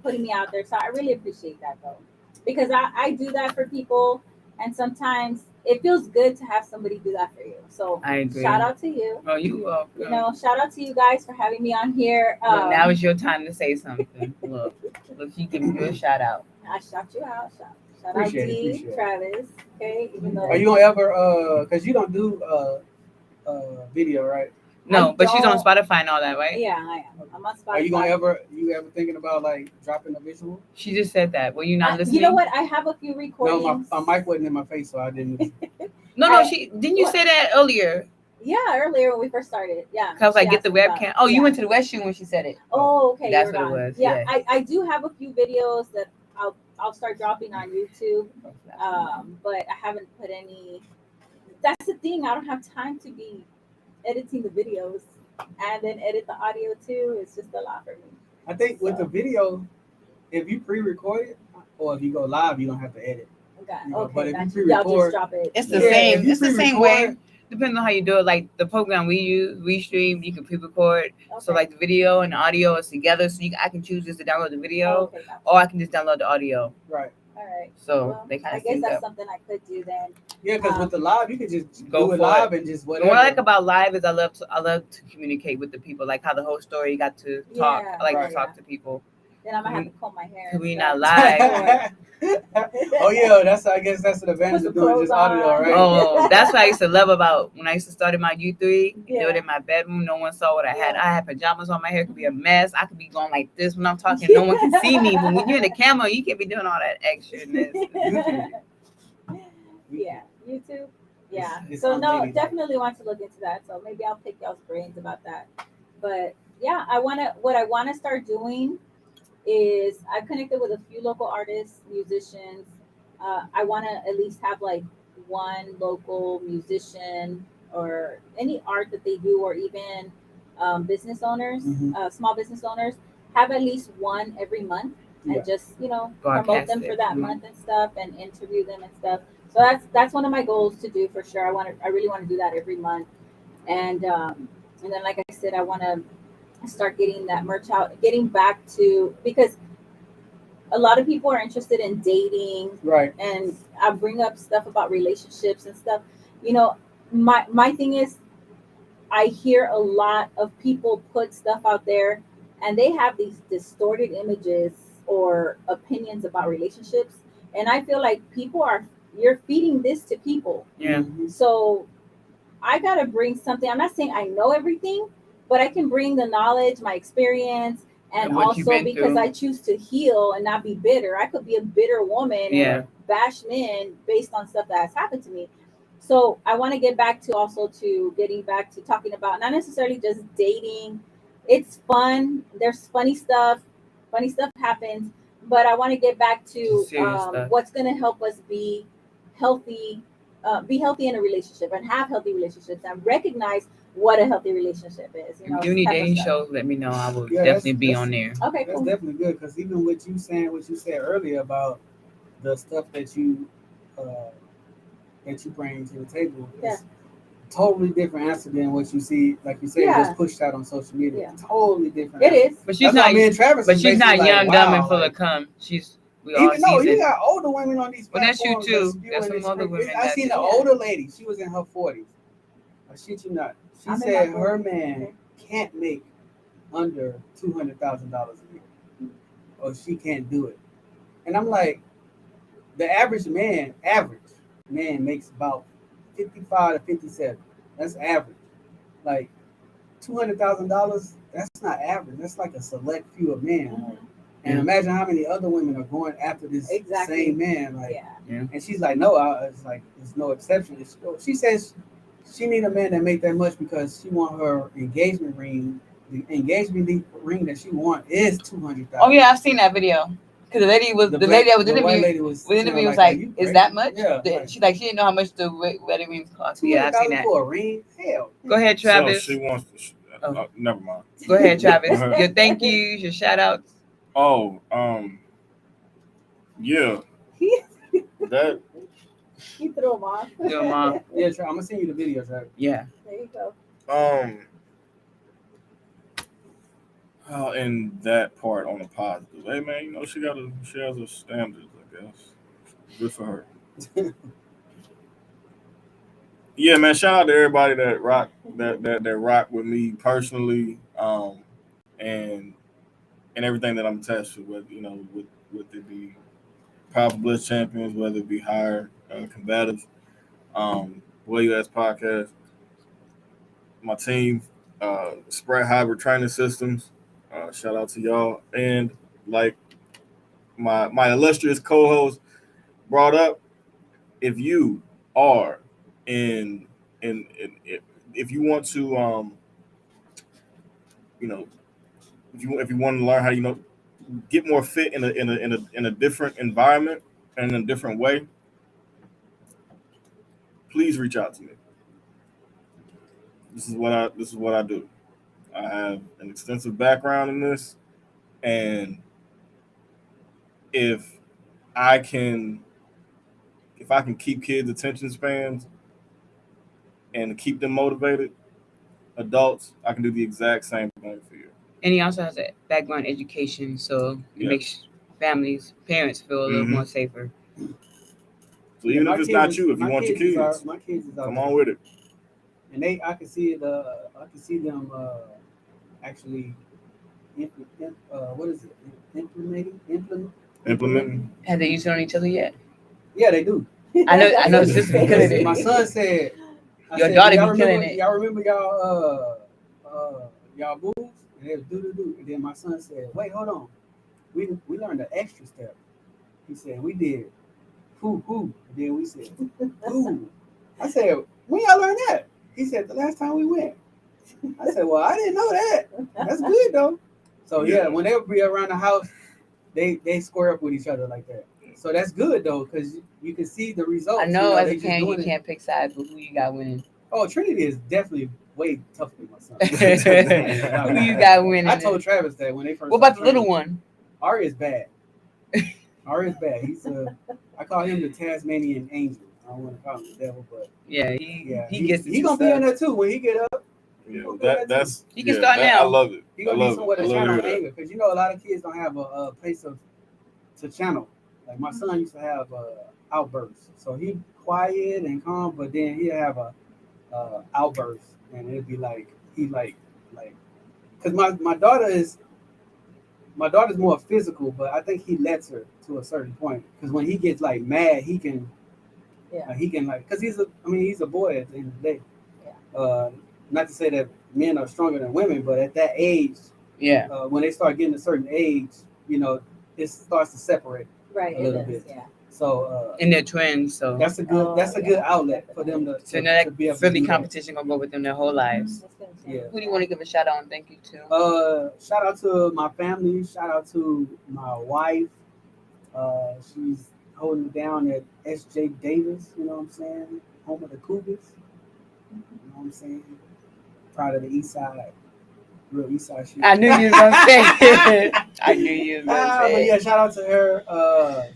putting me out there. So I really appreciate that, though, because I do that for people, and sometimes it feels good to have somebody do that for you. So I agree. Shout out to you. Oh, you welcome. Shout out to you guys for having me on here. Look, now is your time to say something. Look, you give you a shout out. I shout you out. Shout appreciate out to it. Travis. Okay, even though are you gonna ever because you don't do video, right? No, but she's on Spotify and all that, right? Yeah, I am. I'm on Spotify. Are you ever thinking about like dropping a visual? She just said that. Were you not listening? You know what? I have a few recordings. No, my mic wasn't in my face, so I didn't. No, she didn't. You say that earlier? Yeah, earlier when we first started. Yeah. Cause I was like, get the webcam. Oh, you went to the West Shoe when she said it. Oh, okay. That's what it was. Yeah, I do have a few videos that I'll start dropping on YouTube. But I haven't put any. That's the thing. I don't have time to be editing the videos and then edit the audio too. It's just a lot for me. I think with the video, if you pre-record it or if you go live, you don't have to edit. Got, You know, okay, but if you gotcha. Y'all just pre-record, drop it. It's the Yeah, same. if you It's the same pre-record- way. Depending on how you do it, like the program we use, we stream. You can pre-record, so Okay. like the video and the audio is together. So I can choose just to download the video, Oh, okay, gotcha. or I can just download the audio. right? All right. So Well, they kind I of guess sync that's up. something I could do then. Yeah, because with the live, you can just Go do it for live it. and just What whatever. I like about live is I love to communicate with the people, like how the whole story got to talk. Yeah, I like right. to talk to people. Then I'm gonna have to comb my hair. Cause we and not stuff. live. Oh yeah, I guess that's the advantage Put of the doing just clothes audio, on. right? Oh, that's what I used to love about when I used to start in my U3 and do it Yeah. in my bedroom. No one saw what I had. Yeah. I had pajamas on. My hair could be a mess. I could be going like this when I'm talking. No one can see me. But when you're in the camera, you can't be doing all that extraness. Yeah, YouTube. Yeah. It's So no, unladylike. definitely want to look into that. So maybe I'll pick y'all's brains about that. But yeah, what I wanna start doing is I've connected with a few local artists, musicians. I wanna at least have like one local musician or any art that they do, or even business owners, Mhm. small business owners, have at least one every month, and Yeah. just promote Broadcast them for it. that Mhm. month and stuff, and interview them and stuff. So that's one of my goals to do for sure. I really want to do that every month, and then like I said, I want to start getting that merch out, getting back to, because a lot of people are interested in dating, Right. and I bring up stuff about relationships and stuff. My thing is, I hear a lot of people put stuff out there, and they have these distorted images or opinions about relationships, and I feel like you're feeding this to people. Yeah. Mhm. So I gotta bring something. I'm not saying I know everything, but I can bring the knowledge, my experience, and And what you've also been because through. I choose to heal and not be bitter. I could be a bitter woman Yeah. and bash men based on stuff that has happened to me. So I want to get back to getting back to talking about not necessarily just dating. It's fun. There's funny stuff. Funny stuff happens, but I want to get back to Serious stuff. what's going to help us healthy be healthy in a relationship and have healthy relationships and recognize what a healthy relationship is. If you do any type of dating stuff. shows, let me know. I will Yeah, definitely be that's- on there. Okay, That's cool. definitely good because even with you saying what you said earlier about the stuff that you bring to the table, it's totally different answer than what you see, like you said, Yeah. just pushed out on social media. Yeah. Totally different. It answer. is. But she's That's why not. me and Travis. But was she's not basically young, like, dumb, wow, and full like, of cum. We all even no, you seasoned. got older women on these Well, that's you platforms. too. spewing That's some this older crazy- women I that seen do. an older lady. She was in her 40s. I shit you not. She I'm in said my her 40s. man Okay. can't make under $200,000 a year, or she can't do it. And I'm like, the average man makes about 55 to 57. That's average. Like $200,000, that's not average. That's like a select few of men. Like, and Yeah. imagine how many other women are going after this Exactly. same man. Like, Yeah. and she's like, no, it's no exception. She says she need a man that make that much because she want her engagement ring. The engagement ring that she want is $200,000. Oh yeah, I've seen that video. Because the lady that was the white interviewed lady was was "Are like, you "Is crazy?" that much?" Yeah, like, She didn't know how much the wedding rings cost. Yeah, I've seen $200,000 that. for a ring. Hell. Go ahead, Travis. So she wants to. Oh. Never mind. Go ahead, Travis. Go ahead. Your thank yous, your shout outs. Oh, yeah. That You threw them off. Your mom. Yeah, I'm gonna send you the video, Travis. Yeah. There you go. in that part on the positive. Hey man, she has her standards, I guess. Good for her. Yeah, man. Shout out to everybody that rock with me personally, and everything that I'm attached to. With it be Powerful Bliss Champions, whether it be higher combatives, Well US Podcast, my team, Spread Hybrid Training Systems. Shout out to y'all, and like my illustrious co-host brought up, if you are in if you want to if you want to learn how get more fit in a different environment and in a different way, please reach out to me. This is what I do. I have an extensive background in this, and if I can if I can keep kids' attention spans and keep them motivated, adults, I can do the exact same thing for you. And he also has a background education, so it makes parents feel a little more safer. So even if it's not you, if you want your kids, my kids is come on with it. And I can see it. I can see them actually. What is it? Implementing. Have they used it on each other yet? Yeah, they do. I know. Just because My son said, your daughter be killing it. Y'all remember y'all moves? And they was do. And then my son said, wait, hold on. We learned the extra step. He said, we did hoo. And then we said, ooh. I said, when y'all learn that? He said, the last time we went. I said, well, I didn't know that. That's good though. So yeah, when they would be around the house, they square up with each other like that. So that's good though, because you can see the results. I know, as a parent, you can't pick sides, but who you got winning? Oh, Trinity is definitely way tougher than my son. Who you got winning? I told Travis that when they first. What about the little one? Ari is bad. He's I call him the Tasmanian angel. I don't want to call him the devil, but he gonna be in there too when he get up. Yeah, that's he can start now. I love it. He gonna be somewhere to channel anger, because you know a lot of kids don't have a place to channel. Like my son used to have outbursts, so he quiet and calm, but then he'd have a outburst, and it'd be like because my daughter's more physical, but I think he lets her to a certain point, because when he gets like mad, he can because he's a boy at the end of the day. Not to say that men are stronger than women, but at that age, when they start getting a certain age, it starts to separate a little bit. Yeah. So and they're twins, so that's a good outlet for them to. So that be really competition gonna go with them their whole lives. Yeah. Who do you want to give a shout out and thank you to? Shout out to my family. Shout out to my wife. She's holding it down at S.J. Davis. You know what I'm saying? Home of the Cougars. You know what I'm saying? Proud of the East Side. Real East Side shit. I knew you was gonna say it. I knew you was gonna say it. But yeah, shout out to her.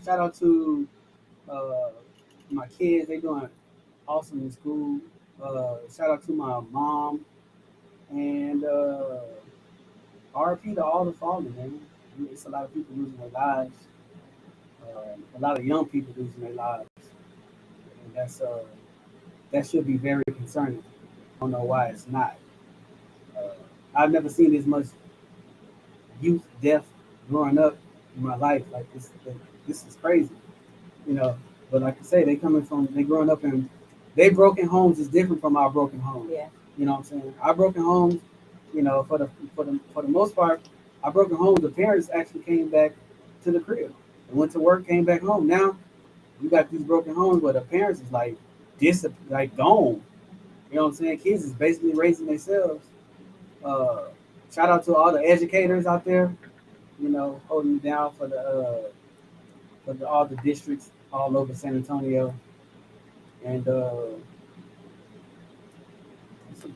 Shout out to my kids. They doing awesome in school. Shout out to my mom. And RP to all the fallen, man. It's a lot of people losing their lives. A lot of young people losing their lives. And that should be very concerning. I don't know why it's not. I've never seen this much youth death growing up in my life. Like this is crazy, But like I say, they growing up in their broken homes is different from our broken homes. Yeah. You know what I'm saying? Our broken homes, for the most part, our broken homes, the parents actually came back to the crib and went to work, came back home. Now you got these broken homes where the parents is like gone. You know what I'm saying? Kids is basically raising themselves. Shout out to all the educators out there, holding it down for all the districts all over San Antonio. And that's it.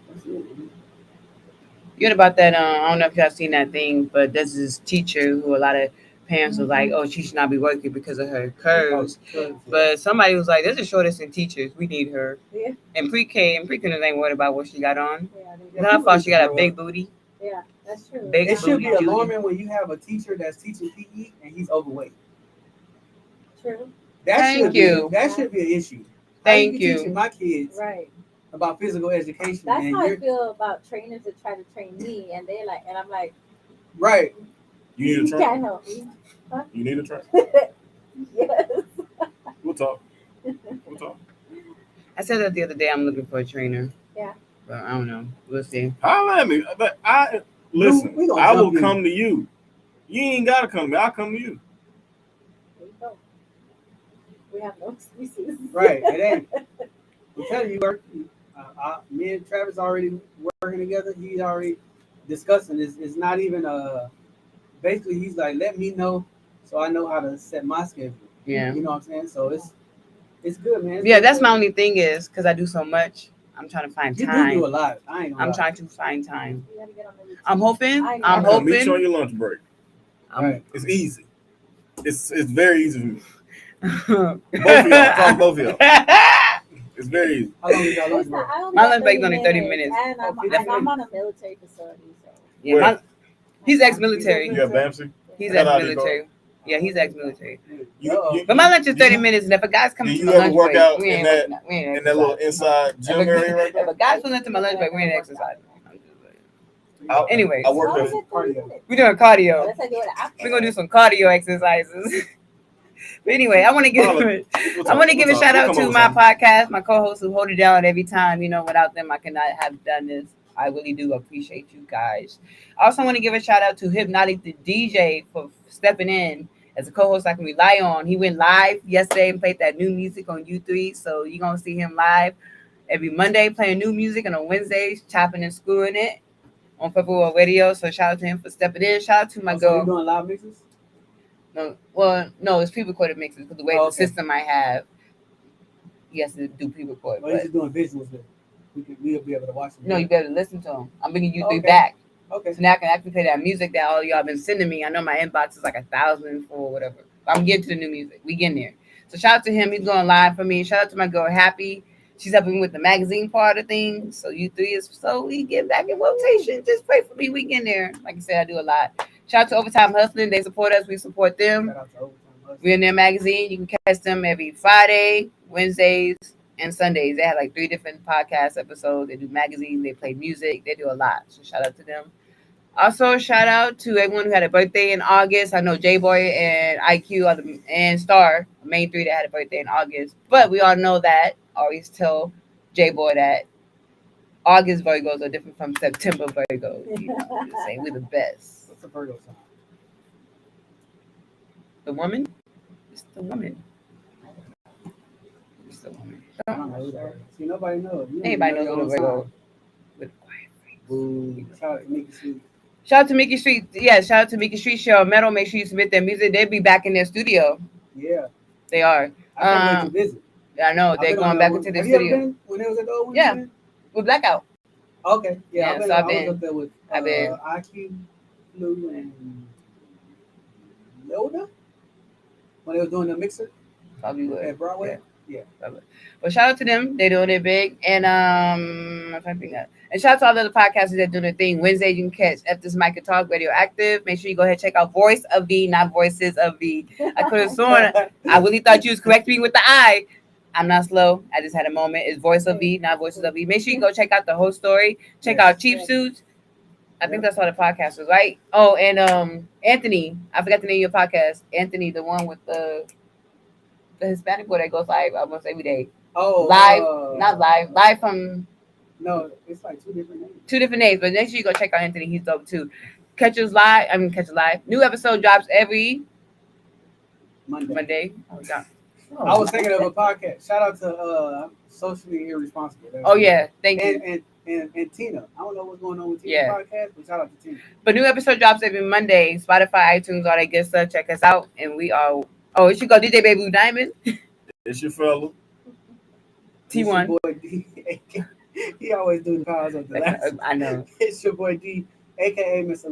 You heard about that? I don't know if y'all seen that thing, but there's this teacher who a lot of parents was like, "Oh, she should not be working because of her curves." But somebody was like, "There's a shortage in teachers. We need her." Yeah. And pre-K ain't worried about what she got on. Yeah. I thought she got a big booty. Yeah, that's true. It should be alarming when you have a teacher that's teaching PE and he's overweight. True. That should be an issue. Thank you. Teaching my kids about physical education. That's how I feel about trainers that try to train me, and they're like, and I'm like, right. You need a trainer? Can't help me. Huh? You need a trainer? Yes. We'll talk. I said that the other day. I'm looking for a trainer. Yeah. But I don't know. We'll see. Holla at me. But I will come to you. You ain't gotta come to me. I'll come to you. There you go. We have no excuses. Right. It ain't. I'm telling you, me and Travis already working together. He's already discussing this. It's not even basically he's like, let me know so I know how to set my schedule. Yeah. You know what I'm saying? So it's good, man. Yeah, that's my only thing is because I do so much. I'm trying to find time. You do a lot. I'm trying to find time. You gotta get on the I'm hoping. Meet you on your lunch break. Right. It's easy. It's very easy for me. Both of y'all. Call both of y'all. It's very easy. How long is y'all lunch It's break? not, I only My got lunch break's only 30 minutes. And I'm, Oh, and I'm on a military facility, so. Yeah, Where? he's ex-military. You have Bamsey? He's Got out of ex-military. Yeah, he's ex-military. Uh-oh. But my lunch is 30 you- minutes, and if a guy's coming do to you my ever lunch work break, out we in ain't that- working out. We ain't In that little inside gym area right If there? a guy's pulling into my lunch break, we ain't exercising. I- Anyways, I work Why at is it 30 minutes? we're doing cardio. Unless I do it after. We're gonna do some cardio exercises. But anyway, I want to give a shout out to my podcast, my co-hosts who hold it down every time. You know, without them, I could not have done this. I really do appreciate you guys. I also want to give a shout out to Hypnotic the DJ for stepping in as a co-host I can rely on. He went live yesterday and played that new music on U3, so you're gonna see him live every Monday playing new music, and on Wednesdays chopping and screwing it on Purple World Radio. So shout out to him for stepping in. Shout out to my So girl. you doing live mixes? No, it's pre-recorded mixes because the way Oh, the okay. system I have, he has to do pre-record. Well, he's But just doing visuals then. We'll be able to watch them. no, you better listen to him. I'm bringing you three Okay. back, Okay. so now I can actually play that music that all y'all been sending me. I know my inbox is like 1,000 for whatever. I'm getting to the new music. We getting there. So shout out to him. He's going live for me. Shout out to my girl Happy. She's helping with the magazine part of things. So you three is slowly getting back in rotation. Just pray for me. We getting there. Like I said, I do a lot. Shout out to Overtime Hustling. They support us. We support them. Shout out to Overtime Hustling. We're in their magazine. You can catch them every Friday, Wednesdays, and Sundays. They have like 3 different podcast episodes. They do magazines. They play music. They do a lot. So shout out to them. Also, shout out to everyone who had a birthday in August. I know J Boy and IQ are and Star, the main 3 that had a birthday in August. But we all know that. I always tell J Boy that August Virgos are different from September Virgos. You know, I'm just saying we're the best. What's the Virgo sign? The woman? It's the woman. It's the woman. I don't know who that is. See, nobody knows. You don't Anybody even knows know who your the own Virgo sign. with quiet freaks. Boo. Shout out to Mickey Sweet. Shout out to Mickey Street. Yeah, shout out to Mickey Street Show Metal. Make sure you submit their music. They'll be back in their studio. Yeah. They are. I can't wait to visit. I know. I've They're been going on back that into one. the Have you ever studio. been when it was at the old one? Yeah. again? With Blackout. Okay. Yeah, Yeah, so I I've been- was up there with I've been- IQ, Flu, and Loda when they was doing the mixer Probably would. at Broadway. But shout out to them. They're doing it big. And I'm trying to think of, and shout out to all the other podcasters that do their thing. Wednesday you can catch F This Mic and Talk Radioactive. Make sure you go ahead and check out Voice of V, not Voices of V. I could have sworn I really thought you was correcting me with the I. I'm not slow. I just had a moment. It's Voice of V, not Voices of V. Make sure you go check out the whole story. Check out Cheap Suits. I think that's all the podcasters, right? Oh, and Anthony. I forgot the name of your podcast. Anthony, the one with the Hispanic boy that goes live almost every day. Oh, Live, not live from No, it's like 2 different names. 2 different names. But make sure you go check out Anthony. He's dope too. Catch us live. New episode drops every Monday. Oh, God. I was thinking of a podcast. Shout out to Socially Irresponsible. That's Oh yeah, thank you. And Tina. I don't know what's going on with Tina's Yeah. podcast, but shout out to Tina. But new episode drops every Monday. Spotify, iTunes, all that good stuff. Check us out. And we are. Oh, it should go DJ Baby Diamond. It's your fella. It's your T1. boy D. He always do the powers of the last. I know. It's your boy D, aka Mr.